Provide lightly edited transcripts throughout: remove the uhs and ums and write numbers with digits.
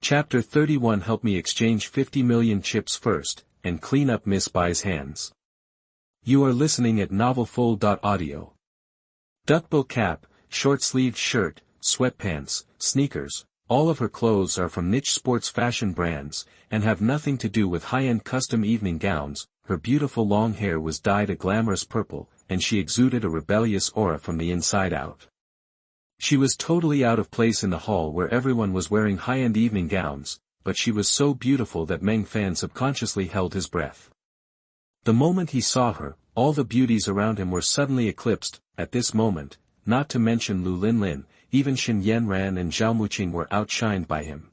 Chapter 31. Help me exchange 50 million chips first, and clean up Miss Bai's hands. You are listening at novelfull.audio. Duckbill cap, short-sleeved shirt, sweatpants, sneakers, all of her clothes are from niche sports fashion brands, and have nothing to do with high-end custom evening gowns. Her beautiful long hair was dyed a glamorous purple, and she exuded a rebellious aura from the inside out. She was totally out of place in the hall where everyone was wearing high-end evening gowns, but she was so beautiful that Meng Fan subconsciously held his breath. The moment he saw her, all the beauties around him were suddenly eclipsed. At this moment, not to mention Liu Linlin, even Shen Yanran and Zhao Muqing were outshined by him.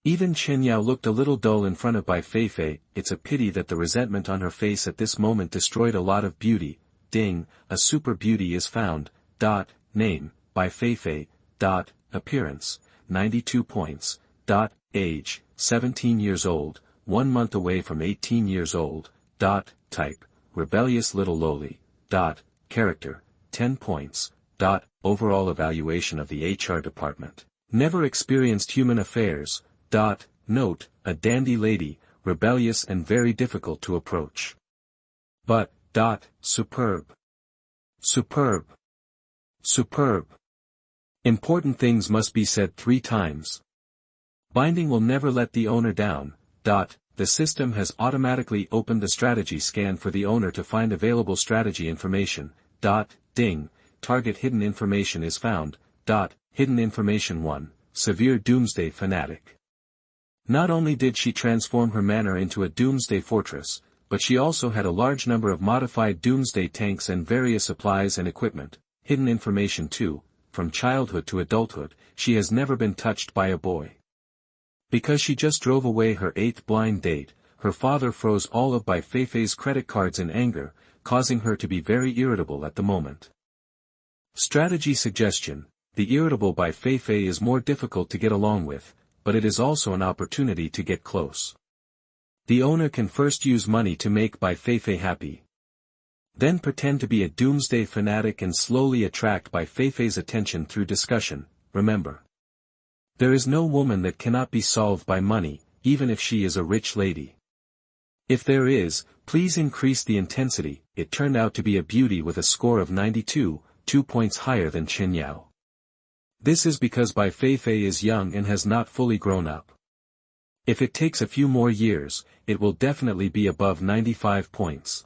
Even Chen Yao looked a little dull in front of Bai Feifei. It's a pity that the resentment on her face at this moment destroyed a lot of beauty. Ding, a super beauty is found. Name, Bai Feifei. Appearance, 92 points. Age, 17 years old, 1 month away from 18 years old. Type, rebellious little lowly. Character, 10 points. Overall evaluation of the HR department. Never experienced human affairs. Note, a dandy lady, rebellious and very difficult to approach. But, superb. Superb. Superb. Important things must be said 3 times. Binding will never let the owner down. The system has automatically opened the strategy scan for the owner to find available strategy information. Ding, target hidden information is found. Hidden information 1, severe Doomsday fanatic. Not only did she transform her manor into a Doomsday fortress, but she also had a large number of modified Doomsday tanks and various supplies and equipment. Hidden information 2, from childhood to adulthood, she has never been touched by a boy. Because she just drove away her 8th blind date, her father froze all of Bai Feifei's credit cards in anger, causing her to be very irritable at the moment. Strategy suggestion: the irritable Bai Feifei is more difficult to get along with, but it is also an opportunity to get close. The owner can first use money to make Bai Feifei happy. Then pretend to be a Doomsday fanatic and slowly attract Bai Feifei's attention through discussion. Remember, there is no woman that cannot be solved by money, even if she is a rich lady. If there is, please increase the intensity. It turned out to be a beauty with a score of 92, 2 points higher than Chen Yao. This is because Bai Feifei is young and has not fully grown up. If it takes a few more years, it will definitely be above 95 points.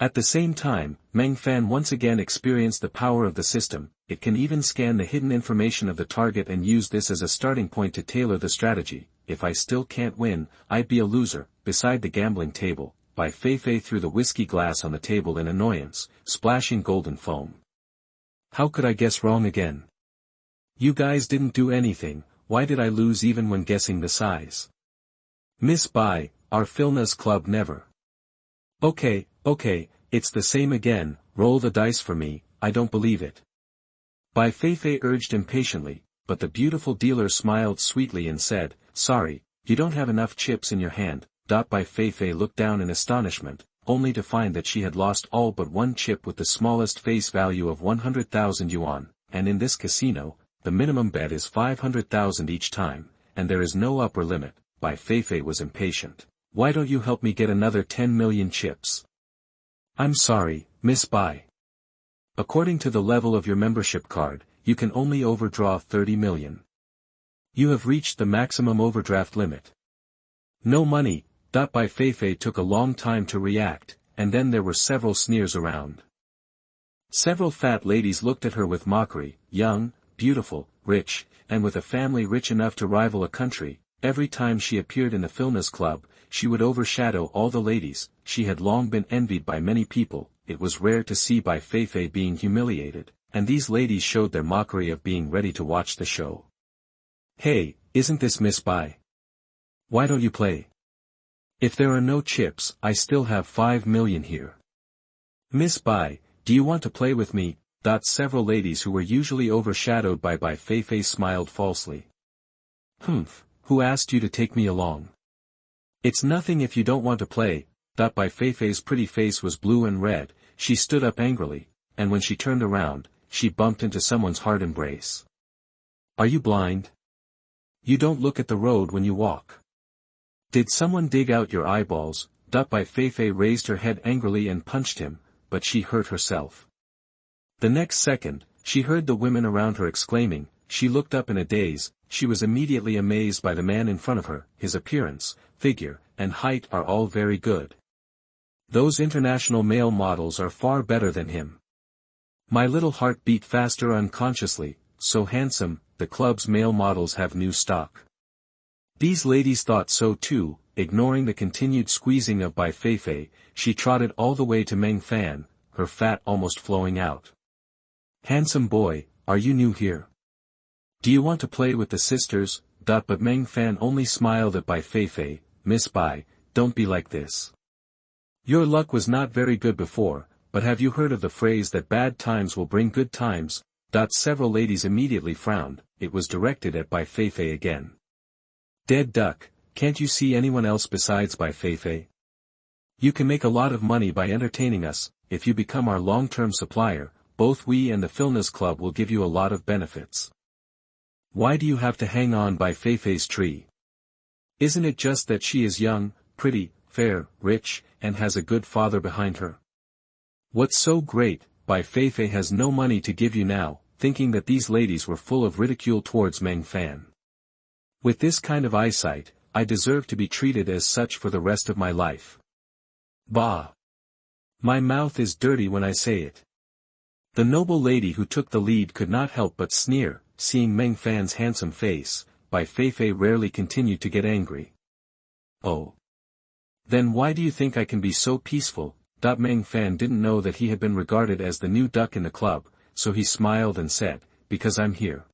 At the same time, Meng Fan once again experienced the power of the system. It can even scan the hidden information of the target and use this as a starting point to tailor the strategy. If I still can't win, I'd be a loser. Beside the gambling table, Bai Feifei threw the whiskey glass on the table in annoyance, splashing golden foam. How could I guess wrong again? You guys didn't do anything. Why did I lose even when guessing the size? Miss Bai, our Filna's club never. Okay, it's the same again. Roll the dice for me. I don't believe it. Bai Feifei urged impatiently, but the beautiful dealer smiled sweetly and said, sorry, you don't have enough chips in your hand. Bai Feifei looked down in astonishment, only to find that she had lost all but 1 chip with the smallest face value of 100,000 yuan, and in this casino, the minimum bet is 500,000 each time, and there is no upper limit. Bai Feifei was impatient. Why don't you help me get another 10 million chips? I'm sorry, Miss Bai. According to the level of your membership card, you can only overdraw 30 million. You have reached the maximum overdraft limit. No money. Bai Feifei took a long time to react, and then there were several sneers around. Several fat ladies looked at her with mockery. Young, beautiful, rich, and with a family rich enough to rival a country. Every time she appeared in the Filna's club, she would overshadow all the ladies. She had long been envied by many people. It was rare to see Bai Feifei being humiliated, and these ladies showed their mockery of being ready to watch the show. Hey, isn't this Miss Bai? Why don't you play? If there are no chips, I still have 5 million here. Miss Bai, do you want to play with me? Several ladies who were usually overshadowed by Bai Feifei smiled falsely. Humph, who asked you to take me along? It's nothing if you don't want to play. Bai Feifei's pretty face was blue and red. She stood up angrily, and when she turned around, she bumped into someone's hard embrace. Are you blind? You don't look at the road when you walk. Did someone dig out your eyeballs? Bai Feifei raised her head angrily and punched him, but she hurt herself. The next second, she heard the women around her exclaiming. She looked up in a daze. She was immediately amazed by the man in front of her. His appearance, figure, and height are all very good. Those international male models are far better than him. My little heart beat faster unconsciously. So handsome, the club's male models have new stock. These ladies thought so too. Ignoring the continued squeezing of Bai Feifei, she trotted all the way to Meng Fan, her fat almost flowing out. Handsome boy, are you new here? Do you want to play with the sisters? But Meng Fan only smiled at Bai Feifei. Miss Bai, don't be like this. Your luck was not very good before, but have you heard of the phrase that bad times will bring good times? Several ladies immediately frowned. It was directed at Bai Feifei again. Dead duck, can't you see anyone else besides Bai Feifei? You can make a lot of money by entertaining us. If you become our long-term supplier, both we and the Filnas Club will give you a lot of benefits. Why do you have to hang on Bai Feifei's tree? Isn't it just that she is young, pretty, fair, rich, and has a good father behind her? What's so great? Bai Feifei has no money to give you now, thinking that these ladies were full of ridicule towards Meng Fan. With this kind of eyesight, I deserve to be treated as such for the rest of my life. Bah! My mouth is dirty when I say it. The noble lady who took the lead could not help but sneer. Seeing Meng Fan's handsome face, Bai Feifei rarely continued to get angry. Oh. Then why do you think I can be so peaceful? Meng Fan didn't know that he had been regarded as the new duck in the club, so he smiled and said, because I'm here.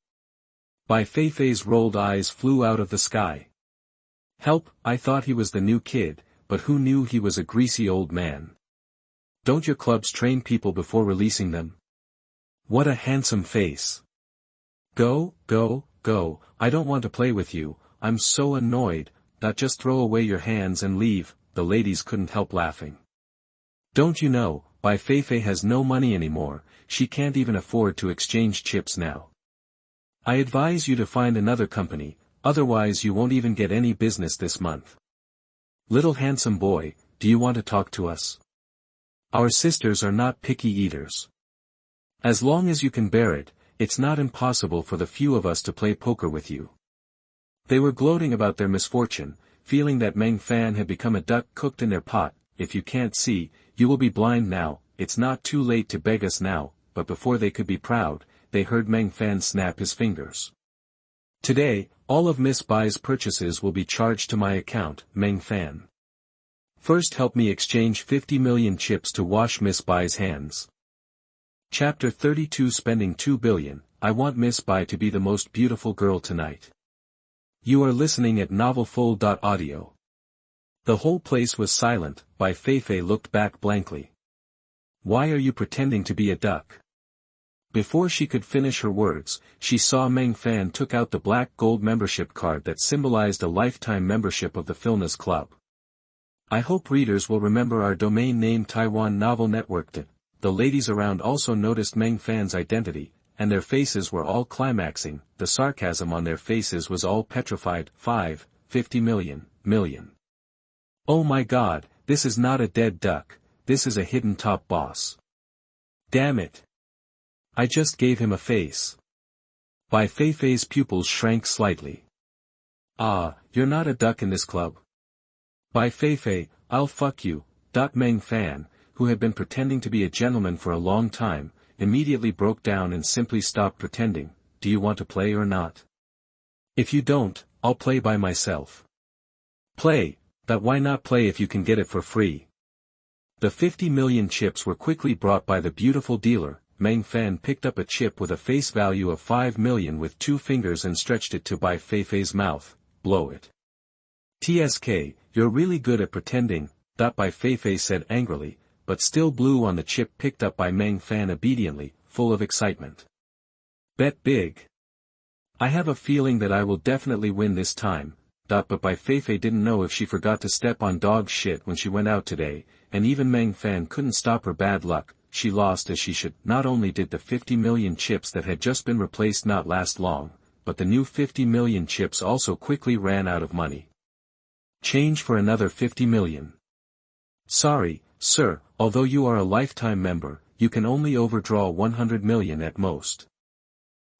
Bai Feifei's rolled eyes flew out of the sky. Help, I thought he was the new kid, but who knew he was a greasy old man? Don't your clubs train people before releasing them? What a handsome face. Go, go, go, I don't want to play with you, I'm so annoyed. Just throw away your hands and leave. The ladies couldn't help laughing. Don't you know, Bai Feifei has no money anymore, she can't even afford to exchange chips now. I advise you to find another company, otherwise you won't even get any business this month. Little handsome boy, do you want to talk to us? Our sisters are not picky eaters. As long as you can bear it, it's not impossible for the few of us to play poker with you. They were gloating about their misfortune, feeling that Meng Fan had become a duck cooked in their pot. If you can't see, you will be blind now. It's not too late to beg us now. But before they could be proud, they heard Meng Fan snap his fingers. Today, all of Miss Bai's purchases will be charged to my account, Meng Fan. First help me exchange 50 million chips to wash Miss Bai's hands. Chapter 32 Spending 2 billion, I want Miss Bai to be the most beautiful girl tonight. You are listening at novelfull.audio. The whole place was silent. Bai Feifei looked back blankly. Why are you pretending to be a duck? Before she could finish her words, she saw Meng Fan took out the black gold membership card that symbolized a lifetime membership of the Filnas Club. I hope readers will remember our domain name Taiwan Novel Network. The ladies around also noticed Meng Fan's identity, and their faces were all climaxing. The sarcasm on their faces was all petrified. 50 million. Oh my God, this is not a dead duck, this is a hidden top boss. Damn it. I just gave him a face. Bai Feifei's pupils shrank slightly. Ah, you're not a duck in this club. Bai Feifei, I'll fuck you. Meng Fan, who had been pretending to be a gentleman for a long time, immediately broke down and simply stopped pretending. Do you want to play or not? If you don't, I'll play by myself. Play, but why not play if you can get it for free? The 50 million chips were quickly brought by the beautiful dealer. Meng Fan picked up a chip with a face value of 5 million with 2 fingers and stretched it to Bai Feifei's mouth. Blow it. TSK, you're really good at pretending, Bai Feifei said angrily, but still blew on the chip picked up by Meng Fan obediently, full of excitement. Bet big. I have a feeling that I will definitely win this time. But Bai Feifei didn't know if she forgot to step on dog shit when she went out today, and even Meng Fan couldn't stop her bad luck. She lost as she should. Not only did the 50 million chips that had just been replaced not last long, but the new 50 million chips also quickly ran out of money. Change for another 50 million. Sorry, sir, although you are a lifetime member, you can only overdraw 100 million at most.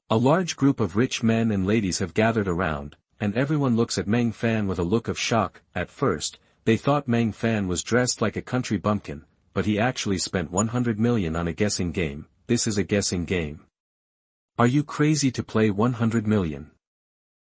A large group of rich men and ladies have gathered around, and everyone looks at Meng Fan with a look of shock. At first, they thought Meng Fan was dressed like a country bumpkin, but he actually spent 100 million on a guessing game. This is a guessing game. Are you crazy to play 100 million?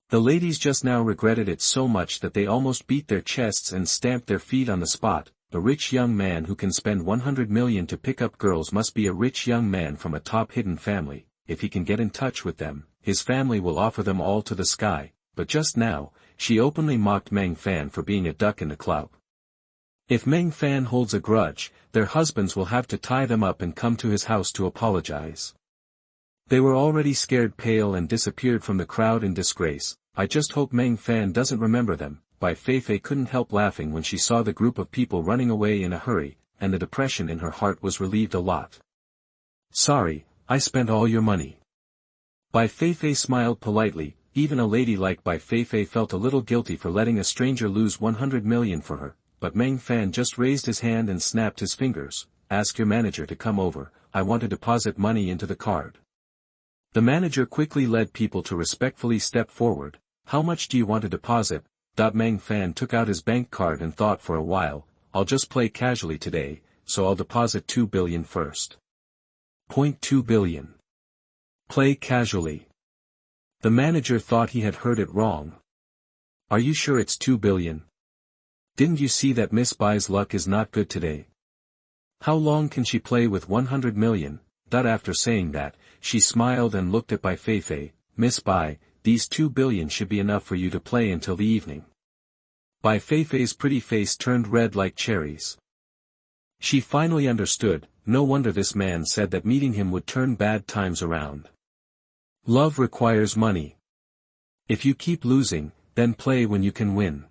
The ladies just now regretted it so much that they almost beat their chests and stamped their feet on the spot. A rich young man who can spend 100 million to pick up girls must be a rich young man from a top hidden family. If he can get in touch with them, his family will offer them all to the sky. But just now, she openly mocked Meng Fan for being a duck in the club. If Meng Fan holds a grudge, their husbands will have to tie them up and come to his house to apologize. They were already scared pale and disappeared from the crowd in disgrace. I just hope Meng Fan doesn't remember them. Bai Feifei couldn't help laughing when she saw the group of people running away in a hurry, and the depression in her heart was relieved a lot. Sorry, I spent all your money. Bai Feifei smiled politely. Even a lady like Bai Feifei felt a little guilty for letting a stranger lose 100 million for her, but Meng Fan just raised his hand and snapped his fingers. Ask your manager to come over, I want to deposit money into the card. The manager quickly led people to respectfully step forward. How much do you want to deposit? Meng Fan took out his bank card and thought for a while. I'll just play casually today, so I'll deposit 2 billion first. 0.2 billion. Play casually. The manager thought he had heard it wrong. Are you sure it's 2 billion? Didn't you see that Miss Bai's luck is not good today? How long can she play with 100 million? After saying that, she smiled and looked at Bai Feifei. Miss Bai, these 2 billion should be enough for you to play until the evening. Bai Feifei's pretty face turned red like cherries. She finally understood. No wonder this man said that meeting him would turn bad times around. Love requires money. If you keep losing, then play when you can win.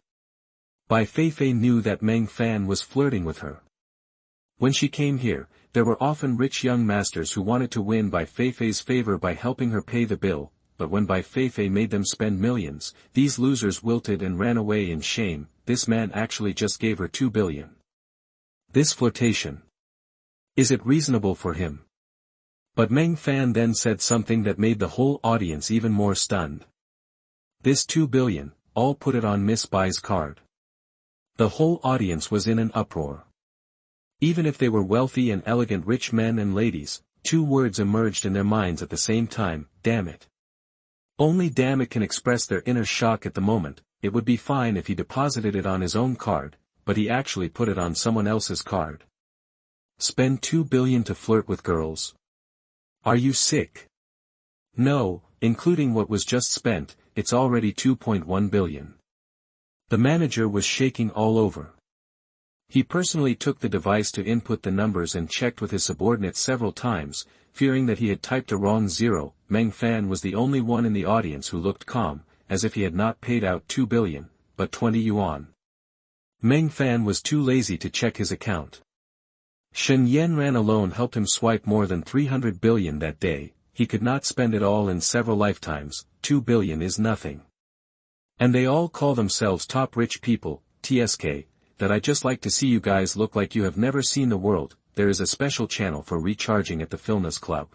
Bai Feifei knew that Meng Fan was flirting with her. When she came here, there were often rich young masters who wanted to win Bai Feifei's favor by helping her pay the bill, but when Bai Feifei made them spend millions, these losers wilted and ran away in shame. This man actually just gave her 2 billion. This flirtation. Is it reasonable for him? But Meng Fan then said something that made the whole audience even more stunned. This 2 billion, all put it on Miss Bai's card. The whole audience was in an uproar. Even if they were wealthy and elegant rich men and ladies, 2 words emerged in their minds at the same time: damn it. Only damn it can express their inner shock at the moment. It would be fine if he deposited it on his own card, but he actually put it on someone else's card. Spend 2 billion to flirt with girls? Are you sick? No, including what was just spent, it's already 2.1 billion. The manager was shaking all over. He personally took the device to input the numbers and checked with his subordinates several times, fearing that he had typed a wrong zero. Meng Fan was the only one in the audience who looked calm, as if he had not paid out 2 billion, but 20 yuan. Meng Fan was too lazy to check his account. Shen Yanran alone helped him swipe more than 300 billion that day. He could not spend it all in several lifetimes. 2 billion is nothing. And they all call themselves top rich people. TSK, that I just like to see you guys look like you have never seen the world. There is a special channel for recharging at the Filnas Club.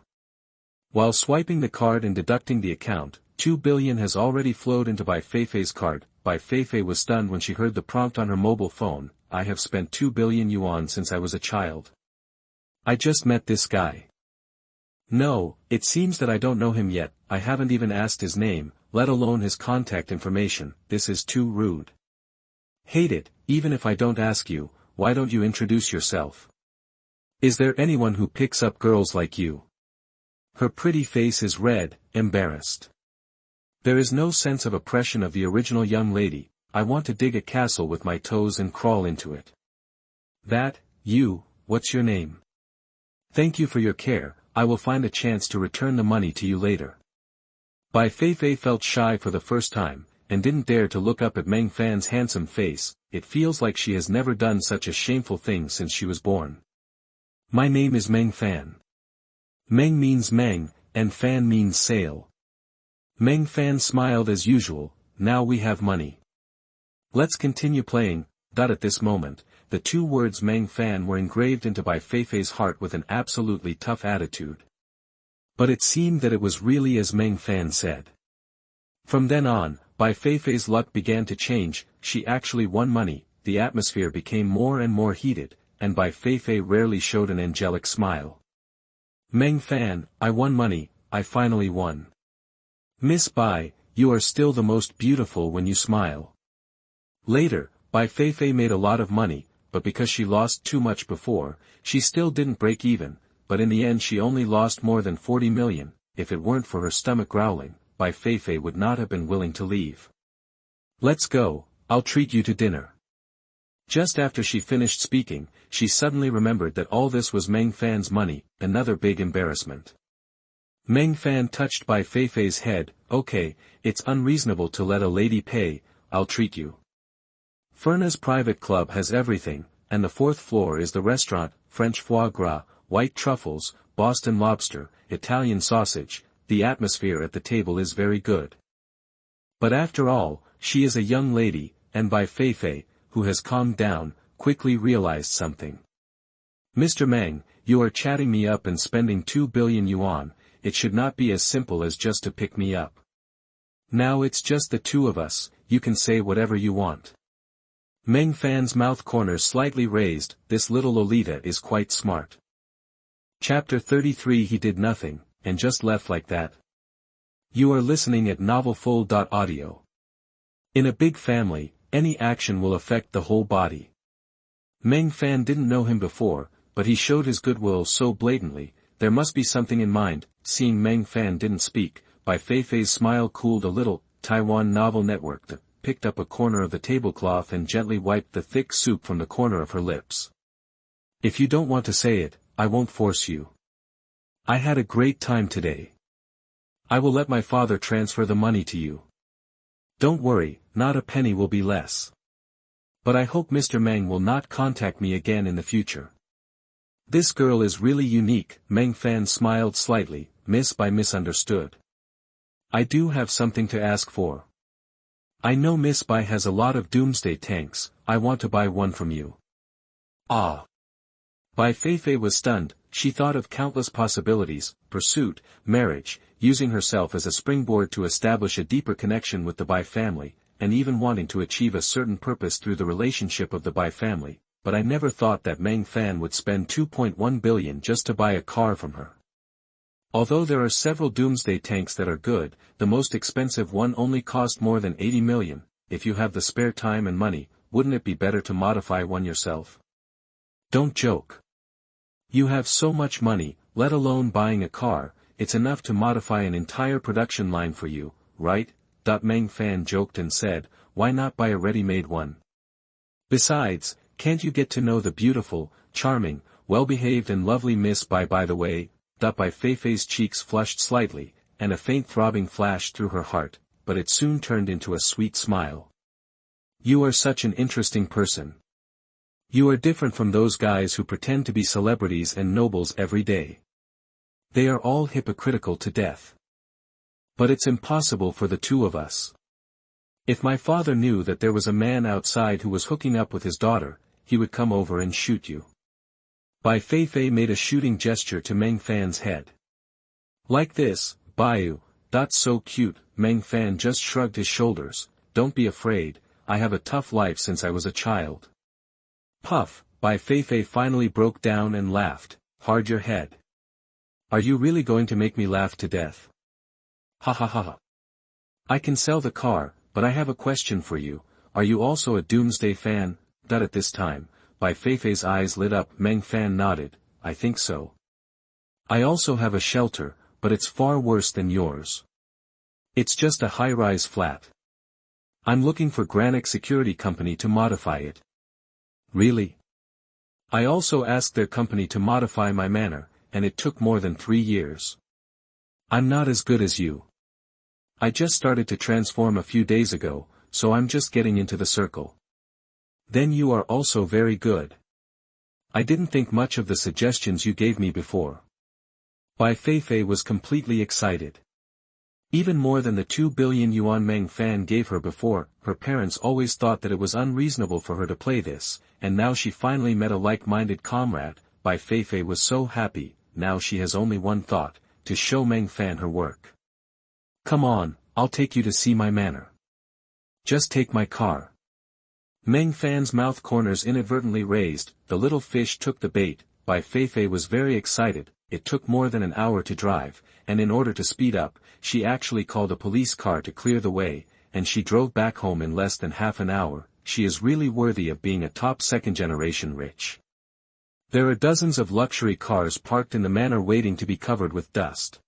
While swiping the card and deducting the account, 2 billion has already flowed into Bai Feifei's card. Bai Feifei was stunned when she heard the prompt on her mobile phone. I have spent 2 billion yuan since I was a child. I just met this guy. No, it seems that I don't know him yet. I haven't even asked his name, let alone his contact information. This is too rude. Hate it. Even if I don't ask you, why don't you introduce yourself? Is there anyone who picks up girls like you? Her pretty face is red, embarrassed. There is no sense of oppression of the original young lady. I want to dig a castle with my toes and crawl into it. That, you, what's your name? Thank you for your care, I will find a chance to return the money to you later. Bai Feifei felt shy for the first time, and didn't dare to look up at Meng Fan's handsome face. It feels like she has never done such a shameful thing since she was born. My name is Meng Fan. Meng means Meng, and Fan means sail. Meng Fan smiled as usual, now we have money. Let's continue playing. At this moment, the two words Meng Fan were engraved into Bai Feifei's heart with an absolutely tough attitude. But it seemed that it was really as Meng Fan said. From then on, Bai Feifei's luck began to change, she actually won money, the atmosphere became more and more heated, and Bai Feifei rarely showed an angelic smile. Meng Fan, I won money, I finally won. Miss Bai, you are still the most beautiful when you smile. Later, Bai Feifei made a lot of money, but because she lost too much before, she still didn't break even, but in the end she only lost more than 40 million, if it weren't for her stomach growling, Bai Feifei would not have been willing to leave. Let's go, I'll treat you to dinner. Just after she finished speaking, she suddenly remembered that all this was Meng Fan's money, another big embarrassment. Meng Fan touched Bai Feifei's head, okay, it's unreasonable to let a lady pay, I'll treat you. Ferna's private club has everything, and the fourth floor is the restaurant, French foie gras, white truffles, Boston lobster, Italian sausage, the atmosphere at the table is very good. But after all, she is a young lady, and Bai Feifei, who has calmed down, quickly realized something. Mr. Meng, you are chatting me up and spending 2 billion yuan, it should not be as simple as just to pick me up. Now it's just the two of us, you can say whatever you want. Meng Fan's mouth corners slightly raised, this little Lolita is quite smart. Chapter 33 He did nothing, and just left like that. You are listening at novelfull.audio. In a big family, any action will affect the whole body. Meng Fan didn't know him before, but he showed his goodwill so blatantly, there must be something in mind. Seeing Meng Fan didn't speak, Bai Feifei's smile cooled a little. Taiwan Novel Network picked up a corner of the tablecloth and gently wiped the thick soup from the corner of her lips. If you don't want to say it, I won't force you. I had a great time today. I will let my father transfer the money to you. Don't worry, not a penny will be less. But I hope Mr. Meng will not contact me again in the future. This girl is really unique, Meng Fan smiled slightly, Miss Bai misunderstood. I do have something to ask for. I know Miss Bai has a lot of Doomsday tanks, I want to buy one from you. Ah! Bai Feifei was stunned, she thought of countless possibilities, pursuit, marriage, using herself as a springboard to establish a deeper connection with the Bai family, and even wanting to achieve a certain purpose through the relationship of the Bai family, but I never thought that Meng Fan would spend 2.1 billion just to buy a car from her. Although there are several Doomsday tanks that are good, the most expensive one only cost more than 80 million, if you have the spare time and money, wouldn't it be better to modify one yourself? Don't joke. You have so much money, let alone buying a car, it's enough to modify an entire production line for you, right? Meng Fan joked and said, why not buy a ready-made one? Besides, can't you get to know the beautiful, charming, well-behaved and lovely Miss Bai by the way? Bai Feifei's cheeks flushed slightly, and a faint throbbing flashed through her heart, but it soon turned into a sweet smile. You are such an interesting person. You are different from those guys who pretend to be celebrities and nobles every day. They are all hypocritical to death. But it's impossible for the two of us. If my father knew that there was a man outside who was hooking up with his daughter, he would come over and shoot you. Bai Feifei made a shooting gesture to Meng Fan's head. Like this, Baiyu, that's so cute, Meng Fan just shrugged his shoulders, don't be afraid, I have a tough life since I was a child. Puff, Bai Feifei finally broke down and laughed, hard your head. Are you really going to make me laugh to death? Ha ha ha ha. I can sell the car, but I have a question for you, are you also a Doomsday fan? At this time, Bai Feifei's eyes lit up. Meng Fan nodded, I think so. I also have a shelter, but it's far worse than yours. It's just a high-rise flat. I'm looking for Granic Security Company to modify it. Really? I also asked their company to modify my manor, and it took more than 3 years. I'm not as good as you. I just started to transform a few days ago, so I'm just getting into the circle. Then you are also very good. I didn't think much of the suggestions you gave me before. Bai Feifei was completely excited. Even more than the 2 billion yuan Meng Fan gave her before. Her parents always thought that it was unreasonable for her to play this, and now she finally met a like-minded comrade. Bai Feifei was so happy. Now she has only one thought, to show Meng Fan her work. Come on, I'll take you to see my manor. Just take my car. Meng Fan's mouth corners inadvertently raised. The little fish took the bait. Bai Feifei was very excited. It took more than an hour to drive, and in order to speed up, she actually called a police car to clear the way, and she drove back home in less than half an hour. She is really worthy of being a top second-generation rich. There are dozens of luxury cars parked in the manor waiting to be covered with dust.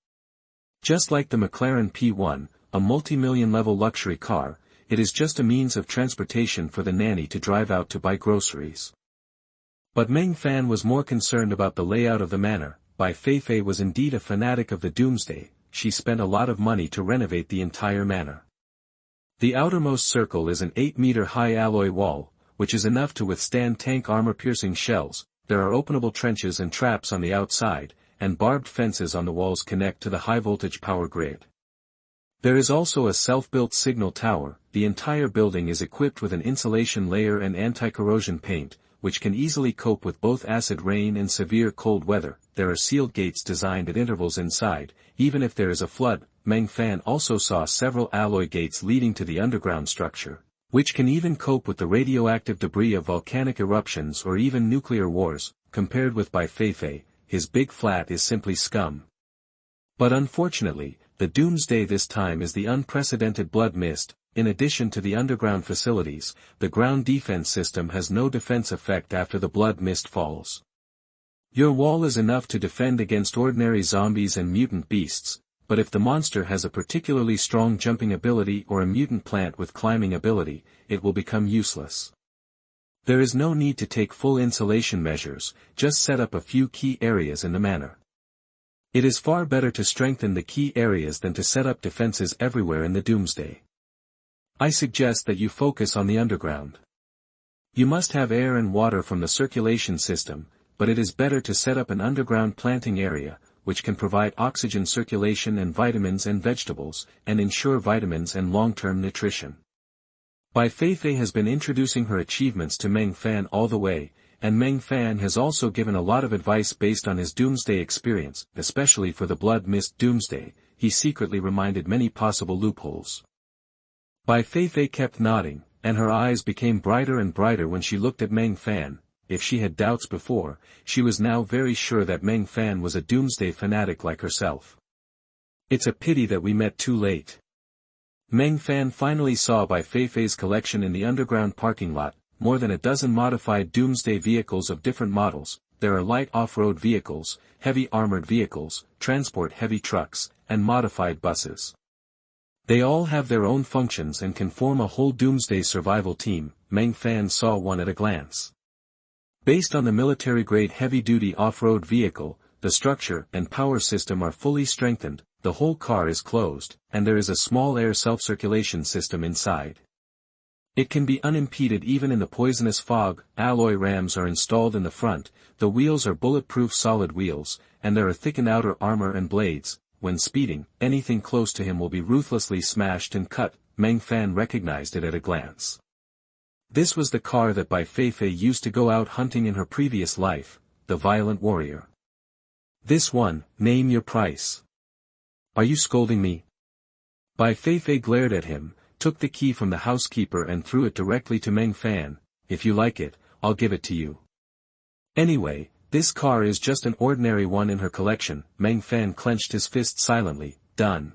Just like the McLaren P1, a multi-million-level luxury car, it is just a means of transportation for the nanny to drive out to buy groceries. But Meng Fan was more concerned about the layout of the manor. Bai Feifei was indeed a fanatic of the Doomsday. She spent a lot of money to renovate the entire manor. The outermost circle is an 8-meter-high alloy wall, which is enough to withstand tank armor-piercing shells. There are openable trenches and traps on the outside, and barbed fences on the walls connect to the high-voltage power grid. There is also a self-built signal tower. The entire building is equipped with an insulation layer and anti-corrosion paint, which can easily cope with both acid rain and severe cold weather. There are sealed gates designed at intervals inside, even if there is a flood. Meng Fan also saw several alloy gates leading to the underground structure, which can even cope with the radioactive debris of volcanic eruptions or even nuclear wars. Compared with Bai Feifei, his big flat is simply scum. But unfortunately, the Doomsday this time is the unprecedented blood mist. In addition to the underground facilities, the ground defense system has no defense effect after the blood mist falls. Your wall is enough to defend against ordinary zombies and mutant beasts, but if the monster has a particularly strong jumping ability or a mutant plant with climbing ability, it will become useless. There is no need to take full insulation measures, just set up a few key areas in the manor. It is far better to strengthen the key areas than to set up defenses everywhere in the Doomsday. I suggest that you focus on the underground. You must have air and water from the circulation system, but it is better to set up an underground planting area, which can provide oxygen circulation and vitamins and vegetables, and ensure vitamins and long-term nutrition. Bai Feifei has been introducing her achievements to Meng Fan all the way, and Meng Fan has also given a lot of advice based on his Doomsday experience, especially for the Blood Mist Doomsday. He secretly reminded many possible loopholes. Bai Feifei kept nodding, and her eyes became brighter and brighter when she looked at Meng Fan. If she had doubts before, she was now very sure that Meng Fan was a Doomsday fanatic like herself. It's a pity that we met too late. Meng Fan finally saw Bai Feifei's collection in the underground parking lot, more than a dozen modified Doomsday vehicles of different models. There are light off-road vehicles, heavy armored vehicles, transport heavy trucks, and modified buses. They all have their own functions and can form a whole Doomsday survival team. Meng Fan saw one at a glance. Based on the military-grade heavy-duty off-road vehicle, the structure and power system are fully strengthened, the whole car is closed, and there is a small air self-circulation system inside. It can be unimpeded even in the poisonous fog. Alloy rams are installed in the front, the wheels are bulletproof solid wheels, and there are thickened outer armor and blades. When speeding, anything close to him will be ruthlessly smashed and cut. Meng Fan recognized it at a glance. This was the car that Bai Feifei used to go out hunting in her previous life, the Violent Warrior. This one. Name your price. Are you scolding me? Bai Feifei glared at him, took the key from the housekeeper and threw it directly to Meng Fan. If you like it, I'll give it to you. Anyway, this car is just an ordinary one in her collection. Meng Fan clenched his fist silently. Done.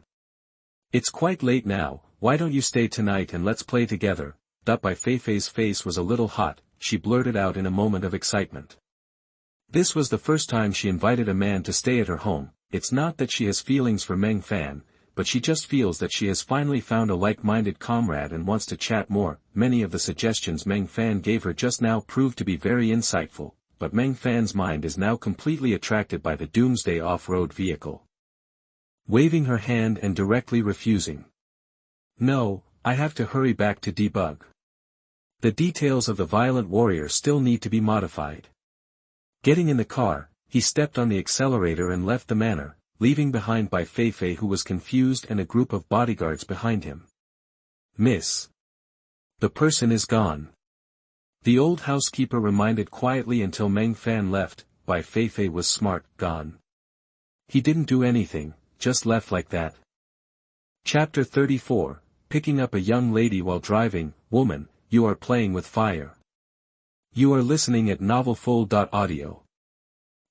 It's quite late now, why don't you stay tonight and let's play together? Bai Feifei's face was a little hot, she blurted out in a moment of excitement. This was the first time she invited a man to stay at her home. It's not that she has feelings for Meng Fan, but she just feels that she has finally found a like-minded comrade and wants to chat more. Many of the suggestions Meng Fan gave her just now proved to be very insightful, but Meng Fan's mind is now completely attracted by the Doomsday off-road vehicle. Waving her hand and directly refusing. No, I have to hurry back to debug. The details of the Violent Warrior still need to be modified. Getting in the car, he stepped on the accelerator and left the manor, leaving behind Bai Feifei who was confused and a group of bodyguards behind him. Miss. The person is gone. The old housekeeper reminded quietly until Meng Fan left. Bai Feifei was smart, gone. He didn't do anything, just left like that. Chapter 34, Picking up a young lady while driving. Woman, you are playing with fire. You are listening at novelfull.audio.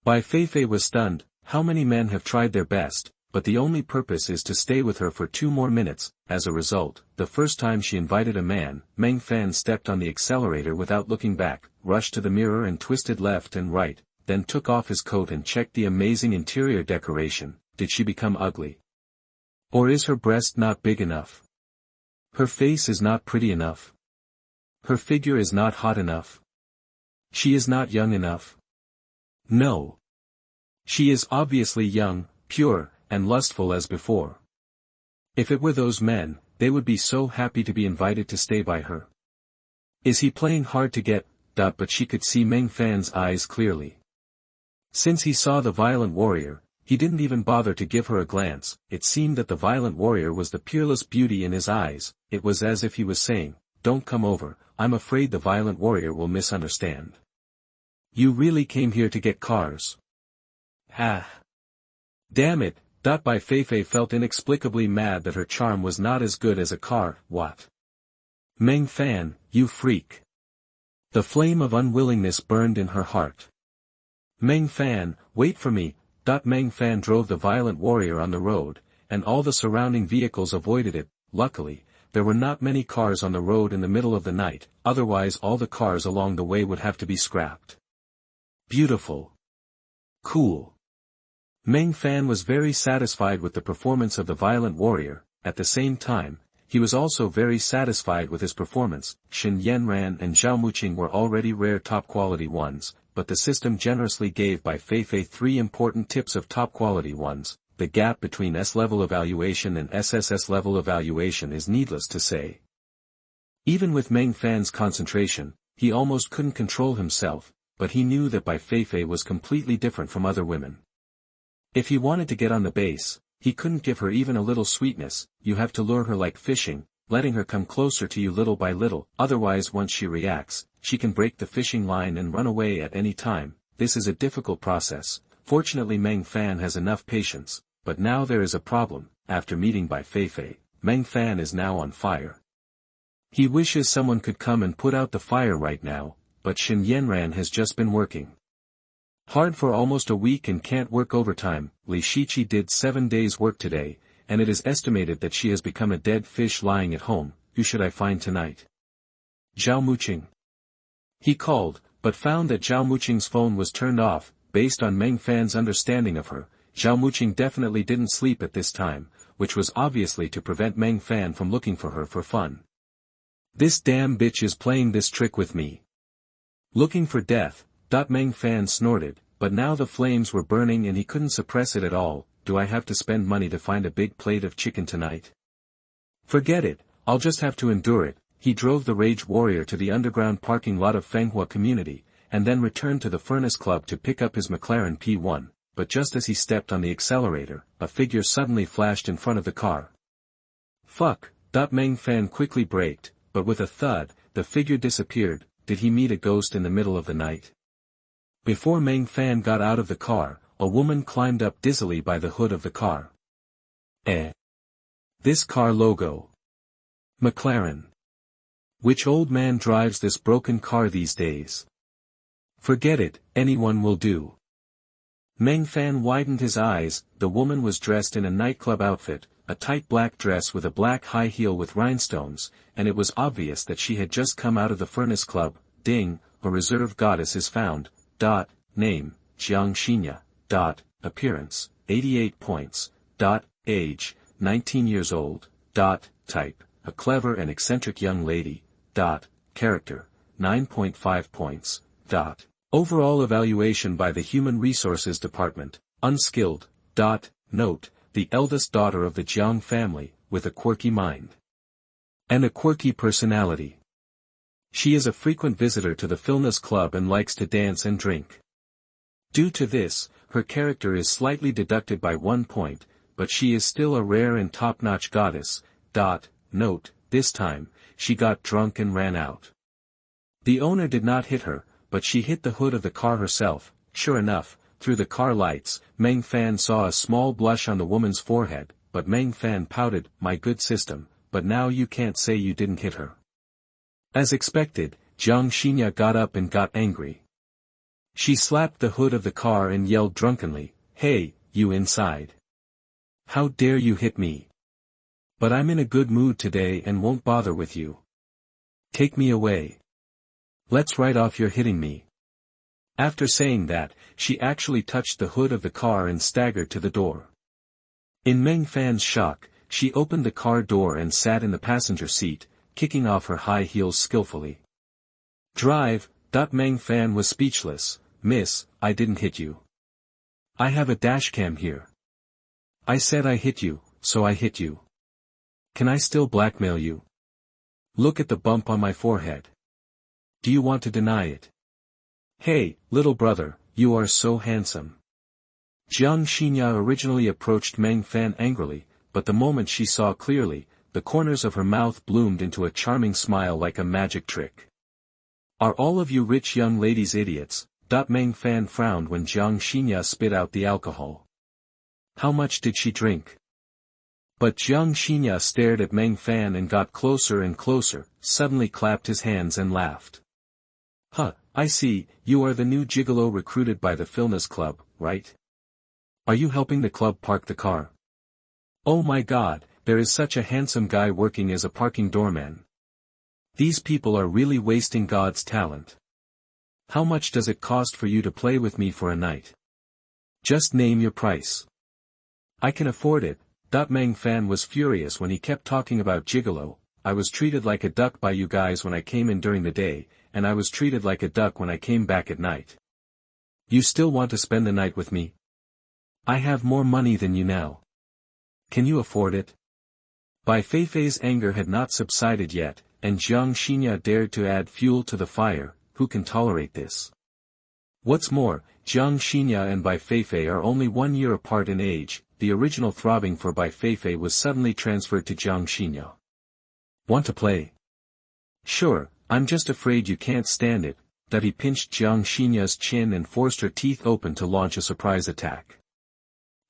Bai Feifei was stunned. How many men have tried their best, but the only purpose is to stay with her for 2 more minutes. As a result, the first time she invited a man, Meng Fan stepped on the accelerator without looking back, rushed to the mirror and twisted left and right, then took off his coat and checked the amazing interior decoration. Did she become ugly? Or is her breast not big enough? Her face is not pretty enough. Her figure is not hot enough. She is not young enough. No. She is obviously young, pure, and lustful as before. If it were those men, they would be so happy to be invited to stay by her. Is he playing hard to get? But she could see Meng Fan's eyes clearly. Since he saw the violent warrior, he didn't even bother to give her a glance. It seemed that the violent warrior was the peerless beauty in his eyes. It was as if he was saying, "Don't come over, I'm afraid the violent warrior will misunderstand. You really came here to get cars." Ah. Damn it. Bai Feifei felt inexplicably mad that her charm was not as good as a car. What? Meng Fan, you freak. The flame of unwillingness burned in her heart. Meng Fan, wait for me. Meng Fan drove the violent warrior on the road, and all the surrounding vehicles avoided it. Luckily, there were not many cars on the road in the middle of the night, otherwise all the cars along the way would have to be scrapped. Beautiful. Cool. Meng Fan was very satisfied with the performance of the violent warrior. At the same time, he was also very satisfied with his performance. Shen Yanran and Zhao Muqing were already rare top-quality ones, but the system generously gave Bai Feifei 3 important tips of top-quality ones. The gap between S-level evaluation and SSS level evaluation is needless to say. Even with Meng Fan's concentration, he almost couldn't control himself, but he knew that Bai Feifei was completely different from other women. If he wanted to get on the base, he couldn't give her even a little sweetness. You have to lure her like fishing, letting her come closer to you little by little. Otherwise, once she reacts, she can break the fishing line and run away at any time. This is a difficult process. Fortunately, Meng Fan has enough patience, but now there is a problem. After meeting Bai Feifei, Meng Fan is now on fire. He wishes someone could come and put out the fire right now, but Shen Yanran has just been working hard for almost a week and can't work overtime. Li Shiqi did 7 days work today, and it is estimated that she has become a dead fish lying at home. Who should I find tonight? Zhao Muqing. He called, but found that Zhao Muqing's phone was turned off. Based on Meng Fan's understanding of her, Zhao Muqing definitely didn't sleep at this time, which was obviously to prevent Meng Fan from looking for her for fun. This damn bitch is playing this trick with me. Looking for death. Meng Fan snorted, but now the flames were burning and he couldn't suppress it at all. Do I have to spend money to find a big plate of chicken tonight? Forget it, I'll just have to endure it. He drove the Rage Warrior to the underground parking lot of Fenghua Community, and then returned to the Furnace Club to pick up his McLaren P1, but just as he stepped on the accelerator, a figure suddenly flashed in front of the car. Fuck. Meng Fan quickly braked, but with a thud, the figure disappeared. Did he meet a ghost in the middle of the night? Before Meng Fan got out of the car, a woman climbed up dizzily by the hood of the car. This car logo. McLaren. Which old man drives this broken car these days? Forget it, anyone will do. Meng Fan widened his eyes. The woman was dressed in a nightclub outfit, a tight black dress with a black high heel with rhinestones, and it was obvious that she had just come out of the Furnace Club. Ding, a reserve goddess is found. Name, Jiang Xinya. Appearance, 88 points. Age, 19 years old. Type, a clever and eccentric young lady. Character, 9.5 points. Overall evaluation by the Human Resources Department, unskilled. Note, the eldest daughter of the Jiang family, with a quirky mind. And a quirky personality. She is a frequent visitor to the Furnace Club and likes to dance and drink. Due to this, her character is slightly deducted by 1 point, but she is still a rare and top-notch goddess. Note, this time, she got drunk and ran out. The owner did not hit her, but she hit the hood of the car herself. Sure enough, through the car lights, Meng Fan saw a small blush on the woman's forehead, but Meng Fan pouted, "My good system, but now you can't say you didn't hit her." As expected, Jiang Xinya got up and got angry. She slapped the hood of the car and yelled drunkenly, "Hey, you inside! How dare you hit me? But I'm in a good mood today and won't bother with you. Take me away. Let's write off your hitting me." After saying that, she actually touched the hood of the car and staggered to the door. In Meng Fan's shock, she opened the car door and sat in the passenger seat, kicking off her high heels skillfully. "Drive." Meng Fan was speechless. "Miss, I didn't hit you. I have a dashcam here. I said I hit you, so I hit you. Can I still blackmail you? Look at the bump on my forehead. Do you want to deny it? Hey, little brother, you are so handsome." Jiang Xinya originally approached Meng Fan angrily, but the moment she saw clearly, the corners of her mouth bloomed into a charming smile like a magic trick. "Are all of you rich young ladies idiots?" Meng Fan frowned when Jiang Xinya spit out the alcohol. "How much did she drink?" But Jiang Xinya stared at Meng Fan and got closer and closer, suddenly clapped his hands and laughed. "Huh, I see, you are the new gigolo recruited by the Filnas Club, right? Are you helping the club park the car? Oh my god, there is such a handsome guy working as a parking doorman. These people are really wasting God's talent. How much does it cost for you to play with me for a night? Just name your price. I can afford it." Meng Fan was furious when he kept talking about gigolo. "I was treated like a duck by you guys when I came in during the day, and I was treated like a duck when I came back at night. You still want to spend the night with me? I have more money than you now. Can you afford it?" Bai Feifei's anger had not subsided yet, and Jiang Xinya dared to add fuel to the fire. Who can tolerate this? What's more, Jiang Xinya and Bai Feifei are only 1 year apart in age. The original throbbing for Bai Feifei was suddenly transferred to Jiang Xinya. "Want to play?" "Sure, I'm just afraid you can't stand it." He pinched Jiang Xinya's chin and forced her teeth open to launch a surprise attack.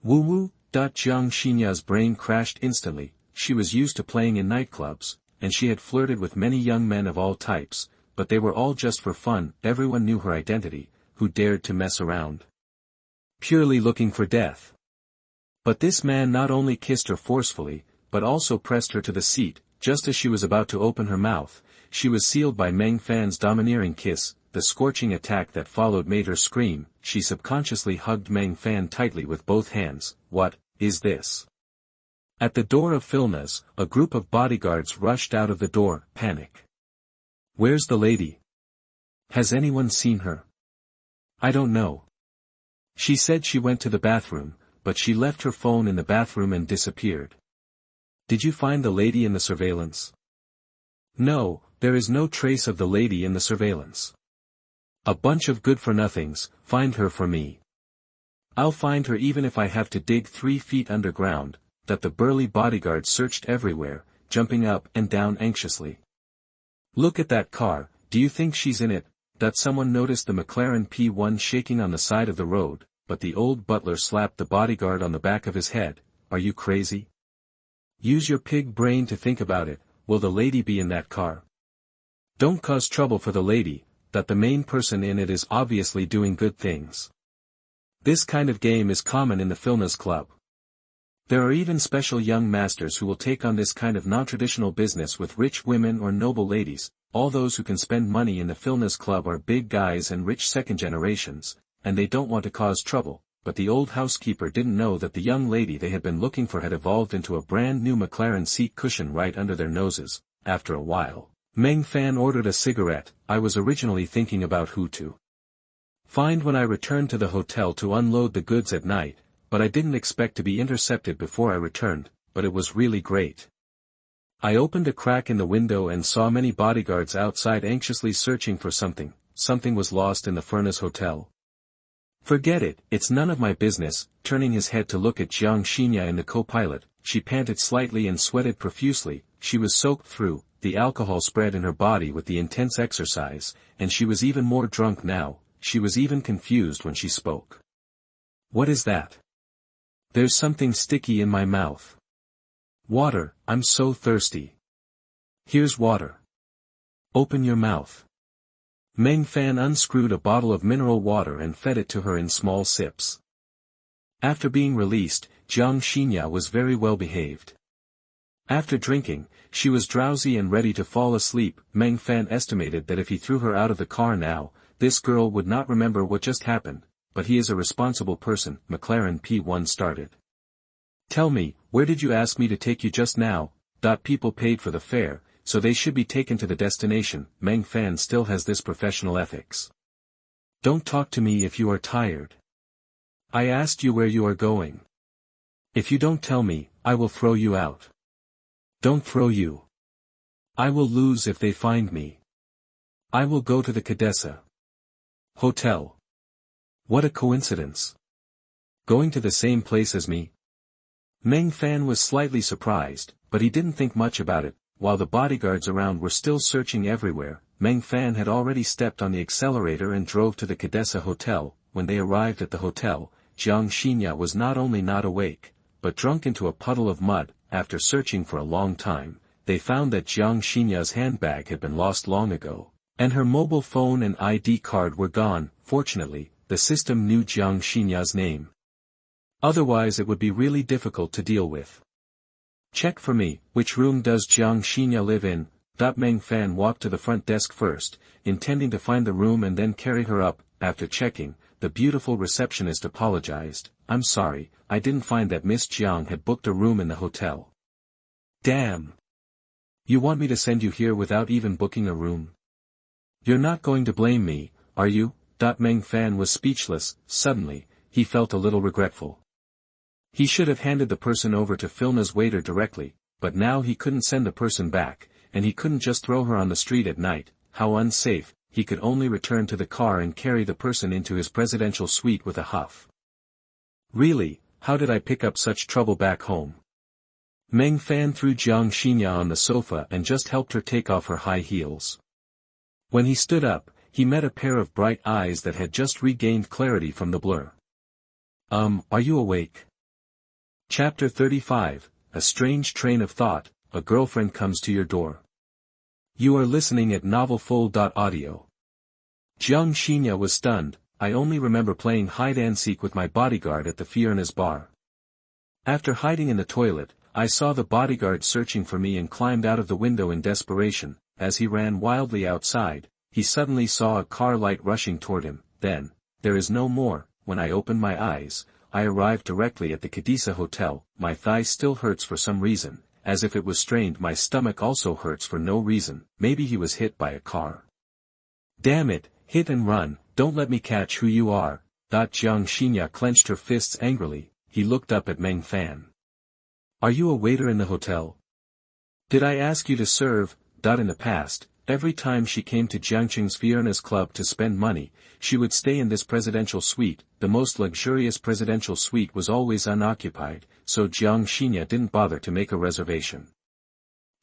Woo-woo. Jiang Xinya's brain crashed instantly. She was used to playing in nightclubs, and she had flirted with many young men of all types, but they were all just for fun. Everyone knew her identity. Who dared to mess around? Purely looking for death. But this man not only kissed her forcefully, but also pressed her to the seat. Just as she was about to open her mouth, she was sealed by Meng Fan's domineering kiss. The scorching attack that followed made her scream. She subconsciously hugged Meng Fan tightly with both hands. "What is this?" At the door of Filnas, a group of bodyguards rushed out of the door, panic. "Where's the lady? Has anyone seen her?" "I don't know. She said she went to the bathroom, but she left her phone in the bathroom and disappeared." "Did you find the lady in the surveillance?" "No, there is no trace of the lady in the surveillance." "A bunch of good-for-nothings. Find her for me." "I'll find her even if I have to dig 3 feet underground." The burly bodyguard searched everywhere, jumping up and down anxiously. "Look at that car, do you think she's in it?" Someone noticed the McLaren P1 shaking on the side of the road, but the old butler slapped the bodyguard on the back of his head. "Are you crazy? Use your pig brain to think about it. Will the lady be in that car? Don't cause trouble for the lady. The main person in it is obviously doing good things." This kind of game is common in the Filnas Club. There are even special young masters who will take on this kind of non-traditional business with rich women or noble ladies. All those who can spend money in the Filnas Club are big guys and rich second generations, and they don't want to cause trouble. But the old housekeeper didn't know that the young lady they had been looking for had evolved into a brand new McLaren seat cushion right under their noses. After a while, Meng Fan ordered a cigarette. "I was originally thinking about who to find when I returned to the hotel to unload the goods at night, but I didn't expect to be intercepted before I returned, but it was really great. I opened a crack in the window and saw many bodyguards outside anxiously searching for something. Something was lost in the Furnace Hotel." Forget it, it's none of my business. Turning his head to look at Jiang Xinya and the co-pilot, she panted slightly and sweated profusely. She was soaked through, the alcohol spread in her body with the intense exercise, and she was even more drunk now. She was even confused when she spoke. What is that? There's something sticky in my mouth. Water, I'm so thirsty. Here's water. Open your mouth. Meng Fan unscrewed a bottle of mineral water and fed it to her in small sips. After being released, Jiang Xinya was very well behaved. After drinking, she was drowsy and ready to fall asleep. Meng Fan estimated that if he threw her out of the car now, this girl would not remember what just happened, but he is a responsible person. McLaren P1 started. Tell me, where did you ask me to take you just now? People paid for the fare, so they should be taken to the destination. Meng Fan still has this professional ethics. Don't talk to me if you are tired. I asked you where you are going. If you don't tell me, I will throw you out. Don't throw you. I will lose if they find me. I will go to the Cadessa Hotel. What a coincidence. Going to the same place as me? Meng Fan was slightly surprised, but he didn't think much about it. While the bodyguards around were still searching everywhere, Meng Fan had already stepped on the accelerator and drove to the Cadessa Hotel. When they arrived at the hotel, Jiang Xinya was not only not awake, but drunk into a puddle of mud. After searching for a long time, they found that Jiang Xinya's handbag had been lost long ago, and her mobile phone and ID card were gone. Fortunately, the system knew Jiang Xinya's name. Otherwise it would be really difficult to deal with. Check for me, which room does Jiang Xinya live in? Meng Fan walked to the front desk first, intending to find the room and then carry her up. After checking, the beautiful receptionist apologized. I'm sorry, I didn't find that Miss Jiang had booked a room in the hotel. Damn. You want me to send you here without even booking a room? You're not going to blame me, are you? Meng Fan was speechless. Suddenly, he felt a little regretful. He should have handed the person over to Filna's waiter directly, but now he couldn't send the person back, and he couldn't just throw her on the street at night. How unsafe. He could only return to the car and carry the person into his presidential suite with a huff. Really, how did I pick up such trouble back home? Meng Fan threw Jiang Xinya on the sofa and just helped her take off her high heels. When he stood up, he met a pair of bright eyes that had just regained clarity from the blur. Are you awake? Chapter 35, A Strange Train of Thought. A girlfriend comes to your door. You are listening at novelfull.audio. Jiang Xinya was stunned. I only remember playing hide-and-seek with my bodyguard at the Fiona's bar. After hiding in the toilet, I saw the bodyguard searching for me and climbed out of the window in desperation. As he ran wildly outside, he suddenly saw a car light rushing toward him. Then, there is no more. When I opened my eyes, I arrived directly at the Cadissa Hotel. My thigh still hurts for some reason, as if it was strained. My stomach also hurts for no reason. Maybe he was hit by a car. Damn it, hit and run, don't let me catch who you are. Jiang Xinya clenched her fists angrily. He looked up at Meng Fan. Are you a waiter in the hotel? Did I ask you to serve? In the past, every time she came to Jiangqing's Fiona's club to spend money, she would stay in this presidential suite. The most luxurious presidential suite was always unoccupied, so Jiang Xinya didn't bother to make a reservation.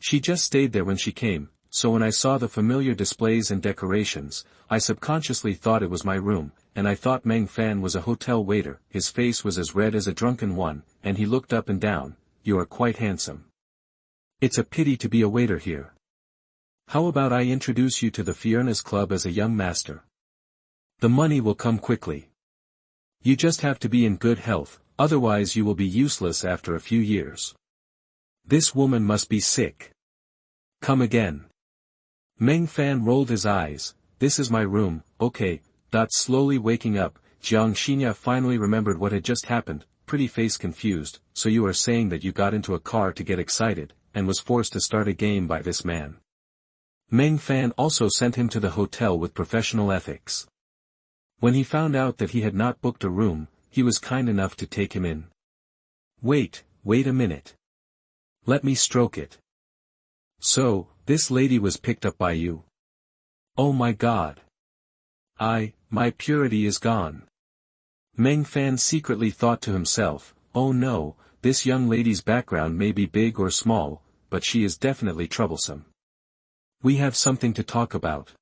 She just stayed there when she came, so when I saw the familiar displays and decorations, I subconsciously thought it was my room, and I thought Meng Fan was a hotel waiter. His face was as red as a drunken one, and he looked up and down. You are quite handsome. It's a pity to be a waiter here. How about I introduce you to the Fiona's club as a young master? The money will come quickly. You just have to be in good health, otherwise you will be useless after a few years. This woman must be sick. Come again. Meng Fan rolled his eyes. This is my room, okay. Slowly waking up, Jiang Xinya finally remembered what had just happened. Pretty face confused. So you are saying that you got into a car to get excited, and was forced to start a game by this man. Meng Fan also sent him to the hotel with professional ethics. When he found out that he had not booked a room, he was kind enough to take him in. Wait a minute. Let me stroke it. So, this lady was picked up by you. Oh my God. My purity is gone. Meng Fan secretly thought to himself, oh no, this young lady's background may be big or small, but she is definitely troublesome. We have something to talk about.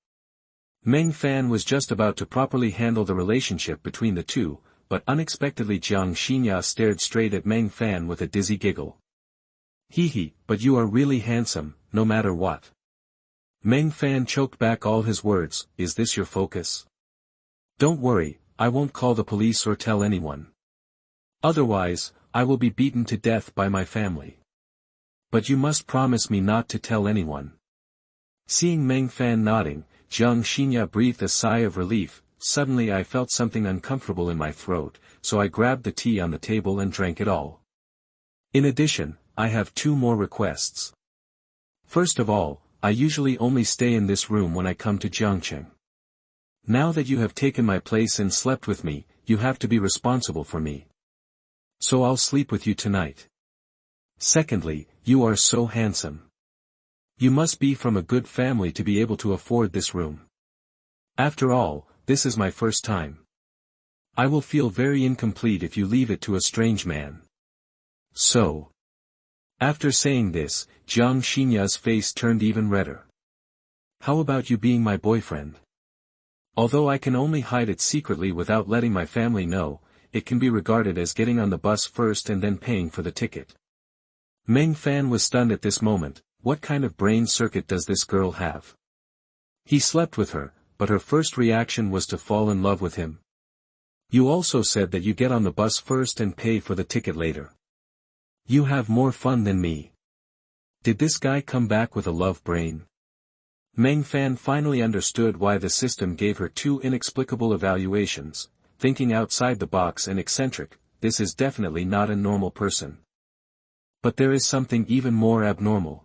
Meng Fan was just about to properly handle the relationship between the two, but unexpectedly Jiang Xinya stared straight at Meng Fan with a dizzy giggle. Hee, but you are really handsome, no matter what. Meng Fan choked back all his words, is this your focus? Don't worry, I won't call the police or tell anyone. Otherwise, I will be beaten to death by my family. But you must promise me not to tell anyone. Seeing Meng Fan nodding, Jiang Xinya breathed a sigh of relief. Suddenly I felt something uncomfortable in my throat, so I grabbed the tea on the table and drank it all. In addition, I have 2 more requests. First of all, I usually only stay in this room when I come to Jiangcheng. Now that you have taken my place and slept with me, you have to be responsible for me. So I'll sleep with you tonight. Secondly, you are so handsome. You must be from a good family to be able to afford this room. After all, this is my first time. I will feel very incomplete if you leave it to a strange man. So. After saying this, Jiang Xinya's face turned even redder. How about you being my boyfriend? Although I can only hide it secretly without letting my family know, it can be regarded as getting on the bus first and then paying for the ticket. Meng Fan was stunned at this moment. What kind of brain circuit does this girl have? He slept with her, but her first reaction was to fall in love with him. You also said that you get on the bus first and pay for the ticket later. You have more fun than me. Did this guy come back with a love brain? Meng Fan finally understood why the system gave her 2 inexplicable evaluations, thinking outside the box and eccentric. This is definitely not a normal person. But there is something even more abnormal.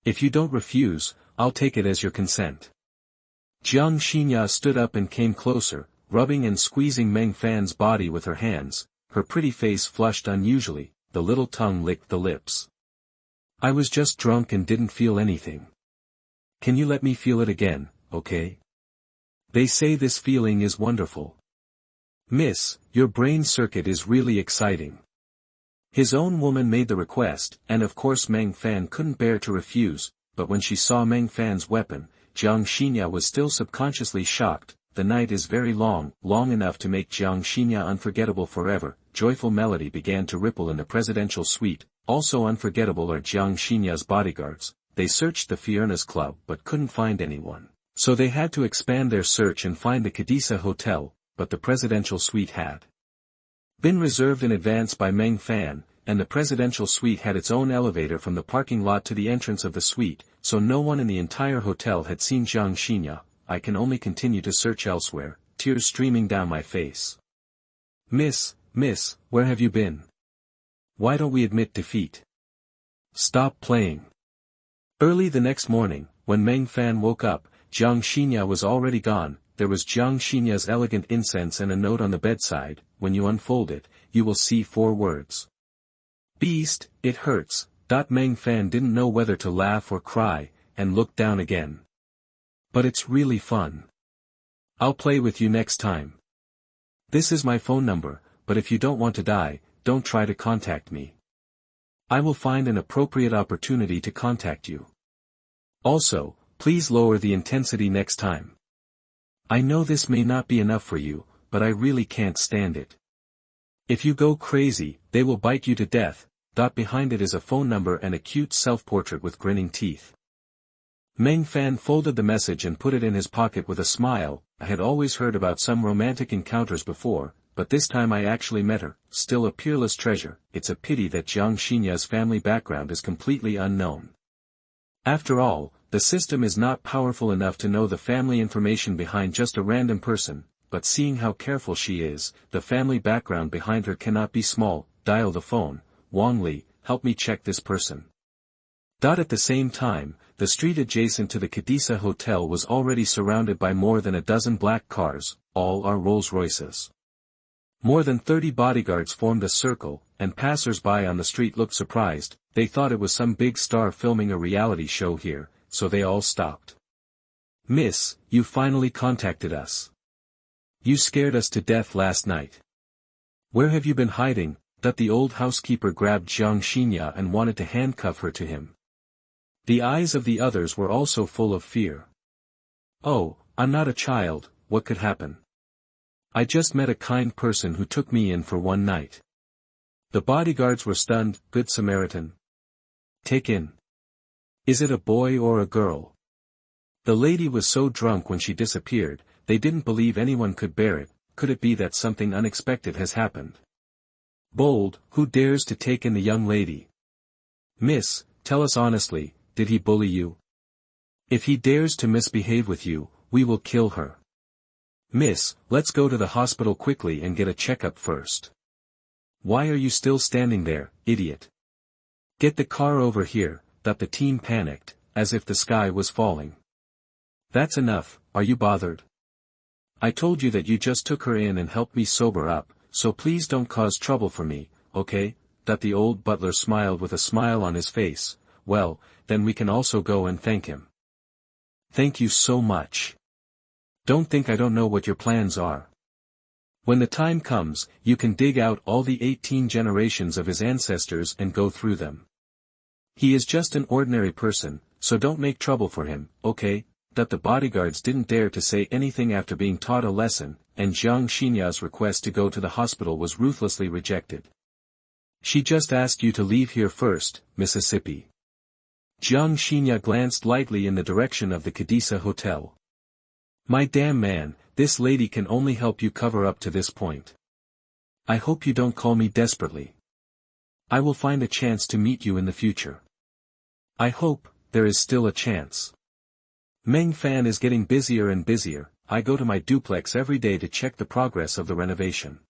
If you don't refuse, I'll take it as your consent. Jiang Xinya stood up and came closer, rubbing and squeezing Meng Fan's body with her hands. Her pretty face flushed unusually, the little tongue licked the lips. I was just drunk and didn't feel anything. Can you let me feel it again, okay? They say this feeling is wonderful. Miss, your brain circuit is really exciting. His own woman made the request, and of course Meng Fan couldn't bear to refuse, but when she saw Meng Fan's weapon, Jiang Xinya was still subconsciously shocked. The night is very long, long enough to make Jiang Xinya unforgettable forever. Joyful melody began to ripple in the presidential suite. Also unforgettable are Jiang Xinya's bodyguards. They searched the Fiona's club but couldn't find anyone. So they had to expand their search and find the Cadisa Hotel, but the presidential suite had been reserved in advance by Meng Fan, and the presidential suite had its own elevator from the parking lot to the entrance of the suite, so no one in the entire hotel had seen Jiang Xinya. I can only continue to search elsewhere, tears streaming down my face. Miss, where have you been? Why don't we admit defeat? Stop playing. Early the next morning, when Meng Fan woke up, Jiang Xinya was already gone. There was Jiang Xinya's elegant incense and a note on the bedside. When you unfold it, you will see 4 words. Beast, it hurts. Meng Fan didn't know whether to laugh or cry, and looked down again. But it's really fun. I'll play with you next time. This is my phone number, but if you don't want to die, don't try to contact me. I will find an appropriate opportunity to contact you. Also, please lower the intensity next time. I know this may not be enough for you, but I really can't stand it. If you go crazy, they will bite you to death. Behind it is a phone number and a cute self-portrait with grinning teeth. Meng Fan folded the message and put it in his pocket with a smile. I had always heard about some romantic encounters before, but this time I actually met her, still a peerless treasure. It's a pity that Jiang Xinya's family background is completely unknown. After all, the system is not powerful enough to know the family information behind just a random person, but seeing how careful she is, the family background behind her cannot be small. Dial the phone. Wang Li, help me check this person. At the same time, the street adjacent to the Cadisa Hotel was already surrounded by more than a dozen black cars. All are Rolls-Royces. More than 30 bodyguards formed a circle, and passers-by on the street looked surprised. They thought it was some big star filming a reality show here, so they all stopped. Miss, you finally contacted us. You scared us to death last night. Where have you been hiding? That the old housekeeper grabbed Jiang Xinya and wanted to handcuff her to him. The eyes of the others were also full of fear. Oh, I'm not a child, what could happen? I just met a kind person who took me in for one night. The bodyguards were stunned. Good Samaritan. Take in. Is it a boy or a girl? The lady was so drunk when she disappeared, they didn't believe anyone could bear it. Could it be that something unexpected has happened? Bold, who dares to take in the young lady? Miss, tell us honestly, did he bully you? If he dares to misbehave with you, we will kill her. Miss, let's go to the hospital quickly and get a checkup first. Why are you still standing there, idiot? Get the car over here. That the team panicked, as if the sky was falling. That's enough, are you bothered? I told you that you just took her in and helped me sober up, so please don't cause trouble for me, okay? That the old butler smiled with a smile on his face. Well, then we can also go and thank him. Thank you so much. Don't think I don't know what your plans are. When the time comes, you can dig out all the 18 generations of his ancestors and go through them. He is just an ordinary person, so don't make trouble for him, okay? That the bodyguards didn't dare to say anything after being taught a lesson, and Jiang Xinya's request to go to the hospital was ruthlessly rejected. She just asked you to leave here first, Mississippi. Jiang Xinya glanced lightly in the direction of the Cadisa Hotel. My damn man, this lady can only help you cover up to this point. I hope you don't call me desperately. I will find a chance to meet you in the future. I hope, there is still a chance. Meng Fan is getting busier and busier. I go to my duplex every day to check the progress of the renovation.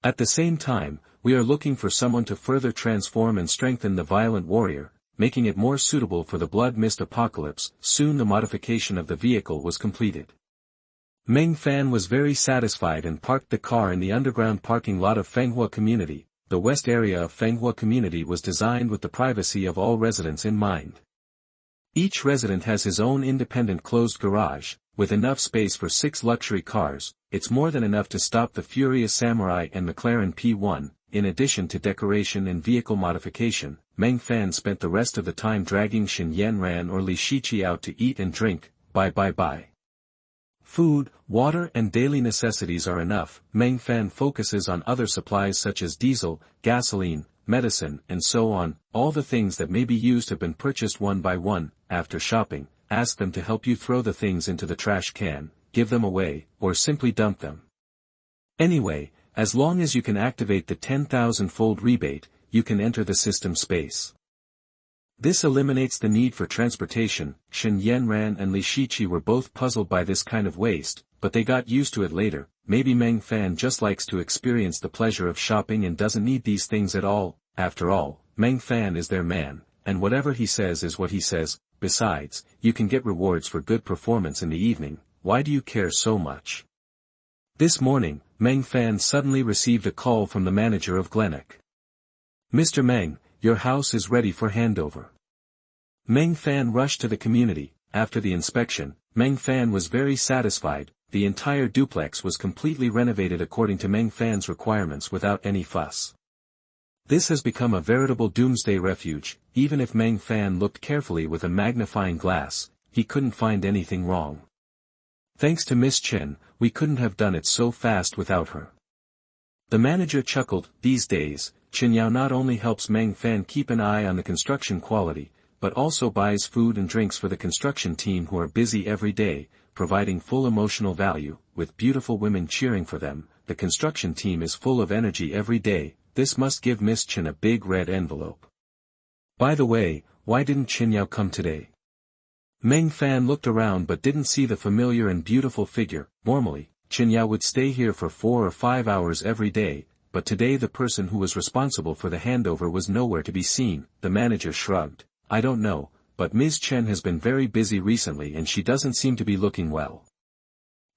At the same time, we are looking for someone to further transform and strengthen the violent warrior, making it more suitable for the blood mist apocalypse. Soon the modification of the vehicle was completed. Meng Fan was very satisfied and parked the car in the underground parking lot of Fenghua Community. The west area of Fenghua Community was designed with the privacy of all residents in mind. Each resident has his own independent closed garage, with enough space for 6 luxury cars. It's more than enough to stop the Furious Samurai and McLaren P1. In addition to decoration and vehicle modification, Meng Fan spent the rest of the time dragging Shen Yanran or Li Shiqi out to eat and drink. Bye. Food, water and daily necessities are enough. Meng Fan focuses on other supplies such as diesel, gasoline, medicine, and so on. All the things that may be used have been purchased one by one. After shopping, ask them to help you throw the things into the trash can, give them away, or simply dump them. Anyway, as long as you can activate the 10,000-fold rebate, you can enter the system space. This eliminates the need for transportation. Shen Yanran and Li Shiqi were both puzzled by this kind of waste, but they got used to it later. Maybe Meng Fan just likes to experience the pleasure of shopping and doesn't need these things at all. After all, Meng Fan is their man, and whatever he says is what he says. Besides, you can get rewards for good performance in the evening. Why do you care so much? This morning, Meng Fan suddenly received a call from the manager of Glennock. Mr. Meng, your house is ready for handover. Meng Fan rushed to the community. After the inspection, Meng Fan was very satisfied. The entire duplex was completely renovated according to Meng Fan's requirements without any fuss. This has become a veritable doomsday refuge. Even if Meng Fan looked carefully with a magnifying glass, he couldn't find anything wrong. Thanks to Miss Chen, we couldn't have done it so fast without her. The manager chuckled. These days, Chen Yao not only helps Meng Fan keep an eye on the construction quality, but also buys food and drinks for the construction team who are busy every day, providing full emotional value. With beautiful women cheering for them, the construction team is full of energy every day. This must give Miss Chen a big red envelope. By the way, why didn't Chen Yao come today? Meng Fan looked around but didn't see the familiar and beautiful figure. Normally, Chen Yao would stay here for 4 or 5 hours every day, but today the person who was responsible for the handover was nowhere to be seen. The manager shrugged. I don't know, but Ms. Chen has been very busy recently and she doesn't seem to be looking well.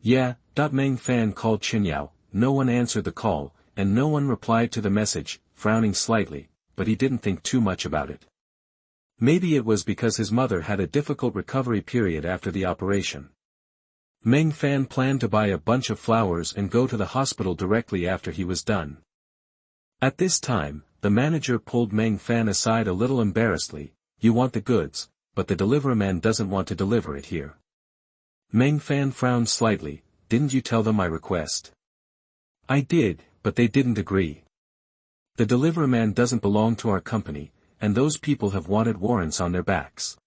Yeah. Meng Fan called Chen Yao. No one answered the call, and no one replied to the message, frowning slightly, but he didn't think too much about it. Maybe it was because his mother had a difficult recovery period after the operation. Meng Fan planned to buy a bunch of flowers and go to the hospital directly after he was done. At this time, the manager pulled Meng Fan aside a little embarrassedly. You want the goods, but the deliveryman doesn't want to deliver it here. Meng Fan frowned slightly. Didn't you tell them my request? I did, but they didn't agree. The deliveryman doesn't belong to our company, and those people have wanted warrants on their backs.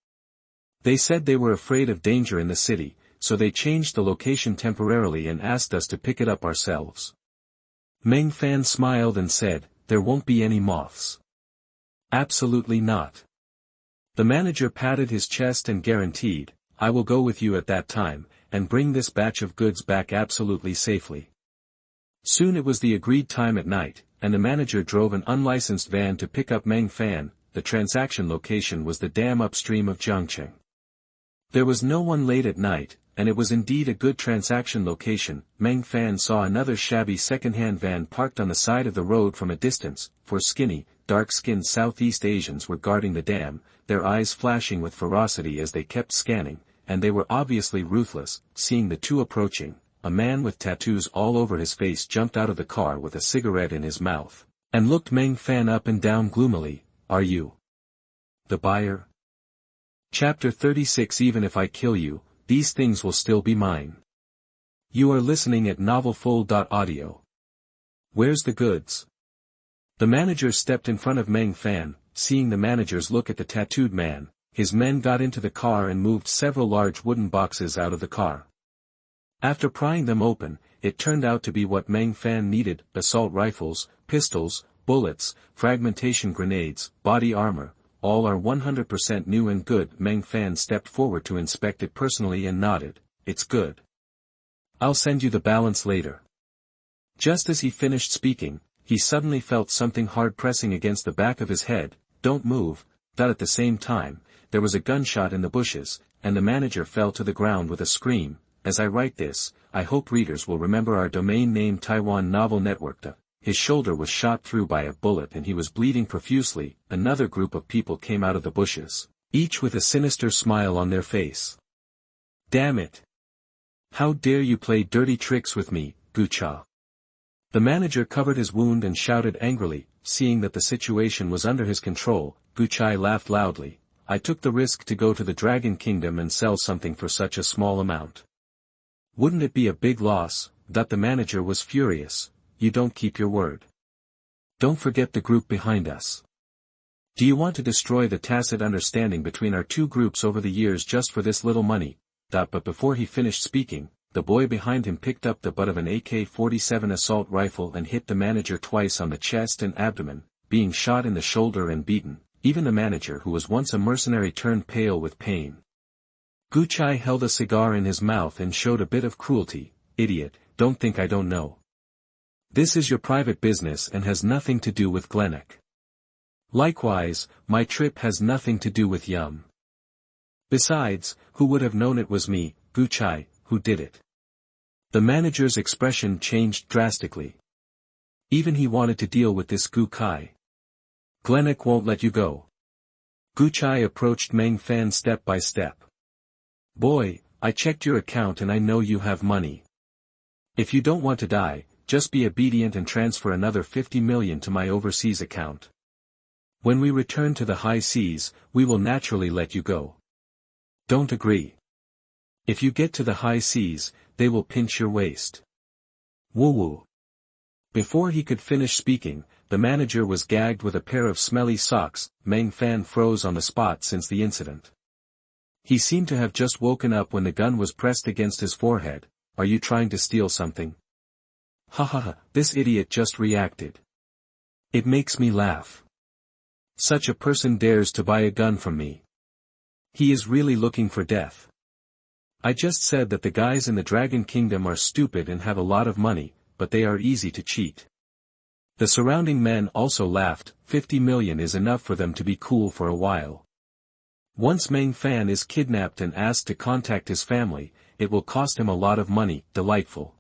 They said they were afraid of danger in the city, so they changed the location temporarily and asked us to pick it up ourselves. Meng Fan smiled and said, there won't be any moths. Absolutely not. The manager patted his chest and guaranteed, I will go with you at that time, and bring this batch of goods back absolutely safely. Soon it was the agreed time at night, and the manager drove an unlicensed van to pick up Meng Fan. The transaction location was the dam upstream of Jiangcheng. There was no one late at night, and it was indeed a good transaction location. Meng Fan saw another shabby second-hand van parked on the side of the road from a distance. 4 skinny, dark-skinned Southeast Asians were guarding the dam, their eyes flashing with ferocity as they kept scanning, and they were obviously ruthless. Seeing the two approaching, a man with tattoos all over his face jumped out of the car with a cigarette in his mouth, and looked Meng Fan up and down gloomily. Are you the buyer? Chapter 36. Even if I kill you, these things will still be mine. You are listening at novelfull.audio. Where's the goods? The manager stepped in front of Meng Fan. Seeing the manager's look at the tattooed man, his men got into the car and moved several large wooden boxes out of the car. After prying them open, it turned out to be what Meng Fan needed: assault rifles, pistols, bullets, fragmentation grenades, body armor. All are 100% new and good. Meng Fan stepped forward to inspect it personally and nodded. It's good. I'll send you the balance later. Just as he finished speaking, he suddenly felt something hard pressing against the back of his head. Don't move. At the same time, there was a gunshot in the bushes, and the manager fell to the ground with a scream. As I write this, I hope readers will remember our domain name Taiwan Novel Network. His shoulder was shot through by a bullet and he was bleeding profusely. Another group of people came out of the bushes, each with a sinister smile on their face. Damn it! How dare you play dirty tricks with me, Gucha? The manager covered his wound and shouted angrily. Seeing that the situation was under his control, Guchai laughed loudly. I took the risk to go to the Dragon Kingdom and sell something for such a small amount. Wouldn't it be a big loss? The manager was furious. You don't keep your word. Don't forget the group behind us. Do you want to destroy the tacit understanding between our two groups over the years just for this little money? But before he finished speaking, the boy behind him picked up the butt of an AK-47 assault rifle and hit the manager twice on the chest and abdomen, being shot in the shoulder and beaten. Even the manager, who was once a mercenary, turned pale with pain. Guchai held a cigar in his mouth and showed a bit of cruelty. Idiot, don't think I don't know. This is your private business and has nothing to do with Glennock. Likewise, my trip has nothing to do with Yum. Besides, who would have known it was me, Guchai, who did it? The manager's expression changed drastically. Even he wanted to deal with this Guchai. Glennock won't let you go. Guchai approached Meng Fan step by step. Boy, I checked your account and I know you have money. If you don't want to die, just be obedient and transfer another 50 million to my overseas account. When we return to the high seas, we will naturally let you go. Don't agree. If you get to the high seas, they will pinch your waist. Woo-woo. Before he could finish speaking, the manager was gagged with a pair of smelly socks. Meng Fan froze on the spot since the incident. He seemed to have just woken up when the gun was pressed against his forehead. Are you trying to steal something? Ha ha ha, this idiot just reacted. It makes me laugh. Such a person dares to buy a gun from me. He is really looking for death. I just said that the guys in the Dragon Kingdom are stupid and have a lot of money, but they are easy to cheat. The surrounding men also laughed. 50 million is enough for them to be cool for a while. Once Meng Fan is kidnapped and asked to contact his family, it will cost him a lot of money. Delightful.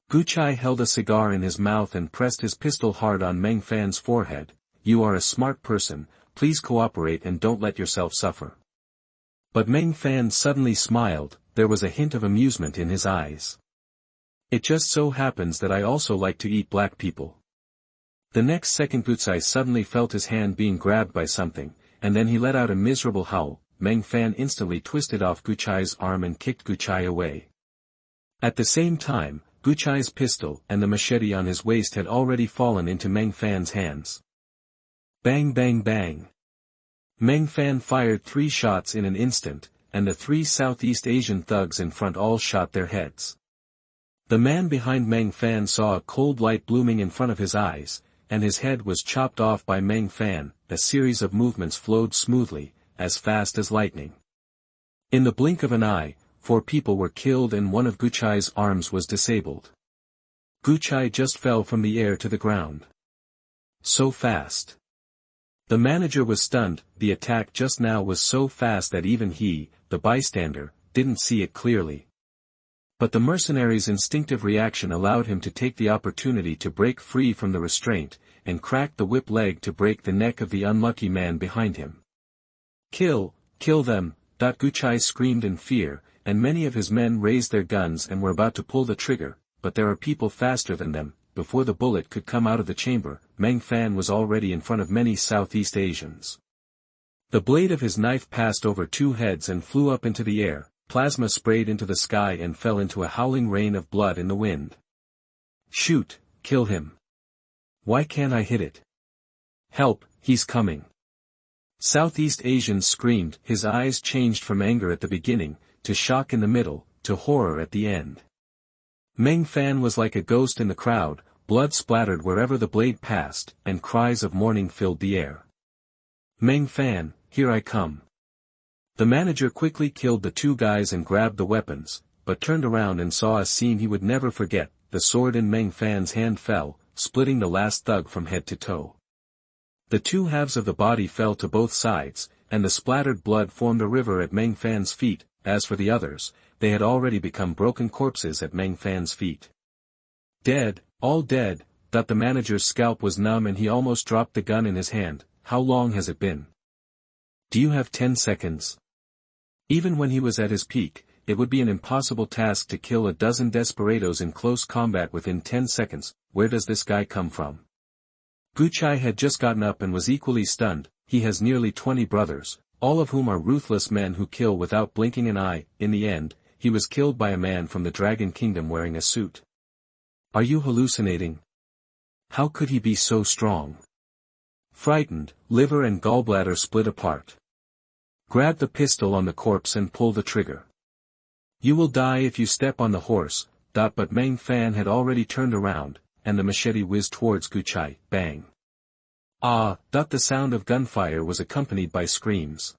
Guchai held a cigar in his mouth and pressed his pistol hard on Meng Fan's forehead. You are a smart person, please cooperate and don't let yourself suffer. But Meng Fan suddenly smiled. There was a hint of amusement in his eyes. It just so happens that I also like to eat black people. The next second Gucai suddenly felt his hand being grabbed by something, and then he let out a miserable howl. Meng Fan instantly twisted off Guchai's arm and kicked Guchai away. At the same time, Guchai's pistol and the machete on his waist had already fallen into Meng Fan's hands. Bang bang bang. Meng Fan fired 3 shots in an instant, and the 3 Southeast Asian thugs in front all shot their heads. The man behind Meng Fan saw a cold light blooming in front of his eyes, and his head was chopped off by Meng Fan. A series of movements flowed smoothly, as fast as lightning. In the blink of an eye, 4 people were killed and one of Guchai's arms was disabled. Guchai just fell from the air to the ground. So fast. The manager was stunned. The attack just now was so fast that even he, the bystander, didn't see it clearly. But the mercenary's instinctive reaction allowed him to take the opportunity to break free from the restraint, and crack the whip leg to break the neck of the unlucky man behind him. Kill them, Guchai screamed in fear, and many of his men raised their guns and were about to pull the trigger, but there are people faster than them. Before the bullet could come out of the chamber, Meng Fan was already in front of many Southeast Asians. The blade of his knife passed over 2 heads and flew up into the air, plasma sprayed into the sky and fell into a howling rain of blood in the wind. Shoot, kill him. Why can't I hit it? Help, he's coming. Southeast Asians screamed. His eyes changed from anger at the beginning, to shock in the middle, to horror at the end. Meng Fan was like a ghost in the crowd, blood splattered wherever the blade passed, and cries of mourning filled the air. Meng Fan, here I come. The manager quickly killed the 2 guys and grabbed the weapons, but turned around and saw a scene he would never forget. The sword in Meng Fan's hand fell, splitting the last thug from head to toe. The 2 halves of the body fell to both sides, and the splattered blood formed a river at Meng Fan's feet. As for the others, they had already become broken corpses at Meng Fan's feet. Dead, all dead. The manager's scalp was numb and he almost dropped the gun in his hand. How long has it been? Do you have 10 seconds? Even when he was at his peak, it would be an impossible task to kill a dozen desperados in close combat within 10 seconds. Where does this guy come from? Guchai had just gotten up and was equally stunned. He has nearly 20 brothers, all of whom are ruthless men who kill without blinking an eye. In the end, he was killed by a man from the Dragon Kingdom wearing a suit. Are you hallucinating? How could he be so strong? Frightened, liver and gallbladder split apart. Grab the pistol on the corpse and pull the trigger. You will die if you step on the horse. But Meng Fan had already turned around, and the machete whizzed towards Guchai. Bang. Ah! The sound of gunfire was accompanied by screams.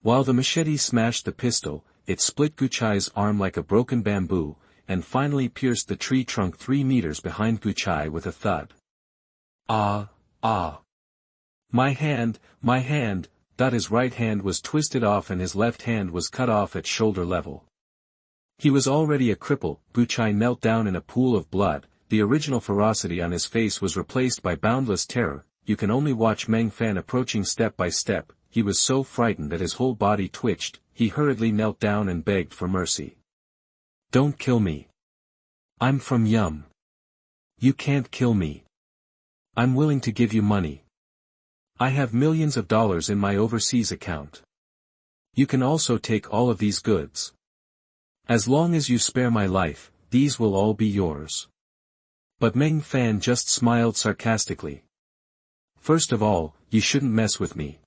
While the machete smashed the pistol, it split Guchai's arm like a broken bamboo, and finally pierced the tree trunk 3 meters behind Guchai with a thud. Ah! Ah! My hand! My hand! His right hand was twisted off and his left hand was cut off at shoulder level. He was already a cripple. Guchai knelt down in a pool of blood. The original ferocity on his face was replaced by boundless terror. You can only watch Meng Fan approaching step by step. He was so frightened that his whole body twitched. He hurriedly knelt down and begged for mercy. Don't kill me. I'm from Yum. You can't kill me. I'm willing to give you money. I have millions of dollars in my overseas account. You can also take all of these goods. As long as you spare my life, these will all be yours. But Meng Fan just smiled sarcastically. First of all, you shouldn't mess with me.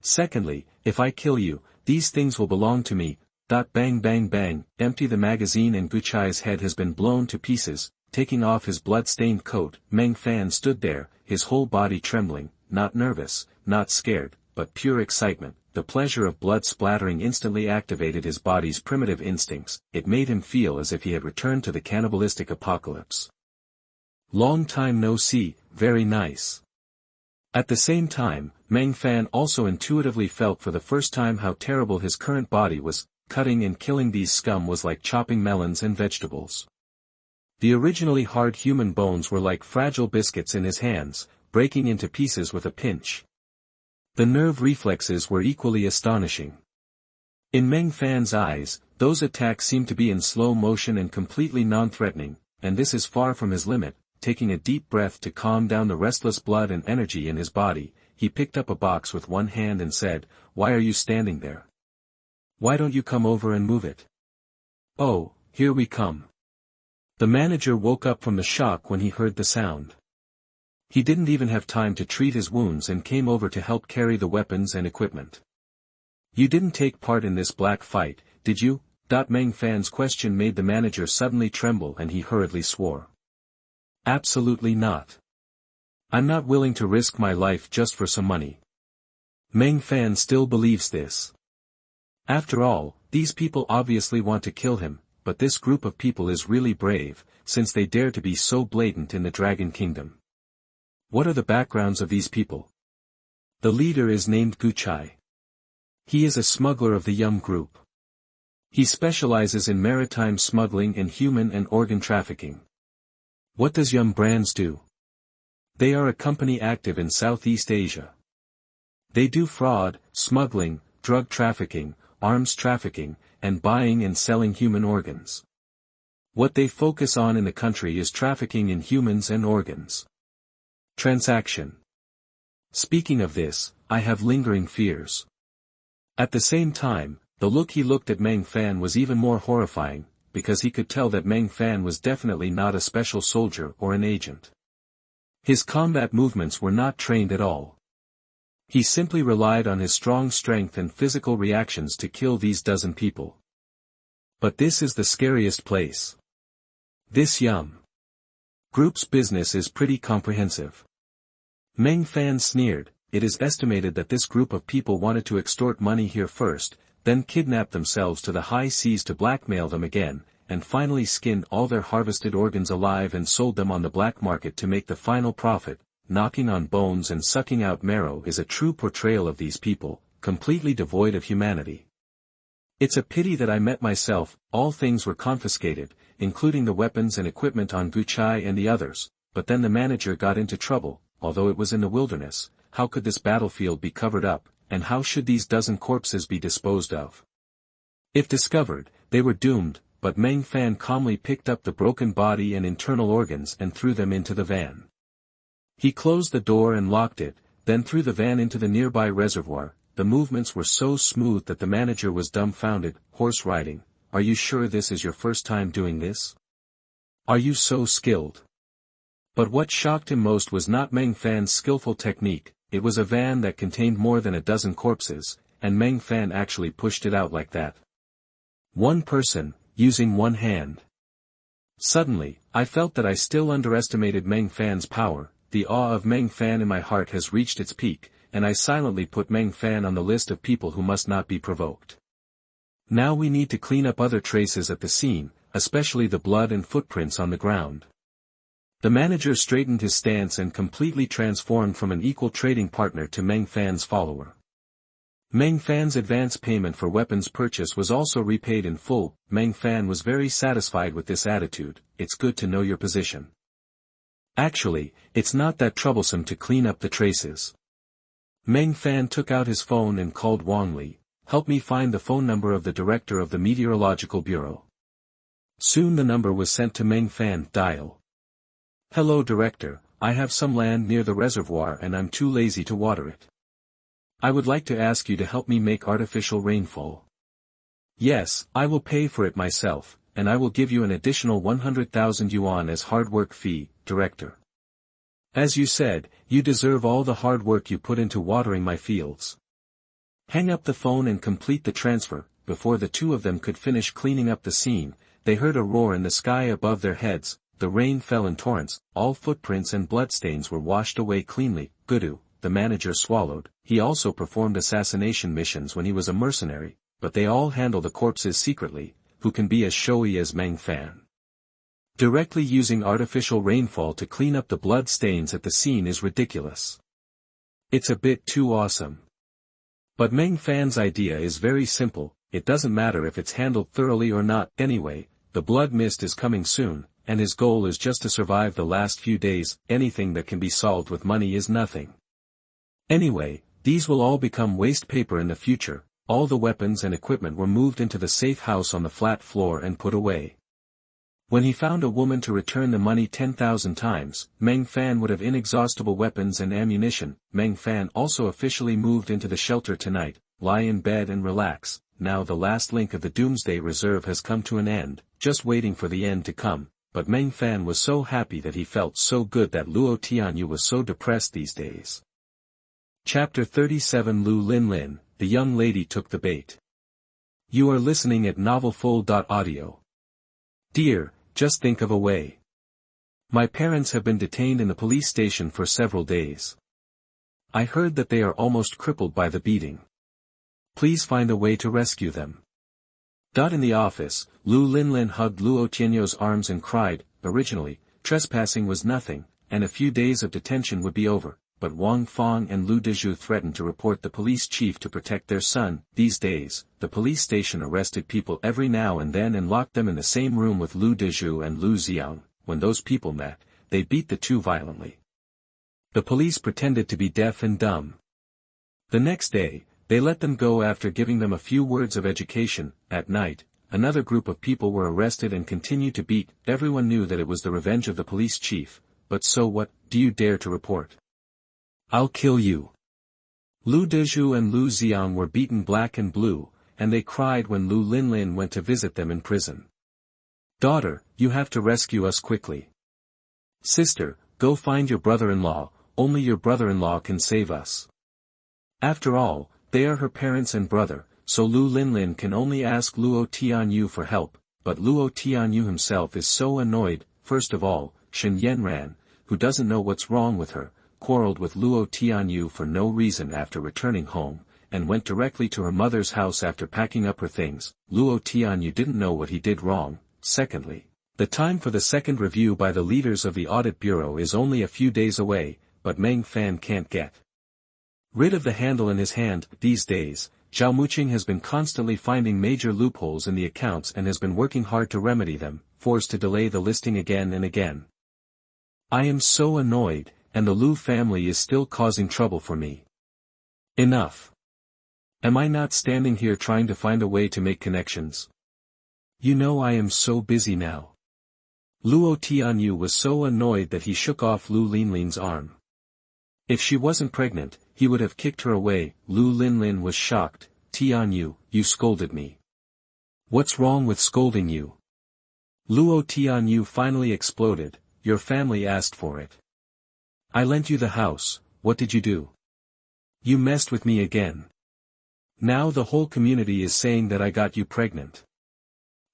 Secondly, if I kill you, these things will belong to me. Bang bang bang, empty the magazine and Guchai's head has been blown to pieces. Taking off his blood-stained coat, Meng Fan stood there, his whole body trembling, not nervous, not scared, but pure excitement. The pleasure of blood splattering instantly activated his body's primitive instincts. It made him feel as if he had returned to the cannibalistic apocalypse. Long time no see, very nice. At the same time, Meng Fan also intuitively felt for the first time how terrible his current body was. Cutting and killing these scum was like chopping melons and vegetables. The originally hard human bones were like fragile biscuits in his hands, breaking into pieces with a pinch. The nerve reflexes were equally astonishing. In Meng Fan's eyes, those attacks seemed to be in slow motion and completely non-threatening, and this is far from his limit. taking a deep breath to calm down the restless blood and energy in his body, he picked up a box with one hand and said, "Why are you standing there? Why don't you come over and move it?" "Oh, here we come." The manager woke up from the shock when he heard the sound. He didn't even have time to treat his wounds and came over to help carry the weapons and equipment. "You didn't take part in this black fight, did you?" Meng Fan's question made the manager suddenly tremble and he hurriedly swore. "Absolutely not. I'm not willing to risk my life just for some money." Meng Fan still believes this. After all, these people obviously want to kill him, but this group of people is really brave, since they dare to be so blatant in the Dragon Kingdom. What are the backgrounds of these people? The leader is named Guchai. He is a smuggler of the Yum group. He specializes in maritime smuggling and human and organ trafficking. What does Yum Brands do? They are a company active in Southeast Asia. They do fraud, smuggling, drug trafficking, arms trafficking, and buying and selling human organs. What they focus on in the country is trafficking in humans and organs. Transaction. Speaking of this, I have lingering fears. At the same time, the look he looked at Meng Fan was even more horrifying, because he could tell that Meng Fan was definitely not a special soldier or an agent. His combat movements were not trained at all. He simply relied on his strong strength and physical reactions to kill these dozen people. But this is the scariest place. This Yum Group's business is pretty comprehensive. Meng Fan sneered. It is estimated that this group of people wanted to extort money here first, then kidnap themselves to the high seas to blackmail them again, and finally skinned all their harvested organs alive and sold them on the black market to make the final profit. Knocking on bones and sucking out marrow is a true portrayal of these people, completely devoid of humanity. It's a pity that I met myself. All things were confiscated, including the weapons and equipment on Guchai and the others, but then the manager got into trouble. Although it was in the wilderness, how could this battlefield be covered up, and how should these dozen corpses be disposed of? If discovered, they were doomed, but Meng Fan calmly picked up the broken body and internal organs and threw them into the van. He closed the door and locked it, then threw the van into the nearby reservoir. The movements were so smooth that the manager was dumbfounded. "Horse riding, are you sure this is your first time doing this? Are you so skilled?" But what shocked him most was not Meng Fan's skillful technique. It was a van that contained more than a dozen corpses, and Meng Fan actually pushed it out like that. One person, using one hand. Suddenly, I felt that I still underestimated Meng Fan's power. The awe of Meng Fan in my heart has reached its peak, and I silently put Meng Fan on the list of people who must not be provoked. Now we need to clean up other traces at the scene, especially the blood and footprints on the ground. The manager straightened his stance and completely transformed from an equal trading partner to Meng Fan's follower. Meng Fan's advance payment for weapons purchase was also repaid in full. Meng Fan was very satisfied with this attitude. It's good to know your position. Actually, it's not that troublesome to clean up the traces. Meng Fan took out his phone and called Wang Li. "Help me find the phone number of the director of the Meteorological Bureau." Soon the number was sent to Meng Fan. "Dial. Hello director, I have some land near the reservoir and I'm too lazy to water it. I would like to ask you to help me make artificial rainfall." "Yes, I will pay for it myself, and I will give you an additional 100,000 yuan as hard work fee, director. As you said, you deserve all the hard work you put into watering my fields." Hang up the phone and complete the transfer. Before the two of them could finish cleaning up the scene, they heard a roar in the sky above their heads. The rain fell in torrents, all footprints and bloodstains were washed away cleanly. Gudu, the manager swallowed. He also performed assassination missions when he was a mercenary, but they all handle the corpses secretly. Who can be as showy as Meng Fan? Directly using artificial rainfall to clean up the blood stains at the scene is ridiculous. It's a bit too awesome. But Meng Fan's idea is very simple. It doesn't matter if it's handled thoroughly or not. Anyway, the blood mist is coming soon, and his goal is just to survive the last few days. Anything that can be solved with money is nothing. Anyway, these will all become waste paper in the future. All the weapons and equipment were moved into the safe house on the flat floor and put away. When he found a woman to return the money 10,000 times, Meng Fan would have inexhaustible weapons and ammunition. Meng Fan also officially moved into the shelter tonight, lie in bed and relax. Now the last link of the Doomsday Reserve has come to an end, just waiting for the end to come. But Meng Fan was so happy that he felt so good that Luo Tianyu was so depressed these days. Chapter 37 Liu Linlin, the young lady took the bait. You are listening at novelfull.audio. Dear, just think of a way. My parents have been detained in the police station for several days. I heard that they are almost crippled by the beating. Please find a way to rescue them. In the office, Liu Linlin hugged Luo Tianyu's arms and cried. Originally, trespassing was nothing, and a few days of detention would be over, but Wang Fong and Lu Dezhu threatened to report the police chief to protect their son. These days, the police station arrested people every now and then and locked them in the same room with Lu Dezhu and Lu Xiang. When those people met, they beat the two violently. The police pretended to be deaf and dumb. The next day, they let them go after giving them a few words of education. At night, another group of people were arrested and continued to beat. Everyone knew that it was the revenge of the police chief, but so what? Do you dare to report? I'll kill you. Lu Dezhu and Lu Xiang were beaten black and blue, and they cried when Liu Linlin went to visit them in prison. Daughter, you have to rescue us quickly. Sister, go find your brother-in-law, only your brother-in-law can save us. After all, they are her parents and brother, so Liu Linlin can only ask Luo Tianyu for help, but Luo Tianyu himself is so annoyed. First of all, Shen Yanran, who doesn't know what's wrong with her, quarreled with Luo Tianyu for no reason after returning home, and went directly to her mother's house after packing up her things. Luo Tianyu didn't know what he did wrong. Secondly, the time for the second review by the leaders of the audit bureau is only a few days away, but Meng Fan can't get rid of the handle in his hand. These days, Zhao Muqing has been constantly finding major loopholes in the accounts and has been working hard to remedy them, forced to delay the listing again and again. I am so annoyed, and the Liu family is still causing trouble for me. Enough. Am I not standing here trying to find a way to make connections? You know I am so busy now. Luo Tianyu was so annoyed that he shook off Liu Linlin's arm. If she wasn't pregnant, he would have kicked her away. Liu Linlin was shocked. Tianyu, you scolded me. What's wrong with scolding you? Luo Tianyu finally exploded. Your family asked for it. I lent you the house. What did you do? You messed with me again. Now the whole community is saying that I got you pregnant.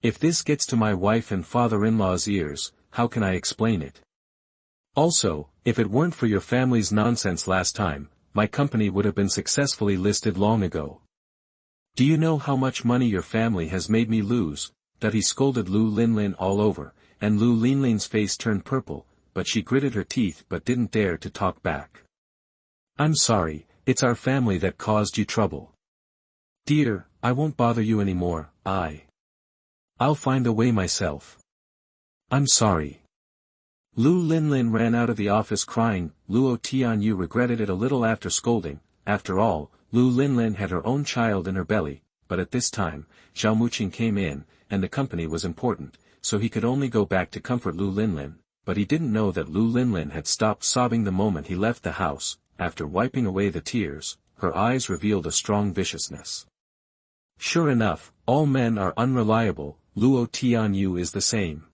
If this gets to my wife and father-in-law's ears, how can I explain it? Also, if it weren't for your family's nonsense last time, my company would have been successfully listed long ago. Do you know how much money your family has made me lose? That he scolded Liu Linlin all over, and Liu Linlin's face turned purple, but she gritted her teeth but didn't dare to talk back. I'm sorry, it's our family that caused you trouble. Dear, I won't bother you anymore. I'll find a way myself. I'm sorry. Liu Linlin ran out of the office crying. Luo Tianyu regretted it a little after scolding. After all, Liu Linlin had her own child in her belly, but at this time, Zhao Muqing came in, and the company was important, so he could only go back to comfort Liu Linlin, but he didn't know that Liu Linlin had stopped sobbing the moment he left the house. After wiping away the tears, her eyes revealed a strong viciousness. Sure enough, all men are unreliable. Luo Tianyu is the same.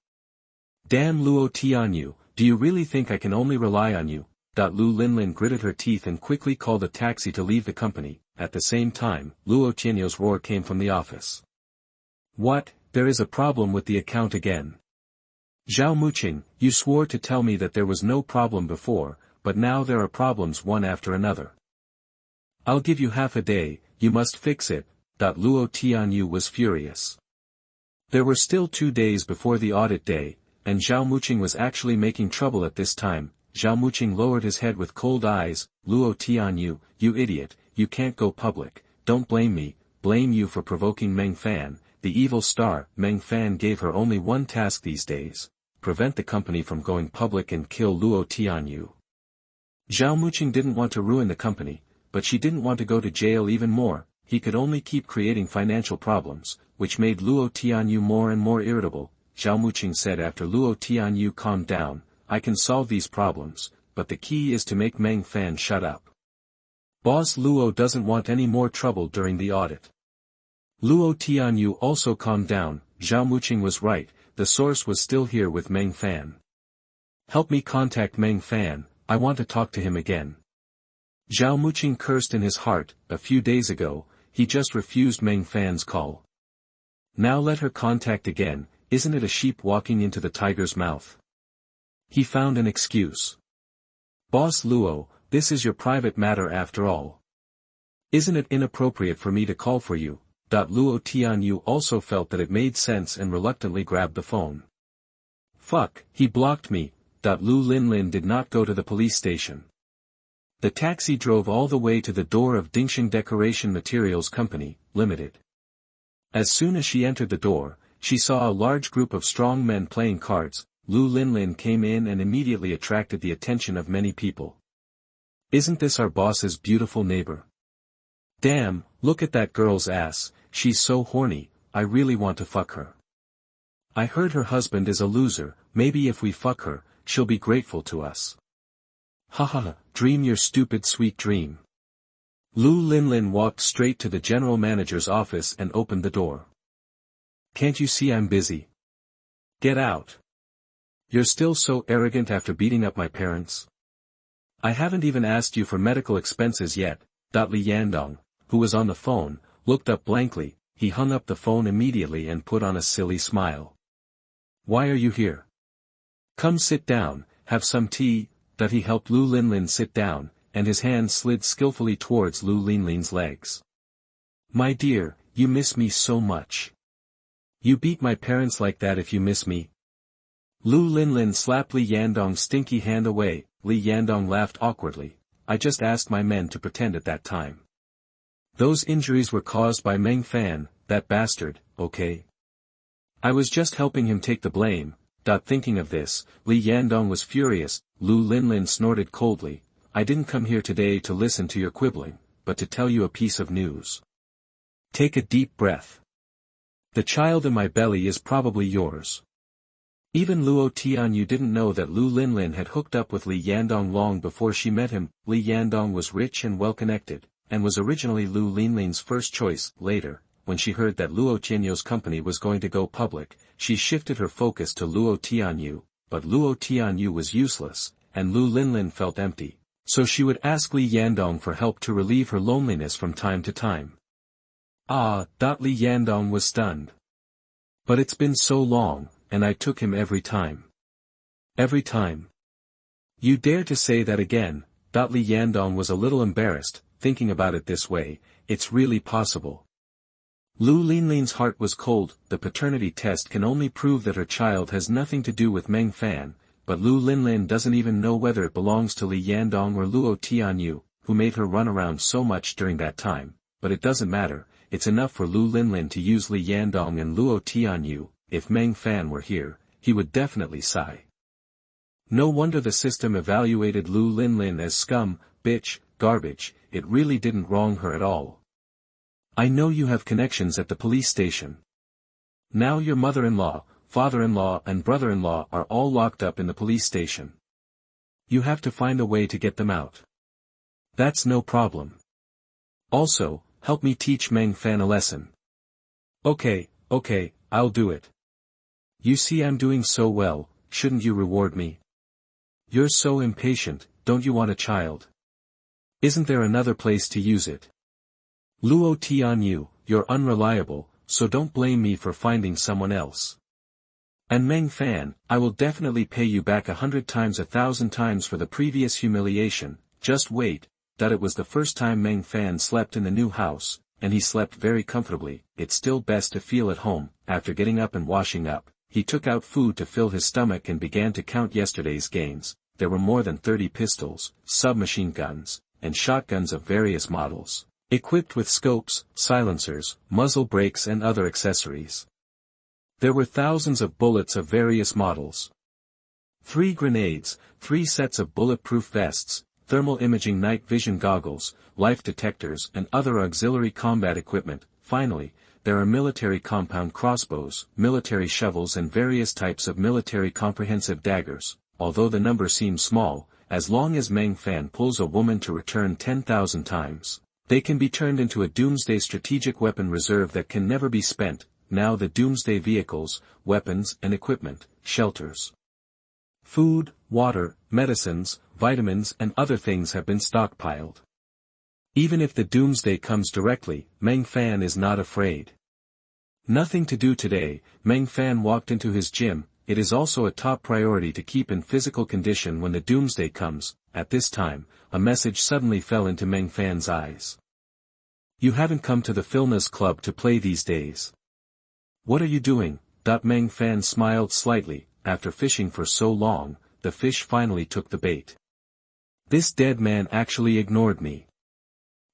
Damn Luo Tianyu, do you really think I can only rely on you? Liu Linlin gritted her teeth and quickly called a taxi to leave the company. At the same time, Luo Tianyu's roar came from the office. What? There is a problem with the account again. Zhao Muqing, you swore to tell me that there was no problem before, but now there are problems one after another. I'll give you half a day, you must fix it. Luo Tianyu was furious. There were still 2 days before the audit day, and Zhao Muqing was actually making trouble at this time. Zhao Muqing lowered his head with cold eyes. Luo Tianyu, you idiot, you can't go public. Don't blame me, blame you for provoking Meng Fan, the evil star. Meng Fan gave her only one task these days: prevent the company from going public and kill Luo Tianyu. Zhao Muqing didn't want to ruin the company, but she didn't want to go to jail even more. He could only keep creating financial problems, which made Luo Tianyu more and more irritable. Zhao Muqing said after Luo Tianyu calmed down, I can solve these problems, but the key is to make Meng Fan shut up. Boss Luo doesn't want any more trouble during the audit. Luo Tianyu also calmed down. Zhao Muqing was right, the source was still here with Meng Fan. Help me contact Meng Fan, I want to talk to him again. Zhao Muqing cursed in his heart. A few days ago, he just refused Meng Fan's call. Now let her contact again, isn't it a sheep walking into the tiger's mouth? He found an excuse. Boss Luo, this is your private matter after all. Isn't it inappropriate for me to call for you? Luo Tianyu also felt that it made sense and reluctantly grabbed the phone. Fuck, he blocked me. Liu Linlin did not go to the police station. The taxi drove all the way to the door of Dingxing Decoration Materials Company, Limited. As soon as she entered the door, she saw a large group of strong men playing cards. Liu Linlin came in and immediately attracted the attention of many people. Isn't this our boss's beautiful neighbor? Damn, look at that girl's ass, she's so horny, I really want to fuck her. I heard her husband is a loser, maybe if we fuck her, she'll be grateful to us. Haha, dream your stupid sweet dream. Liu Linlin walked straight to the general manager's office and opened the door. Can't you see I'm busy? Get out. You're still so arrogant after beating up my parents? I haven't even asked you for medical expenses yet. Li Yandong, who was on the phone, looked up blankly. He hung up the phone immediately and put on a silly smile. Why are you here? Come sit down, have some tea. He helped Liu Linlin sit down, and his hand slid skillfully towards Liu Linlin's legs. My dear, you miss me so much. You beat my parents like that if you miss me. Liu Linlin slapped Li Yandong's stinky hand away. Li Yandong laughed awkwardly. I just asked my men to pretend at that time. Those injuries were caused by Meng Fan, that bastard, okay? I was just helping him take the blame. Thinking of this, Li Yandong was furious. Liu Linlin snorted coldly. I didn't come here today to listen to your quibbling, but to tell you a piece of news. Take a deep breath. The child in my belly is probably yours. Even Luo Tianyu didn't know that Liu Linlin had hooked up with Li Yandong long before she met him. Li Yandong was rich and well-connected, and was originally Liu Linlin's first choice. Later, when she heard that Luo Tianyu's company was going to go public, she shifted her focus to Luo Tianyu, but Luo Tianyu was useless, and Liu Linlin felt empty, so she would ask Li Yandong for help to relieve her loneliness from time to time. Li Yandong was stunned. But it's been so long, and I took him every time. Every time. You dare to say that again? Li Yandong was a little embarrassed, thinking about it this way. It's really possible. Liu Linlin's heart was cold. The paternity test can only prove that her child has nothing to do with Meng Fan, but Liu Linlin doesn't even know whether it belongs to Li Yandong or Luo Tianyu, who made her run around so much during that time. But it doesn't matter, it's enough for Liu Linlin to use Li Yandong and Luo Tianyu. If Meng Fan were here, he would definitely sigh. No wonder the system evaluated Liu Linlin as scum, bitch, garbage. It really didn't wrong her at all. I know you have connections at the police station. Now your mother-in-law, father-in-law and brother-in-law are all locked up in the police station. You have to find a way to get them out. That's no problem. Also, help me teach Meng Fan a lesson. Okay, I'll do it. You see I'm doing so well, shouldn't you reward me? You're so impatient, don't you want a child? Isn't there another place to use it? Luo Tianyu, you're unreliable, so don't blame me for finding someone else. And Meng Fan, I will definitely pay you back 100 times 1,000 times for the previous humiliation. Just wait. It was the first time Meng Fan slept in the new house, and he slept very comfortably. It's still best to feel at home. After getting up and washing up, he took out food to fill his stomach and began to count yesterday's gains. There were more than 30 pistols, submachine guns, and shotguns of various models, equipped with scopes, silencers, muzzle brakes and other accessories. There were thousands of bullets of various models. 3 grenades, 3 sets of bulletproof vests, thermal imaging night vision goggles, life detectors and other auxiliary combat equipment. Finally, there are military compound crossbows, military shovels and various types of military comprehensive daggers, although the number seems small, as long as Meng Fan pulls a woman to return 10,000 times, they can be turned into a Doomsday strategic weapon reserve that can never be spent. Now the Doomsday vehicles, weapons and equipment, shelters, food, water, medicines, vitamins and other things have been stockpiled. Even if the Doomsday comes directly, Meng Fan is not afraid. Nothing to do today, Meng Fan walked into his gym. It is also a top priority to keep in physical condition when the Doomsday comes. At this time, a message suddenly fell into Meng Fan's eyes. You haven't come to the Filnas Club to play these days. What are you doing? Meng Fan smiled slightly. After fishing for so long, the fish finally took the bait. This dead man actually ignored me.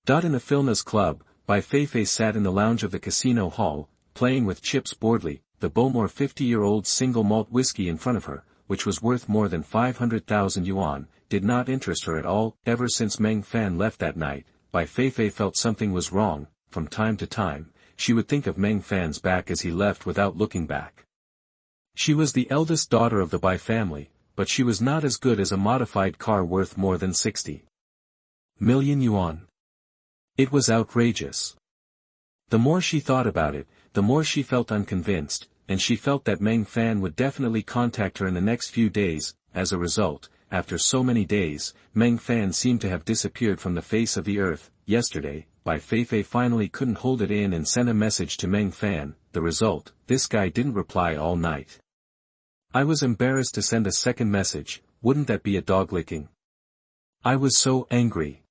In the Filnas Club, Bai Feifei sat in the lounge of the casino hall, playing with chips boredly, the Bowmore 50-year-old single malt whiskey in front of her, which was worth more than 500,000 yuan, did not interest her at all. Ever since Meng Fan left that night, Bai Feifei felt something was wrong. From time to time, she would think of Meng Fan's back as he left without looking back. She was the eldest daughter of the Bai family, but she was not as good as a modified car worth more than 60 million yuan. It was outrageous. The more she thought about it, the more she felt unconvinced, and she felt that Meng Fan would definitely contact her in the next few days. As a result, after so many days, Meng Fan seemed to have disappeared from the face of the earth. Yesterday, Bai Feifei finally couldn't hold it in and sent a message to Meng Fan. The result, this guy didn't reply all night. I was embarrassed to send a second message. Wouldn't that be a dog licking? I was so angry.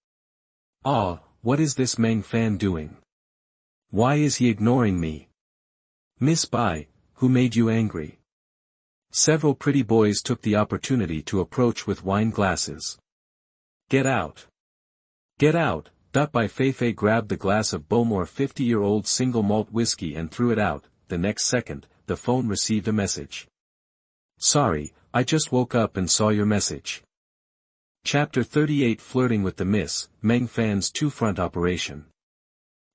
What is this Meng Fan doing? Why is he ignoring me? Miss Bai, who made you angry? Several pretty boys took the opportunity to approach with wine glasses. Get out! Get out! Bai Feifei grabbed the glass of Bowmore 50-year-old single malt whiskey and threw it out. The next second, the phone received a message. Sorry, I just woke up and saw your message. Chapter 38 Flirting with the Miss, Meng Fan's two-front operation.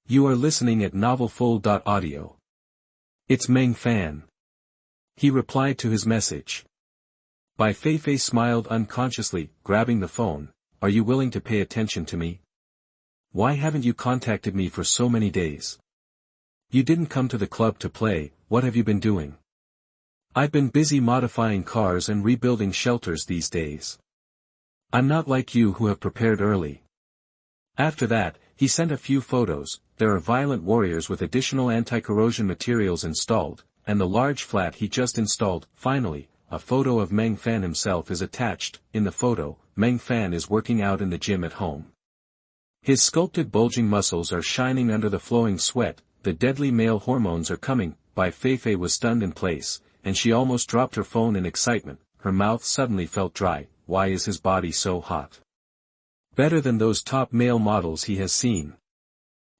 You are listening at novelfull.audio. It's Meng Fan. He replied to his message. Bai Feifei smiled unconsciously, grabbing the phone. Are you willing to pay attention to me? Why haven't you contacted me for so many days? You didn't come to the club to play. What have you been doing? I've been busy modifying cars and rebuilding shelters these days. I'm not like you who have prepared early. After that, he sent a few photos. There are violent warriors with additional anti-corrosion materials installed, and the large flat he just installed. Finally, a photo of Meng Fan himself is attached. In the photo, Meng Fan is working out in the gym at home. His sculpted bulging muscles are shining under the flowing sweat. The deadly male hormones are coming. Bai Feifei was stunned in place, and she almost dropped her phone in excitement. Her mouth suddenly felt dry. Why is his body so hot? Better than those top male models he has seen.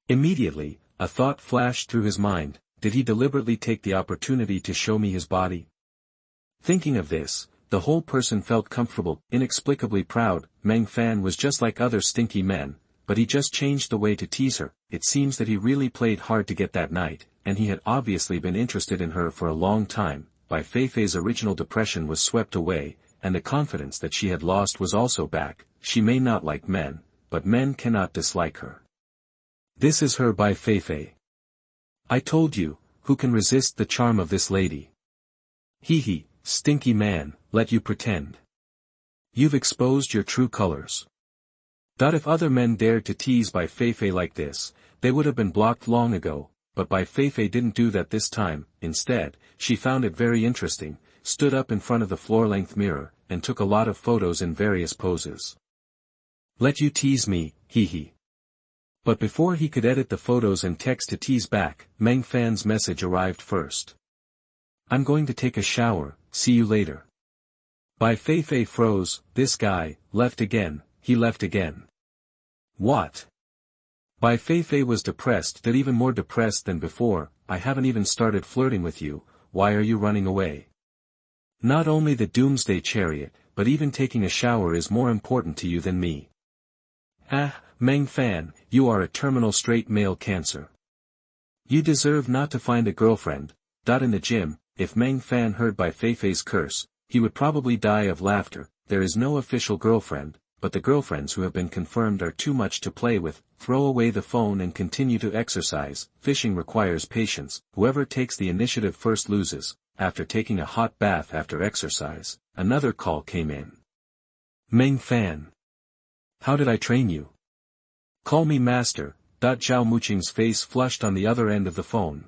Immediately, a thought flashed through his mind. Did he deliberately take the opportunity to show me his body? Thinking of this, the whole person felt comfortable, inexplicably proud. Meng Fan was just like other stinky men, but he just changed the way to tease her. It seems that he really played hard to get that night, and he had obviously been interested in her for a long time. Bai Feifei's original depression was swept away, and the confidence that she had lost was also back. She may not like men, but men cannot dislike her. This is her Bai Feifei. I told you, who can resist the charm of this lady? Hee, stinky man, let you pretend. You've exposed your true colors. If other men dared to tease Bai Feifei like this, they would have been blocked long ago, but Bai Feifei didn't do that this time. Instead, she found it very interesting, stood up in front of the floor-length mirror, and took a lot of photos in various poses. Let you tease me, hee. But before he could edit the photos and text to tease back, Meng Fan's message arrived first. I'm going to take a shower, see you later. Bai Feifei froze. This guy, left again. He left again. What? Bai Feifei was depressed, that even more depressed than before. I haven't even started flirting with you. Why are you running away? Not only the Doomsday chariot, but even taking a shower is more important to you than me. Meng Fan, you are a terminal straight male cancer. You deserve not to find a girlfriend. In the gym, if Meng Fan heard Bai Feifei's curse, he would probably die of laughter. There is no official girlfriend, but the girlfriends who have been confirmed are too much to play with. Throw away the phone and continue to exercise. Fishing requires patience. Whoever takes the initiative first loses. After taking a hot bath after exercise, another call came in. Meng Fan. How did I train you? Call me master. Zhao Muqing's face flushed on the other end of the phone.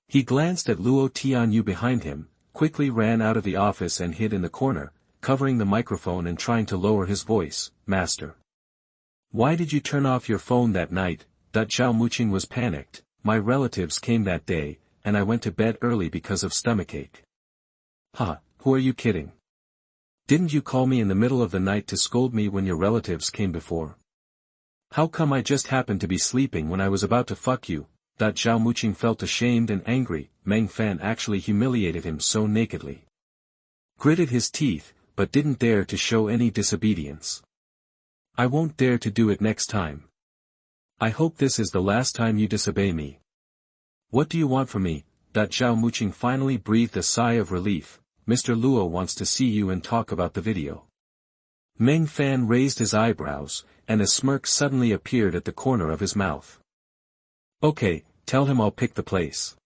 He glanced at Luo Tianyu behind him, quickly ran out of the office and hid in the corner, covering the microphone and trying to lower his voice. Master. Why did you turn off your phone that night? Zhao Muqing was panicked. My relatives came that day, and I went to bed early because of stomachache. Ha, who are you kidding? Didn't you call me in the middle of the night to scold me when your relatives came before? How come I just happened to be sleeping when I was about to fuck you? Zhao Muqing felt ashamed and angry. Meng Fan actually humiliated him so nakedly. Gritted his teeth, but didn't dare to show any disobedience. I won't dare to do it next time. I hope this is the last time you disobey me. What do you want from me? Zhao Muqing finally breathed a sigh of relief. Mr. Luo wants to see you and talk about the video. Meng Fan raised his eyebrows, and a smirk suddenly appeared at the corner of his mouth. Okay, tell him I'll pick the place.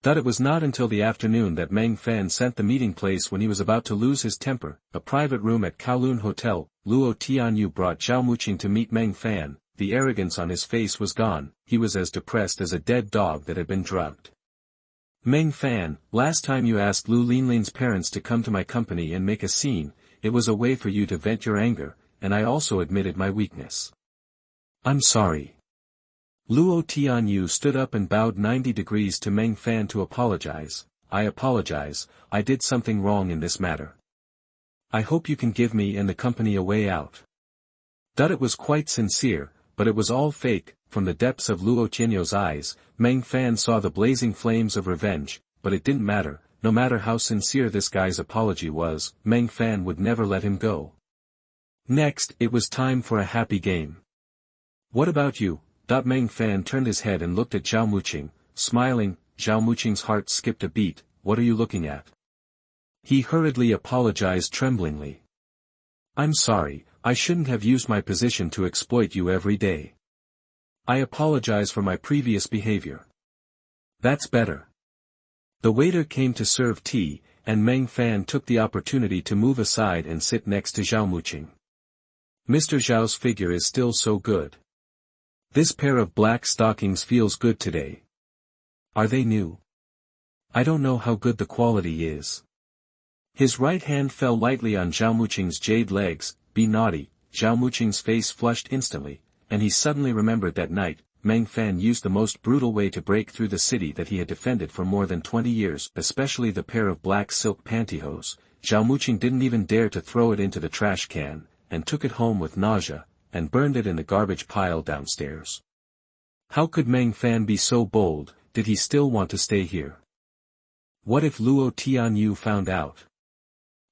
It was not until the afternoon that Meng Fan sent the meeting place when he was about to lose his temper. A private room at Kowloon Hotel. Luo Tianyu brought Zhao Muqing to meet Meng Fan. The arrogance on his face was gone. He was as depressed as a dead dog that had been drugged. Meng Fan, last time you asked Liu Linlin's parents to come to my company and make a scene, it was a way for you to vent your anger, and I also admitted my weakness. I'm sorry. Luo Tianyu stood up and bowed 90 degrees to Meng Fan to apologize. I apologize, I did something wrong in this matter. I hope you can give me and the company a way out. It was quite sincere, but it was all fake. From the depths of Luo Tianyu's eyes, Meng Fan saw the blazing flames of revenge, but it didn't matter. No matter how sincere this guy's apology was, Meng Fan would never let him go. Next, it was time for a happy game. What about you? Meng Fan turned his head and looked at Zhao Muqing, smiling. Zhao Muqing's heart skipped a beat. What are you looking at? He hurriedly apologized tremblingly. I'm sorry, I shouldn't have used my position to exploit you every day. I apologize for my previous behavior. That's better. The waiter came to serve tea, and Meng Fan took the opportunity to move aside and sit next to Zhao Muqing. Mr. Zhao's figure is still so good. This pair of black stockings feels good today. Are they new? I don't know how good the quality is. His right hand fell lightly on Zhao Muqing's jade legs. Be naughty. Zhao Muqing's face flushed instantly, and he suddenly remembered that night, Meng Fan used the most brutal way to break through the city that he had defended for more than 20 years, especially the pair of black silk pantyhose. Zhao Muqing didn't even dare to throw it into the trash can, and took it home with nausea, and burned it in the garbage pile downstairs. How could Meng Fan be so bold? Did he still want to stay here? What if Luo Tianyu found out?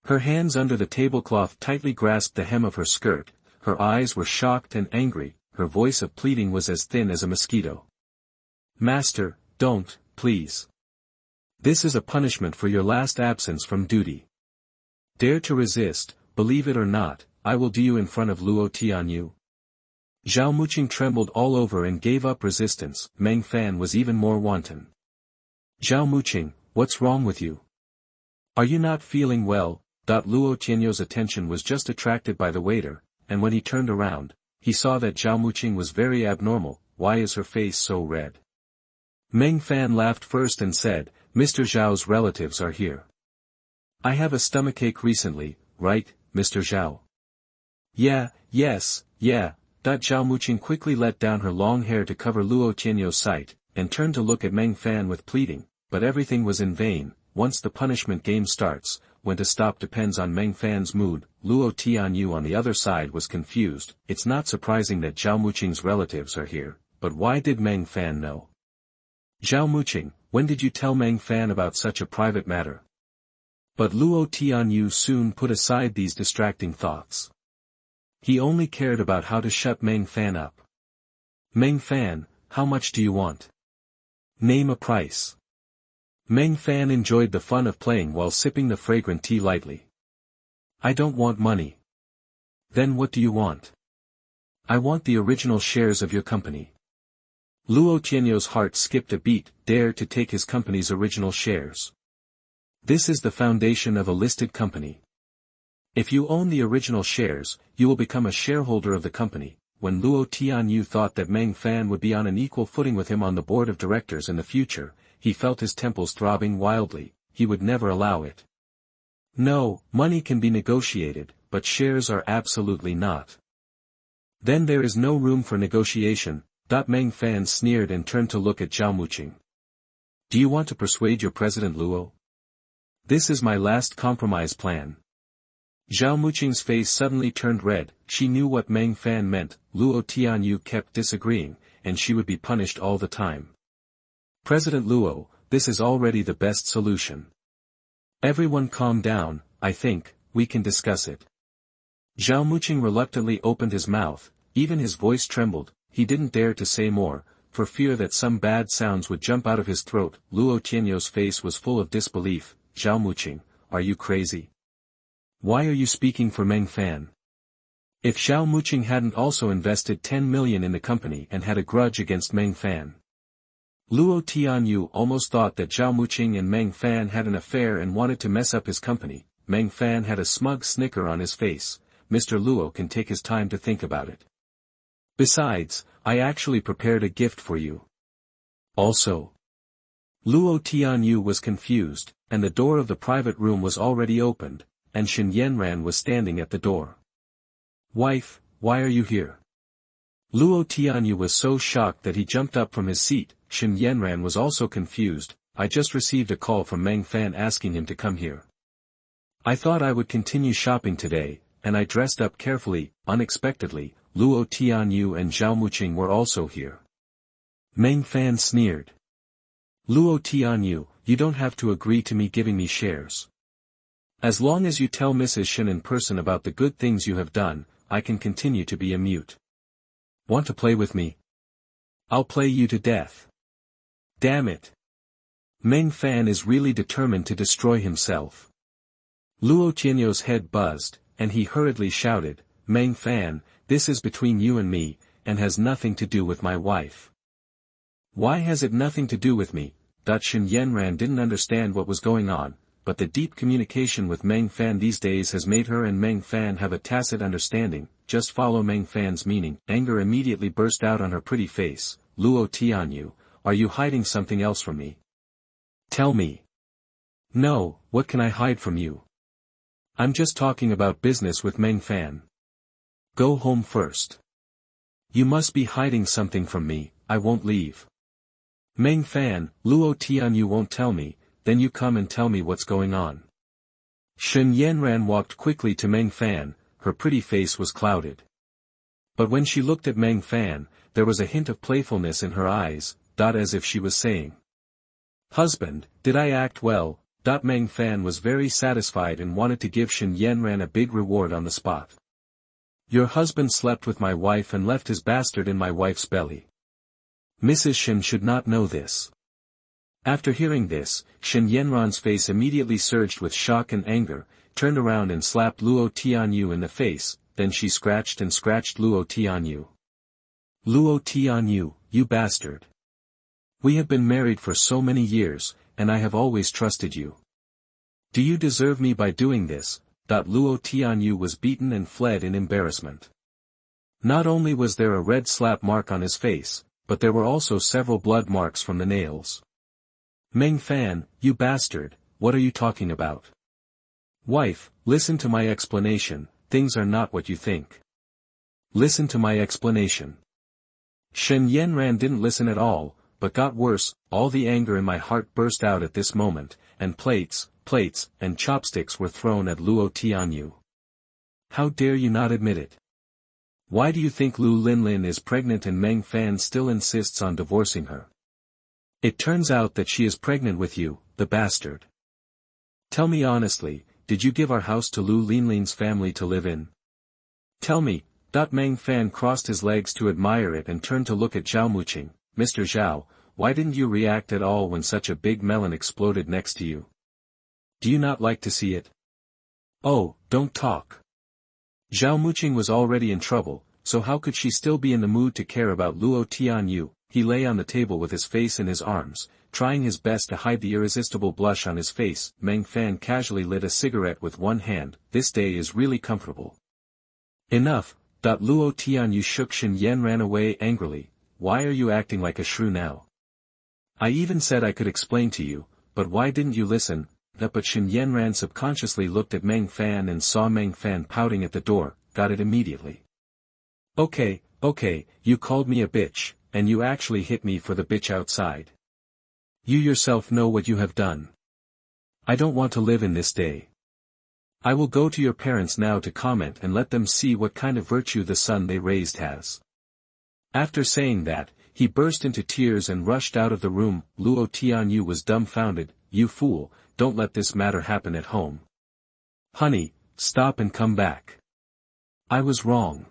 Her hands under the tablecloth tightly grasped the hem of her skirt, her eyes were shocked and angry, her voice of pleading was as thin as a mosquito. Master, don't, please. This is a punishment for your last absence from duty. Dare to resist, believe it or not, I will do you in front of Luo Tianyu. Zhao Muqing trembled all over and gave up resistance. Meng Fan was even more wanton. Zhao Muqing, what's wrong with you? Are you not feeling well? Luo Tianyu's attention was just attracted by the waiter, and when he turned around, he saw that Zhao Muqing was very abnormal. Why is her face so red? Meng Fan laughed first and said, Mr. Zhao's relatives are here. I have a stomachache recently, right, Mr. Zhao? Yes. Zhao Muqing quickly let down her long hair to cover Luo Tianyu's sight, and turned to look at Meng Fan with pleading, but everything was in vain. Once the punishment game starts, when to stop depends on Meng Fan's mood. Luo Tianyu on the other side was confused. It's not surprising that Zhao Muqing's relatives are here, but why did Meng Fan know? Zhao Muqing, when did you tell Meng Fan about such a private matter? But Luo Tianyu soon put aside these distracting thoughts. He only cared about how to shut Meng Fan up. Meng Fan, how much do you want? Name a price. Meng Fan enjoyed the fun of playing while sipping the fragrant tea lightly. I don't want money. Then what do you want? I want the original shares of your company. Luo Tianyo's heart skipped a beat, dare to take his company's original shares. This is the foundation of a listed company. If you own the original shares, you will become a shareholder of the company. When Luo Tianyu thought that Meng Fan would be on an equal footing with him on the board of directors in the future, he felt his temples throbbing wildly. He would never allow it. No, money can be negotiated, but shares are absolutely not. Then there is no room for negotiation. Meng Fan sneered and turned to look at Zhao Muqing. Do you want to persuade your president Luo? This is my last compromise plan. Zhao Muqing's face suddenly turned red. She knew what Meng Fan meant. Luo Tianyu kept disagreeing, and she would be punished all the time. President Luo, this is already the best solution. Everyone calm down, I think, we can discuss it. Zhao Muqing reluctantly opened his mouth, even his voice trembled. He didn't dare to say more, for fear that some bad sounds would jump out of his throat. Luo Tianyo's face was full of disbelief. Zhao Muqing, are you crazy? Why are you speaking for Meng Fan? If Zhao Muqing hadn't also invested 10 million in the company and had a grudge against Meng Fan. Luo Tianyu almost thought that Zhao Muqing and Meng Fan had an affair and wanted to mess up his company. Meng Fan had a smug snicker on his face. Mr. Luo can take his time to think about it. Besides, I actually prepared a gift for you. Also. Luo Tianyu was confused, and the door of the private room was already opened, and Shen Yanran was standing at the door. Wife, why are you here? Luo Tianyu was so shocked that he jumped up from his seat. Shen Yanran was also confused. I just received a call from Meng Fan asking him to come here. I thought I would continue shopping today, and I dressed up carefully. Unexpectedly, Luo Tianyu and Zhao Muqing were also here. Meng Fan sneered. Luo Tianyu, you don't have to agree to me giving me shares. As long as you tell Mrs. Shen in person about the good things you have done, I can continue to be a mute. Want to play with me? I'll play you to death. Damn it. Meng Fan is really determined to destroy himself. Luo Tianyo's head buzzed, and he hurriedly shouted, Meng Fan, this is between you and me, and has nothing to do with my wife. Why has it nothing to do with me? Shen Yanran didn't understand what was going on, but the deep communication with Meng Fan these days has made her and Meng Fan have a tacit understanding. Just follow Meng Fan's meaning. Anger immediately burst out on her pretty face. Luo Tianyu, are you hiding something else from me? Tell me. No, what can I hide from you? I'm just talking about business with Meng Fan. Go home first. You must be hiding something from me. I won't leave. Meng Fan, Luo Tianyu won't tell me, then you come and tell me what's going on. Shen Yanran walked quickly to Meng Fan. Her pretty face was clouded. But when she looked at Meng Fan, there was a hint of playfulness in her eyes, as if she was saying, Husband, did I act well? Meng Fan was very satisfied and wanted to give Shen Yanran a big reward on the spot. Your husband slept with my wife and left his bastard in my wife's belly. Mrs. Shen should not know this. After hearing this, Shen Yanran's face immediately surged with shock and anger, turned around and slapped Luo Tianyu in the face, then she scratched and scratched Luo Tianyu. Luo Tianyu, you bastard. We have been married for so many years, and I have always trusted you. Do you deserve me by doing this? Luo Tianyu was beaten and fled in embarrassment. Not only was there a red slap mark on his face, but there were also several blood marks from the nails. Meng Fan, you bastard, what are you talking about? Wife, listen to my explanation, things are not what you think. Listen to my explanation. Shen Yanran didn't listen at all, but got worse. All the anger in my heart burst out at this moment, and plates, and chopsticks were thrown at Luo Tianyu. How dare you not admit it? Why do you think Liu Linlin is pregnant and Meng Fan still insists on divorcing her? It turns out that she is pregnant with you, the bastard. Tell me honestly, did you give our house to Liu Linlin's family to live in? Tell me. Meng Fan crossed his legs to admire it and turned to look at Zhao Muqing. Mr. Zhao, why didn't you react at all when such a big melon exploded next to you? Do you not like to see it? Oh, don't talk. Zhao Muqing was already in trouble, so how could she still be in the mood to care about Luo Tianyu? He lay on the table with his face in his arms, trying his best to hide the irresistible blush on his face. Meng Fan casually lit a cigarette with one hand. This day is really comfortable. Enough. Luo Tianyu shook. Shen Yan ran away angrily. Why are you acting like a shrew now? I even said I could explain to you, but why didn't you listen? But Shen Yanran subconsciously looked at Meng Fan and saw Meng Fan pouting at the door, got it immediately. Okay, you called me a bitch, and you actually hit me for the bitch outside. You yourself know what you have done. I don't want to live in this day. I will go to your parents now to comment and let them see what kind of virtue the son they raised has. After saying that, he burst into tears and rushed out of the room. Luo Tianyu was dumbfounded. You fool, don't let this matter happen at home. Honey, stop and come back. I was wrong.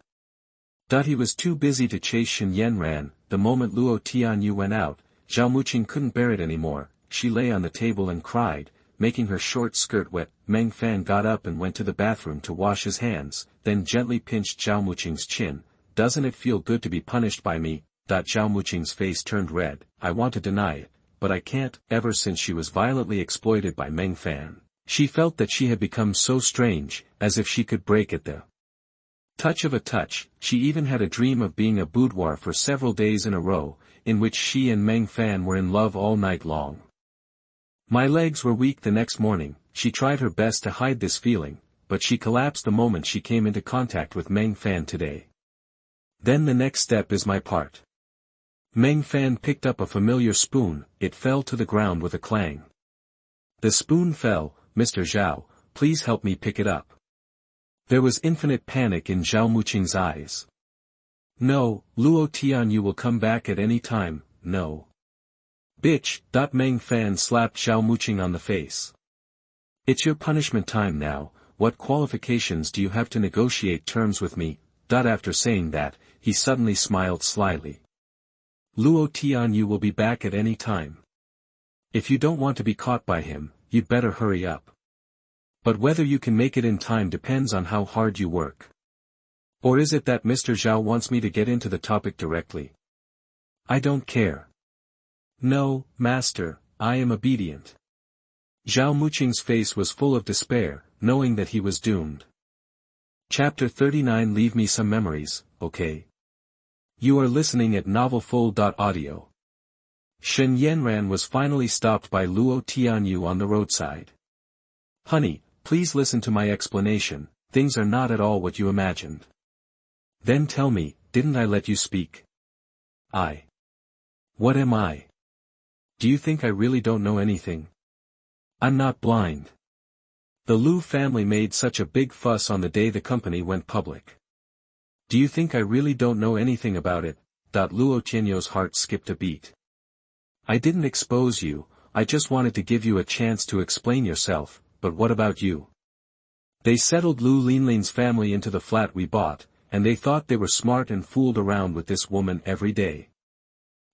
He was too busy to chase Shen Yanran. The moment Luo Tianyu went out, Zhao Muqing couldn't bear it anymore. She lay on the table and cried, making her short skirt wet. Meng Fan got up and went to the bathroom to wash his hands, then gently pinched Zhao Muqing's chin. Doesn't it feel good to be punished by me? Zhao Muqing's face turned red. I want to deny it, but I can't. Ever since she was violently exploited by Meng Fan, she felt that she had become so strange, as if she could break at the touch of a touch. She even had a dream of being a boudoir for several days in a row, in which she and Meng Fan were in love all night long. My legs were weak the next morning. She tried her best to hide this feeling, but she collapsed the moment she came into contact with Meng Fan today. Then the next step is my part. Meng Fan picked up a familiar spoon. It fell to the ground with a clang. The spoon fell. Mr. Zhao, please help me pick it up. There was infinite panic in Zhao Muqing's eyes. No, Luo Tianyu will come back at any time. No. Bitch. Meng Fan slapped Zhao Muqing on the face. It's your punishment time now. What qualifications do you have to negotiate terms with me? After saying that, he suddenly smiled slyly. Luo Tianyu will be back at any time. If you don't want to be caught by him, you'd better hurry up. But whether you can make it in time depends on how hard you work. Or is it that Mr. Zhao wants me to get into the topic directly? I don't care. No, master, I am obedient. Zhao Muqing's face was full of despair, knowing that he was doomed. Chapter 39. Leave me some memories, okay? You are listening at novelfull.audio. Shen Yanran was finally stopped by Luo Tianyu on the roadside. Honey, please listen to my explanation. Things are not at all what you imagined. Then tell me, didn't I let you speak? What am I? Do you think I really don't know anything? I'm not blind. The Liu family made such a big fuss on the day the company went public. Do you think I really don't know anything about it? Luo Tianyu's heart skipped a beat. I didn't expose you, I just wanted to give you a chance to explain yourself, but what about you? They settled Liu Linlin's family into the flat we bought, and they thought they were smart and fooled around with this woman every day.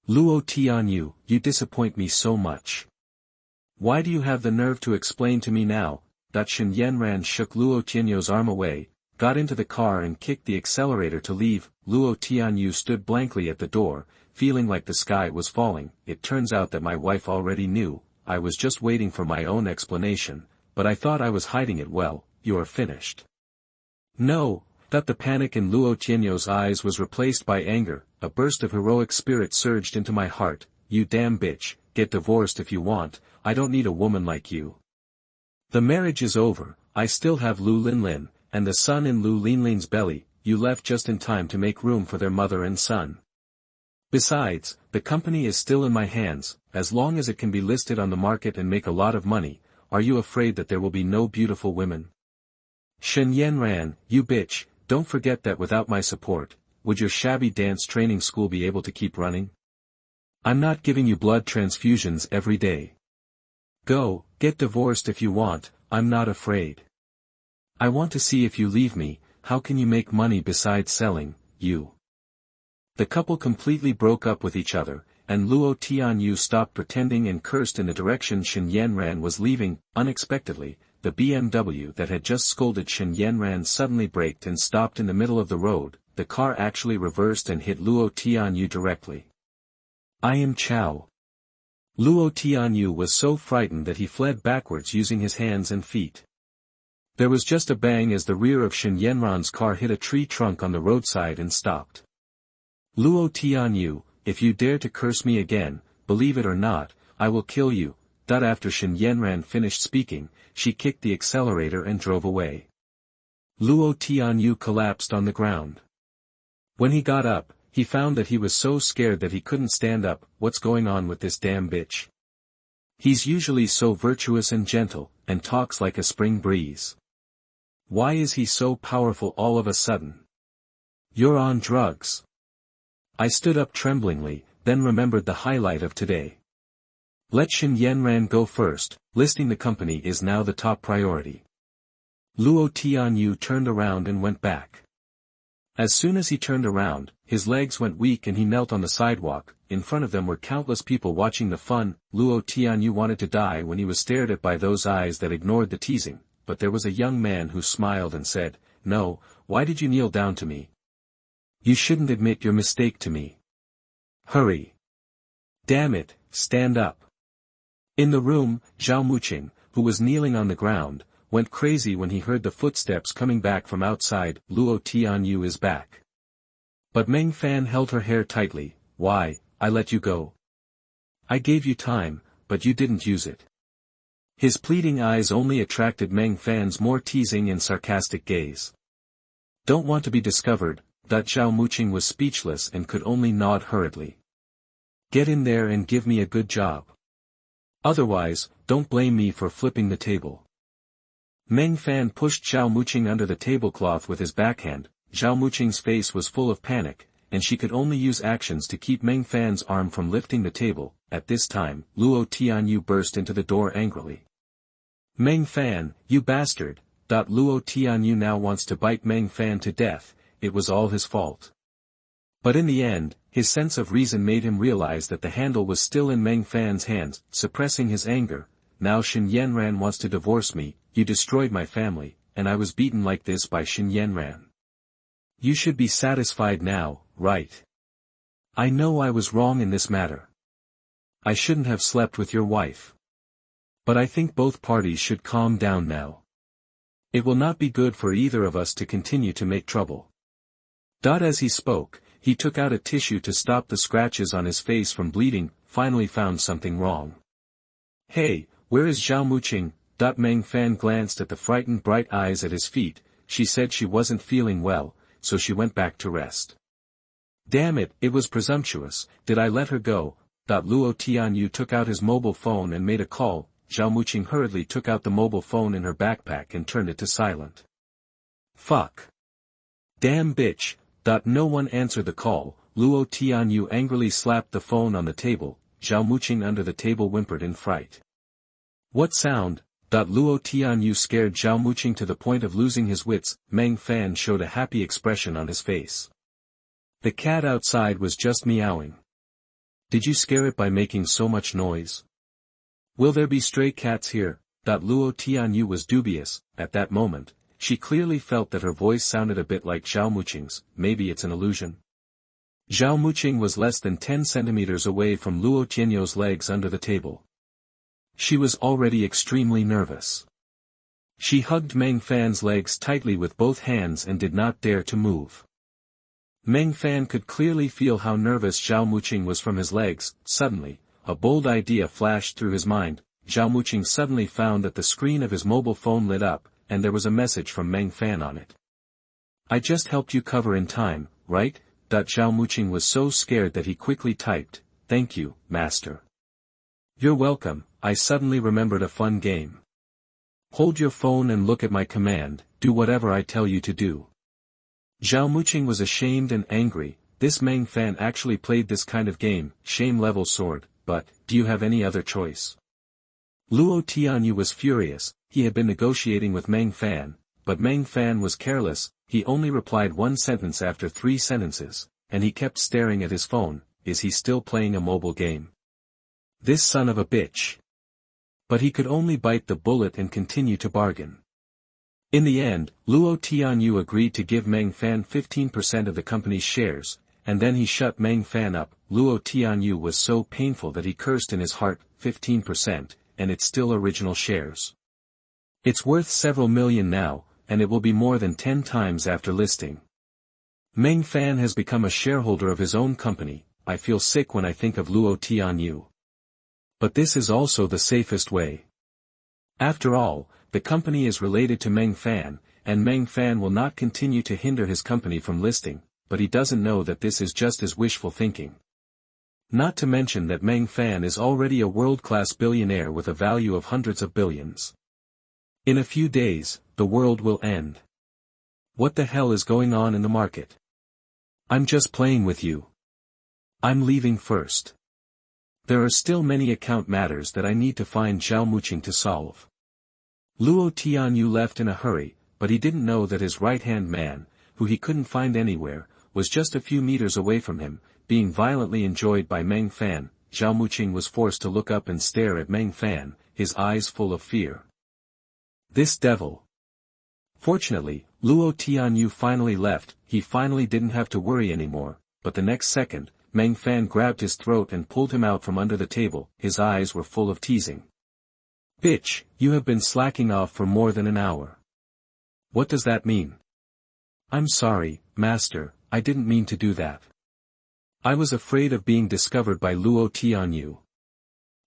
Luo Tianyu, you disappoint me so much. Why do you have the nerve to explain to me now? Shen Yanran shook Luo Tianyu's arm away, got into the car and kicked the accelerator to leave. Luo Tianyu stood blankly at the door, feeling like the sky was falling. It turns out that my wife already knew. I was just waiting for my own explanation, but I thought I was hiding it well. You are finished. No. The panic in Luo Tianyu's eyes was replaced by anger. A burst of heroic spirit surged into my heart. You damn bitch, get divorced if you want. I don't need a woman like you. The marriage is over. I still have Liu Linlin, and the son in Liu Linlin's belly. You left just in time to make room for their mother and son. Besides, the company is still in my hands. As long as it can be listed on the market and make a lot of money, are you afraid that there will be no beautiful women? Shen Yanran, you bitch, don't forget that without my support, would your shabby dance training school be able to keep running? I'm not giving you blood transfusions every day. Go, get divorced if you want, I'm not afraid. I want to see if you leave me, how can you make money besides selling, you? The couple completely broke up with each other, and Luo Tianyu stopped pretending and cursed in the direction Shen Yanran was leaving. Unexpectedly, the BMW that had just scolded Shen Yanran suddenly braked and stopped in the middle of the road. The car actually reversed and hit Luo Tianyu directly. I am Chao. Luo Tianyu was so frightened that he fled backwards using his hands and feet. There was just a bang as the rear of Shen Yanran's car hit a tree trunk on the roadside and stopped. Luo Tianyu, if you dare to curse me again, believe it or not, I will kill you. After Shen Yanran finished speaking, she kicked the accelerator and drove away. Luo Tianyu collapsed on the ground. When he got up, he found that he was so scared that he couldn't stand up. What's going on with this damn bitch? He's usually so virtuous and gentle, and talks like a spring breeze. Why is he so powerful all of a sudden? You're on drugs. I stood up tremblingly, then remembered the highlight of today. Let Shen Yanran go first, listing the company is now the top priority. Luo Tianyu turned around and went back. As soon as he turned around, his legs went weak and he knelt on the sidewalk. In front of them were countless people watching the fun. Luo Tianyu wanted to die when he was stared at by those eyes that ignored the teasing, but there was a young man who smiled and said, "No, why did you kneel down to me? You shouldn't admit your mistake to me. Hurry. Damn it, stand up." In the room, Zhao Muqing, who was kneeling on the ground, went crazy when he heard the footsteps coming back from outside. Luo Tianyu is back. But Meng Fan held her hair tightly. Why, I let you go. I gave you time, but you didn't use it. His pleading eyes only attracted Meng Fan's more teasing and sarcastic gaze. Don't want to be discovered. Zhao Muqing was speechless and could only nod hurriedly. Get in there and give me a good job. Otherwise, don't blame me for flipping the table. Meng Fan pushed Zhao Muqing under the tablecloth with his backhand. Zhao Muqing's face was full of panic, and she could only use actions to keep Meng Fan's arm from lifting the table. At this time, Luo Tianyu burst into the door angrily. Meng Fan, you bastard! Luo Tianyu now wants to bite Meng Fan to death. It was all his fault. But in the end, his sense of reason made him realize that the handle was still in Meng Fan's hands. Suppressing his anger, now Shen Yanran wants to divorce me. You destroyed my family, and I was beaten like this by Shen Yanran. You should be satisfied now, right? I know I was wrong in this matter. I shouldn't have slept with your wife. But I think both parties should calm down now. It will not be good for either of us to continue to make trouble. As he spoke, he took out a tissue to stop the scratches on his face from bleeding. Finally found something wrong. Hey, where is Zhao Muqing? Meng Fan glanced at the frightened bright eyes at his feet. She said she wasn't feeling well, so she went back to rest. Damn it, it was presumptuous. Did I let her go? Luo Tianyu took out his mobile phone and made a call. Zhao Muqing hurriedly took out the mobile phone in her backpack and turned it to silent. Fuck. Damn bitch. No one answered the call. Luo Tianyu angrily slapped the phone on the table. Zhao Muqing under the table whimpered in fright. What sound? Luo Tianyu scared Zhao Muqing to the point of losing his wits. Meng Fan showed a happy expression on his face. The cat outside was just meowing. Did you scare it by making so much noise? Will there be stray cats here? Luo Tianyu was dubious. At that moment, she clearly felt that her voice sounded a bit like Zhao Muqing's. Maybe it's an illusion. Zhao Muqing was less than 10 centimeters away from Luo Tianyu's legs under the table. She was already extremely nervous. She hugged Meng Fan's legs tightly with both hands and did not dare to move. Meng Fan could clearly feel how nervous Zhao Muqing was from his legs. Suddenly, a bold idea flashed through his mind. Zhao Muqing suddenly found that the screen of his mobile phone lit up, and there was a message from Meng Fan on it. I just helped you cover in time, right? Zhao Muqing was so scared that he quickly typed, "Thank you, master." You're welcome. I suddenly remembered a fun game. Hold your phone and look at my command, do whatever I tell you to do. Zhao Muqing was ashamed and angry. This Meng Fan actually played this kind of game, shame-level sword, but, do you have any other choice? Luo Tianyu was furious. He had been negotiating with Meng Fan, but Meng Fan was careless. He only replied one sentence after 3 sentences, and he kept staring at his phone. is he still playing a mobile game? This son of a bitch. But he could only bite the bullet and continue to bargain. In the end, Luo Tianyu agreed to give Meng Fan 15% of the company's shares, and then he shut Meng Fan up. Luo Tianyu was so painful that he cursed in his heart, 15%, and it's still original shares. It's worth several million now, and it will be more than 10 times after listing. Meng Fan has become a shareholder of his own company. I feel sick when I think of Luo Tianyu. But this is also the safest way. After all, the company is related to Meng Fan, and Meng Fan will not continue to hinder his company from listing, but he doesn't know that this is just his wishful thinking. Not to mention that Meng Fan is already a world-class billionaire with a value of hundreds of billions. In a few days, the world will end. What the hell is going on in the market? I'm just playing with you. I'm leaving first. There are still many account matters that I need to find Zhao Muqing to solve. Luo Tianyu left in a hurry, but he didn't know that his right-hand man, who he couldn't find anywhere, was just a few meters away from him, being violently enjoyed by Meng Fan. Zhao Muqing was forced to look up and stare at Meng Fan, his eyes full of fear. This devil. Fortunately, Luo Tianyu finally left. He finally didn't have to worry anymore, but the next second, Meng Fan grabbed his throat and pulled him out from under the table. His eyes were full of teasing. Bitch, you have been slacking off for more than an hour. What does that mean? I'm sorry, master, I didn't mean to do that. I was afraid of being discovered by Luo Tianyu.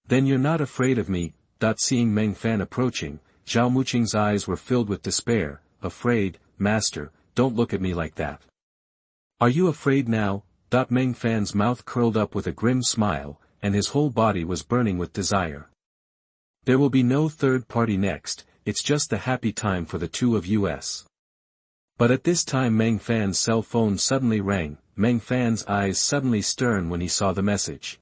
Then you're not afraid of me. Seeing Meng Fan approaching, Zhao Muqing's eyes were filled with despair. Afraid, master, don't look at me like that. Are you afraid now? Meng Fan's mouth curled up with a grim smile, and his whole body was burning with desire. There will be no third party next, it's just the happy time for the two of us. But at this time Meng Fan's cell phone suddenly rang. Meng Fan's eyes suddenly stern when he saw the message.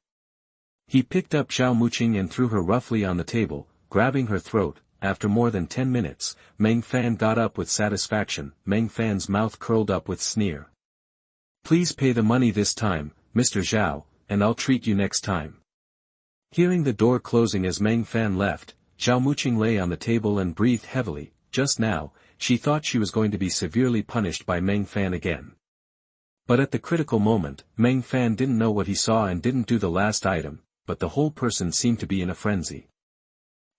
He picked up Zhao Muqing and threw her roughly on the table, grabbing her throat. After more than 10 minutes, Meng Fan got up with satisfaction. Meng Fan's mouth curled up with sneer. Please pay the money this time, Mr. Zhao, and I'll treat you next time. Hearing the door closing as Meng Fan left, Zhao Muqing lay on the table and breathed heavily. Just now, she thought she was going to be severely punished by Meng Fan again. But at the critical moment, Meng Fan didn't know what he saw and didn't do the last item, but the whole person seemed to be in a frenzy.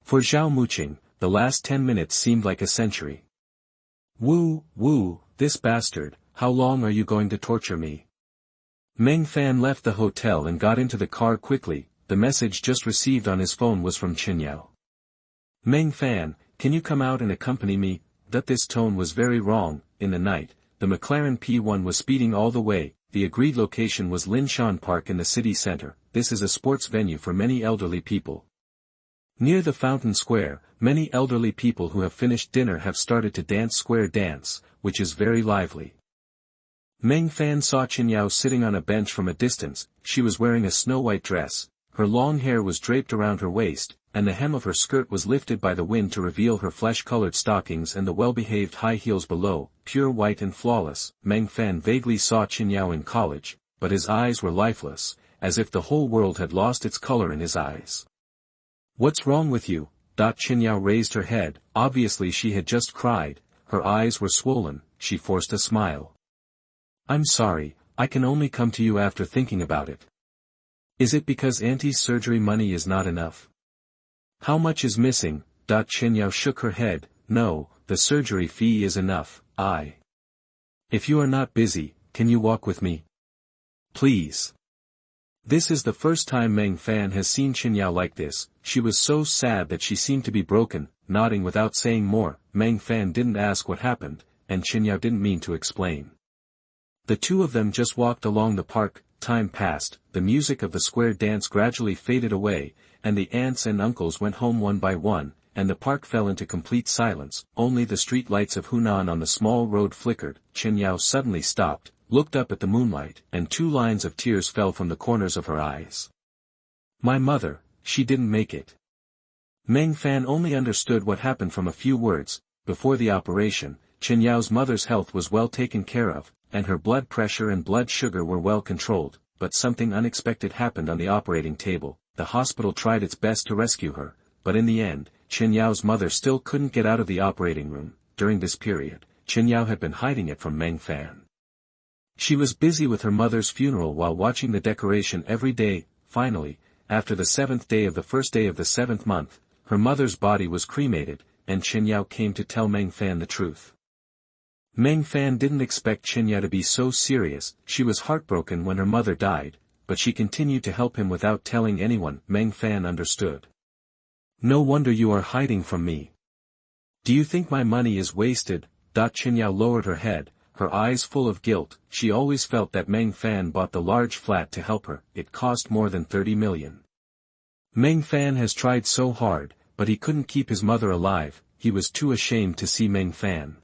For Zhao Muqing, the last 10 minutes seemed like a century. Woo, this bastard, how long are you going to torture me? Meng Fan left the hotel and got into the car quickly. The message just received on his phone was from Qinyao. Meng Fan, can you come out and accompany me? This tone was very wrong. In the night, the McLaren P1 was speeding all the way. The agreed location was Linshan Park in the city center. This is a sports venue for many elderly people. Near the fountain square, many elderly people who have finished dinner have started to dance square dance, which is very lively. Meng Fan saw Qinyao sitting on a bench from a distance. She was wearing a snow-white dress. Her long hair was draped around her waist, and the hem of her skirt was lifted by the wind to reveal her flesh-colored stockings and the well-behaved high heels below, pure white and flawless. Meng Fan vaguely saw Qinyao in college, but his eyes were lifeless, as if the whole world had lost its color in his eyes. What's wrong with you? Qinyao raised her head. Obviously she had just cried. Her eyes were swollen. She forced a smile. I'm sorry, I can only come to you after thinking about it. Is it because Auntie's surgery money is not enough? How much is missing? Qinyao shook her head. No, the surgery fee is enough. If you are not busy, can you walk with me? Please. This is the first time Meng Fan has seen Qinyao like this. She was so sad that she seemed to be broken, nodding without saying more. Meng Fan didn't ask what happened, and Qinyao didn't mean to explain. The two of them just walked along the park. Time passed, the music of the square dance gradually faded away, and the aunts and uncles went home one by one, and the park fell into complete silence. Only the street lights of Hunan on the small road flickered. Qinyao suddenly stopped, looked up at the moonlight, and 2 lines of tears fell from the corners of her eyes. My mother, she didn't make it. Meng Fan only understood what happened from a few words. Before the operation, Qinyao's mother's health was well taken care of, and her blood pressure and blood sugar were well controlled. but something unexpected happened on the operating table. The hospital tried its best to rescue her, but in the end, Chen Yao's mother still couldn't get out of the operating room. During this period, Chen Yao had been hiding it from Meng Fan. She was busy with her mother's funeral while watching the decoration every day. Finally, after the 7th day of the first day of the 7th month, her mother's body was cremated, and Chen Yao came to tell Meng Fan the truth. Meng Fan didn't expect Chen Yao to be so serious. She was heartbroken when her mother died, but she continued to help him without telling anyone. Meng Fan understood. No wonder you are hiding from me. Do you think my money is wasted? Chen Yao lowered her head, her eyes full of guilt. She always felt that Meng Fan bought the large flat to help her. It cost more than 30 million. Meng Fan has tried so hard, but he couldn't keep his mother alive. He was too ashamed to see Meng Fan.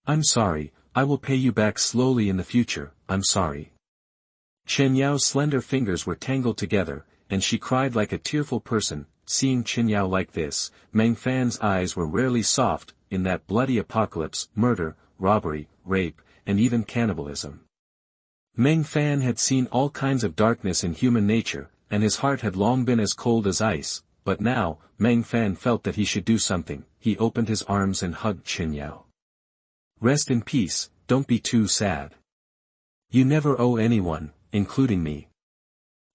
I'm sorry, I will pay you back slowly in the future. I'm sorry. Chen Yao's slender fingers were tangled together, and she cried like a tearful person. Seeing Chen Yao like this, Meng Fan's eyes were rarely soft. In that bloody apocalypse, murder, robbery, rape, and even cannibalism. Meng Fan had seen all kinds of darkness in human nature, and his heart had long been as cold as ice, but now, Meng Fan felt that he should do something. He opened his arms and hugged Chen Yao. Rest in peace, don't be too sad. You never owe anyone, including me.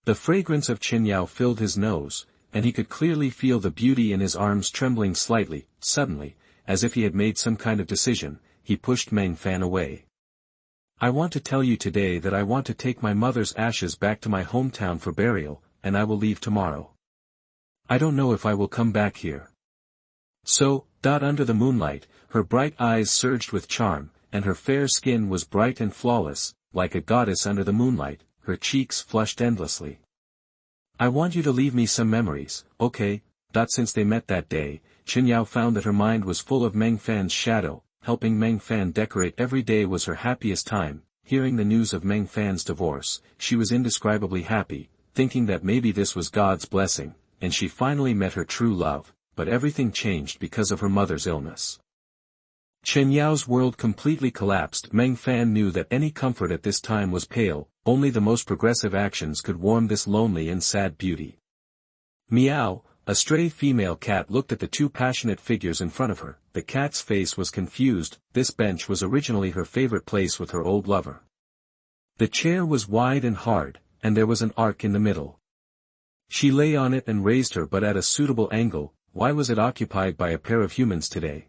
The fragrance of Chen Yao filled his nose, and he could clearly feel the beauty in his arms trembling slightly. Suddenly, as if he had made some kind of decision, he pushed Meng Fan away. I want to tell you today that I want to take my mother's ashes back to my hometown for burial, and I will leave tomorrow. I don't know if I will come back here. So, under the moonlight, her bright eyes surged with charm, and her fair skin was bright and flawless, like a goddess under the moonlight. Her cheeks flushed endlessly. I want you to leave me some memories, okay? Since they met that day, Chen Yao found that her mind was full of Meng Fan's shadow. Helping Meng Fan decorate every day was her happiest time. Hearing the news of Meng Fan's divorce, she was indescribably happy, thinking that maybe this was God's blessing, and she finally met her true love, but everything changed because of her mother's illness. Chen Yao's world completely collapsed. Meng Fan knew that any comfort at this time was pale. Only the most progressive actions could warm this lonely and sad beauty. Meow, a stray female cat looked at the two passionate figures in front of her. The cat's face was confused. This bench was originally her favorite place with her old lover. The chair was wide and hard, and there was an arc in the middle. She lay on it and raised her butt at a suitable angle. Why was it occupied by a pair of humans today?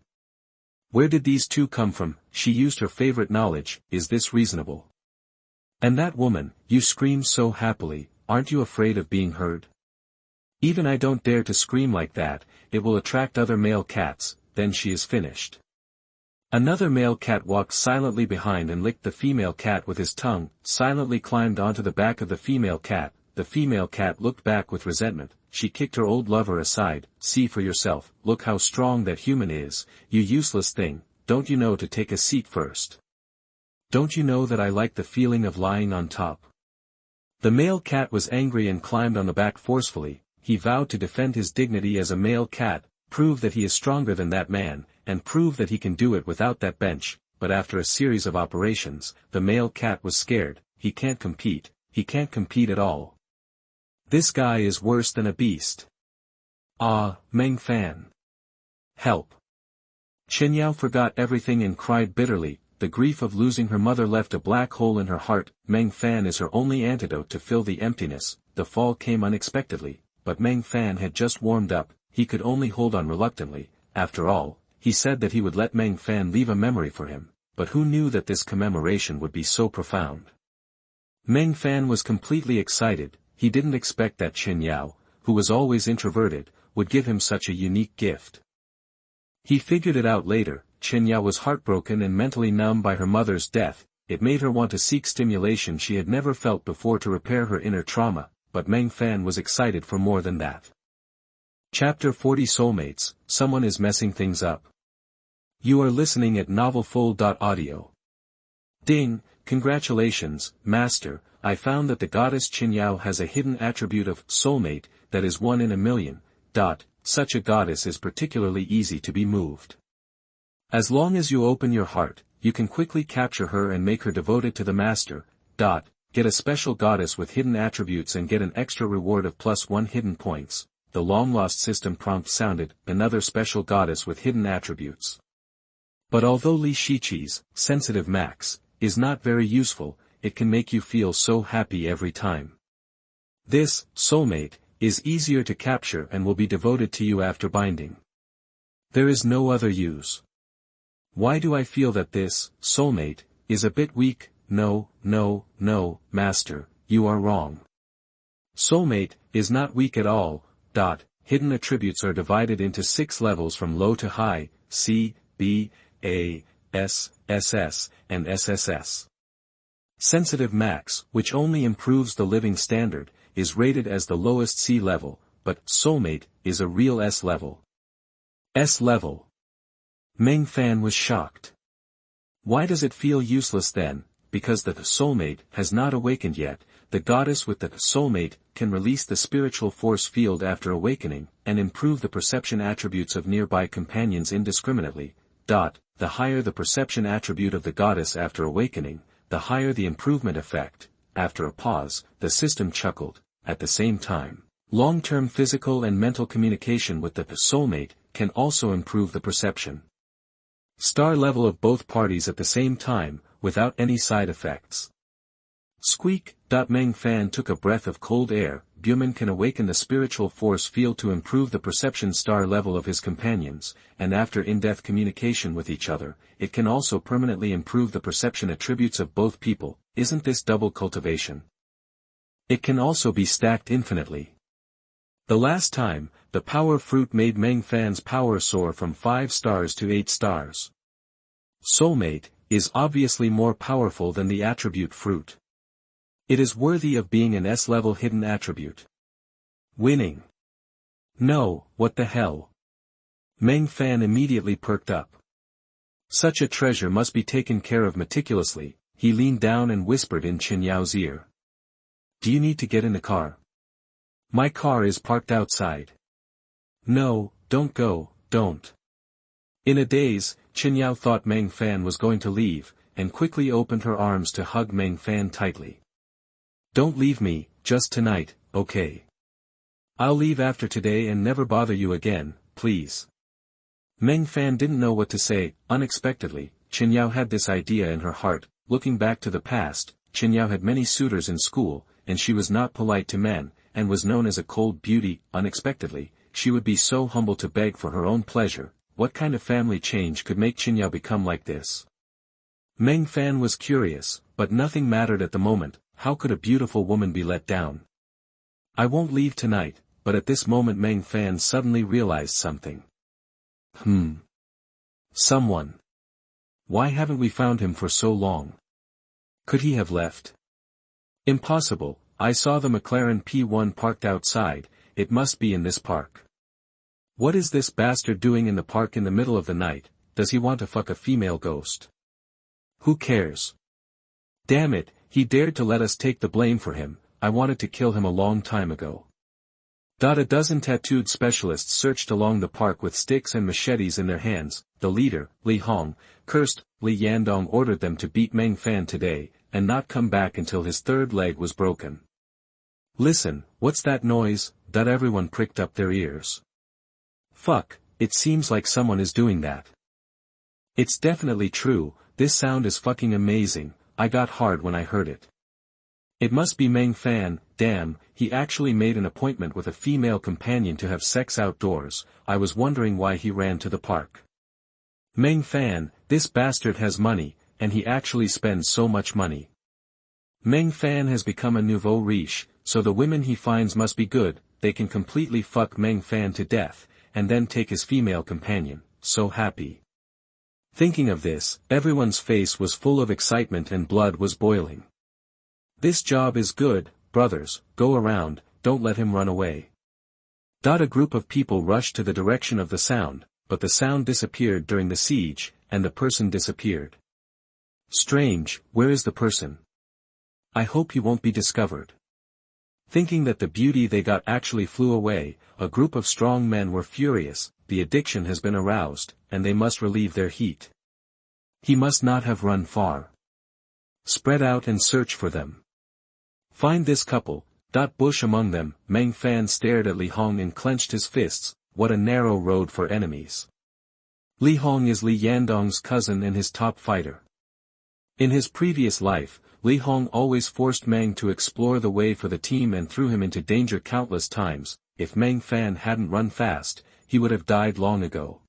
Where did these two come from? She used her favorite knowledge. Is this reasonable? And that woman, you scream so happily, aren't you afraid of being heard? Even I don't dare to scream like that, it will attract other male cats. Then she is finished. Another male cat walked silently behind and licked the female cat with his tongue, silently climbed onto the back of the female cat. The female cat looked back with resentment. She kicked her old lover aside. See for yourself, look how strong that human is, you useless thing. Don't you know to take a seat first? Don't you know that I like the feeling of lying on top? The male cat was angry and climbed on the back forcefully. He vowed to defend his dignity as a male cat, prove that he is stronger than that man, and prove that he can do it without that bench. But after a series of operations, the male cat was scared. He can't compete at all. This guy is worse than a beast. Ah, Meng Fan. Help. Chen Yao forgot everything and cried bitterly. The grief of losing her mother left a black hole in her heart. Meng Fan is her only antidote to fill the emptiness. The fall came unexpectedly, but Meng Fan had just warmed up. He could only hold on reluctantly. After all, he said that he would let Meng Fan leave a memory for him, but who knew that this commemoration would be so profound? Meng Fan was completely excited. He didn't expect that Chen Yao, who was always introverted, would give him such a unique gift. He figured it out later. Chen Yao was heartbroken and mentally numb by her mother's death. It made her want to seek stimulation she had never felt before to repair her inner trauma, but Meng Fan was excited for more than that. Chapter 40 Soulmates, Someone is Messing Things Up. You are listening at novelfull.audio. Ding, congratulations, Master, I found that the goddess Chen Yao has a hidden attribute of soulmate, that is 1 in a million. Such a goddess is particularly easy to be moved. As long as you open your heart, you can quickly capture her and make her devoted to the Master. get a special goddess with hidden attributes and get an extra reward of +1 hidden points. The long-lost system prompt sounded, another special goddess with hidden attributes. But although Li Shiqi's, sensitive max, is not very useful, it can make you feel so happy every time. This, soulmate, is easier to capture and will be devoted to you after binding. There is no other use. Why do I feel that this, soulmate, is a bit weak? No, master, you are wrong. Soulmate is not weak at all. Hidden attributes are divided into 6 levels from low to high, C, B, A, S, SS, and SSS. Sensitive max, which only improves the living standard, is rated as the lowest C level, but soulmate is a real S level. S level. Meng Fan was shocked. Why does it feel useless then? Because the soulmate has not awakened yet. The goddess with the soulmate can release the spiritual force field after awakening, and improve the perception attributes of nearby companions indiscriminately. The higher the perception attribute of the goddess after awakening, the higher the improvement effect. After a pause, the system chuckled. At the same time, long-term physical and mental communication with the soulmate can also improve the perception star level of both parties at the same time, without any side effects. Squeak. Meng Fan took a breath of cold air. Buman can awaken the spiritual force field to improve the perception star level of his companions, and after in-depth communication with each other, it can also permanently improve the perception attributes of both people. Isn't this double cultivation? It can also be stacked infinitely. The last time, the power fruit made Meng Fan's power soar from 5 stars to 8 stars. Soulmate is obviously more powerful than the attribute fruit. It is worthy of being an S-level hidden attribute. Winning. No, what the hell? Meng Fan immediately perked up. Such a treasure must be taken care of meticulously. He leaned down and whispered in Chen Yao's ear. Do you need to get in the car? My car is parked outside. No, don't go, don't. In a daze, Chen Yao thought Meng Fan was going to leave, and quickly opened her arms to hug Meng Fan tightly. Don't leave me, just tonight, okay? I'll leave after today and never bother you again, please. Meng Fan didn't know what to say. Unexpectedly, Chen Yao had this idea in her heart. Looking back to the past, Chen Yao had many suitors in school, and she was not polite to men, and was known as a cold beauty. Unexpectedly, she would be so humble to beg for her own pleasure. What kind of family change could make Chen Yao become like this? Meng Fan was curious, but nothing mattered at the moment. How could a beautiful woman be let down? I won't leave tonight, but at this moment Meng Fan suddenly realized something. Someone. Why haven't we found him for so long? Could he have left? Impossible. I saw the McLaren P1 parked outside. It must be in this park. What is this bastard doing in the park in the middle of the night? Does he want to fuck a female ghost? Who cares? Damn it, he dared to let us take the blame for him. I wanted to kill him a long time ago. A dozen tattooed specialists searched along the park with sticks and machetes in their hands. The leader, Li Hong, cursed. Li Yandong ordered them to beat Meng Fan today, and not come back until his third leg was broken. Listen, what's that noise? Everyone pricked up their ears. Fuck, it seems like someone is doing that. It's definitely true, this sound is fucking amazing. I got hard when I heard it. It must be Meng Fan. Damn, he actually made an appointment with a female companion to have sex outdoors. I was wondering why he ran to the park. Meng Fan, this bastard has money, and he actually spends so much money. Meng Fan has become a nouveau riche, so the women he finds must be good. They can completely fuck Meng Fan to death, and then take his female companion. So happy. Thinking of this, everyone's face was full of excitement and blood was boiling. This job is good, brothers, go around, don't let him run away. A group of people rushed to the direction of the sound, but the sound disappeared during the siege, and the person disappeared. Strange, where is the person? I hope he won't be discovered. Thinking that the beauty they got actually flew away, a group of strong men were furious. The addiction has been aroused, and they must relieve their heat. He must not have run far. Spread out and search for them. Find this couple, bush among them. Meng Fan stared at Li Hong and clenched his fists. What a narrow road for enemies. Li Hong is Li Yandong's cousin and his top fighter. In his previous life, Li Hong always forced Meng to explore the way for the team and threw him into danger countless times. If Meng Fan hadn't run fast, he would have died long ago.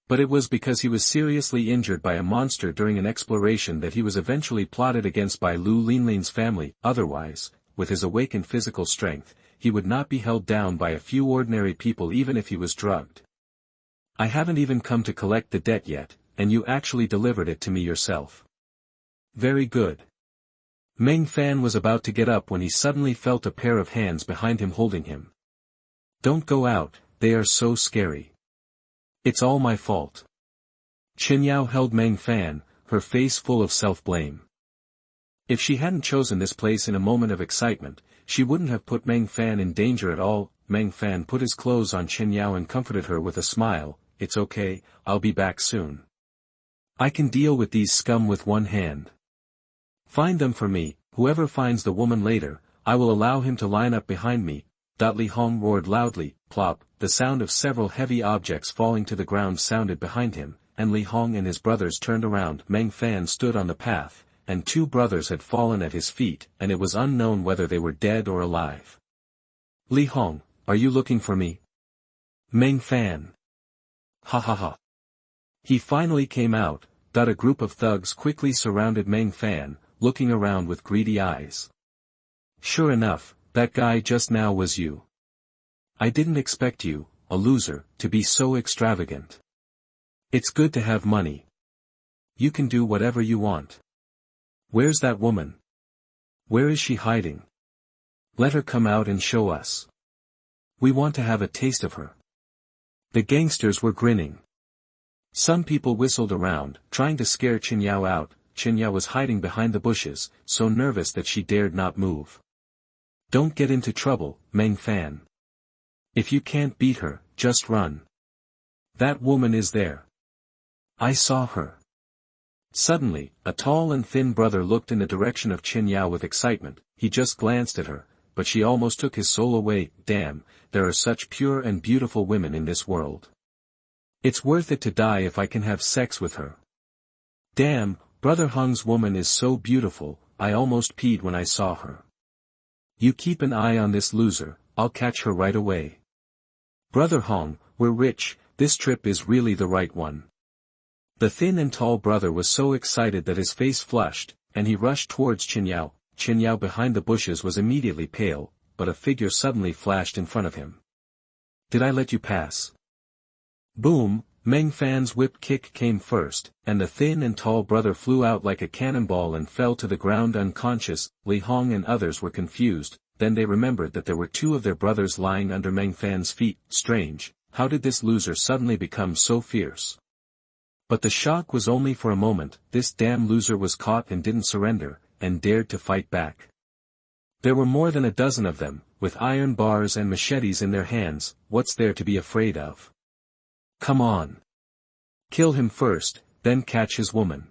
But it was because he was seriously injured by a monster during an exploration that he was eventually plotted against by Liu Linlin's family. Otherwise, with his awakened physical strength, he would not be held down by a few ordinary people even if he was drugged. I haven't even come to collect the debt yet, and you actually delivered it to me yourself. Very good. Meng Fan was about to get up when he suddenly felt a pair of hands behind him holding him. Don't go out, they are so scary. It's all my fault. Qin Yao held Meng Fan, her face full of self-blame. If she hadn't chosen this place in a moment of excitement, she wouldn't have put Meng Fan in danger at all. Meng Fan put his clothes on Qin Yao and comforted her with a smile. It's okay, I'll be back soon. I can deal with these scum with one hand. Find them for me. Whoever finds the woman later, I will allow him to line up behind me. Li Hong roared loudly. Plop, the sound of several heavy objects falling to the ground sounded behind him, and Li Hong and his brothers turned around. Meng Fan stood on the path, and 2 brothers had fallen at his feet, and it was unknown whether they were dead or alive. Li Hong, are you looking for me? Meng Fan. Ha ha ha. He finally came out. A group of thugs quickly surrounded Meng Fan, looking around with greedy eyes. Sure enough, that guy just now was you. I didn't expect you, a loser, to be so extravagant. It's good to have money. You can do whatever you want. Where's that woman? Where is she hiding? Let her come out and show us. We want to have a taste of her. The gangsters were grinning. Some people whistled around, trying to scare Qin Yao out. Qin Yao was hiding behind the bushes, so nervous that she dared not move. Don't get into trouble, Meng Fan. If you can't beat her, just run. That woman is there. I saw her. Suddenly, a tall and thin brother looked in the direction of Qin Yao with excitement. He just glanced at her, but she almost took his soul away. Damn, there are such pure and beautiful women in this world. It's worth it to die if I can have sex with her. Damn, Brother Hung's woman is so beautiful, I almost peed when I saw her. You keep an eye on this loser, I'll catch her right away. Brother Hong, we're rich, this trip is really the right one. The thin and tall brother was so excited that his face flushed, and he rushed towards Qin Yao. Qin Yao behind the bushes was immediately pale, but a figure suddenly flashed in front of him. Did I let you pass? Boom, Meng Fan's whip kick came first, and the thin and tall brother flew out like a cannonball and fell to the ground unconscious. Li Hong and others were confused, then they remembered that there were 2 of their brothers lying under Meng Fan's feet. Strange, how did this loser suddenly become so fierce? But the shock was only for a moment. This damn loser was caught and didn't surrender, and dared to fight back. There were more than a dozen of them, with iron bars and machetes in their hands. What's there to be afraid of? Come on. Kill him first, then catch his woman.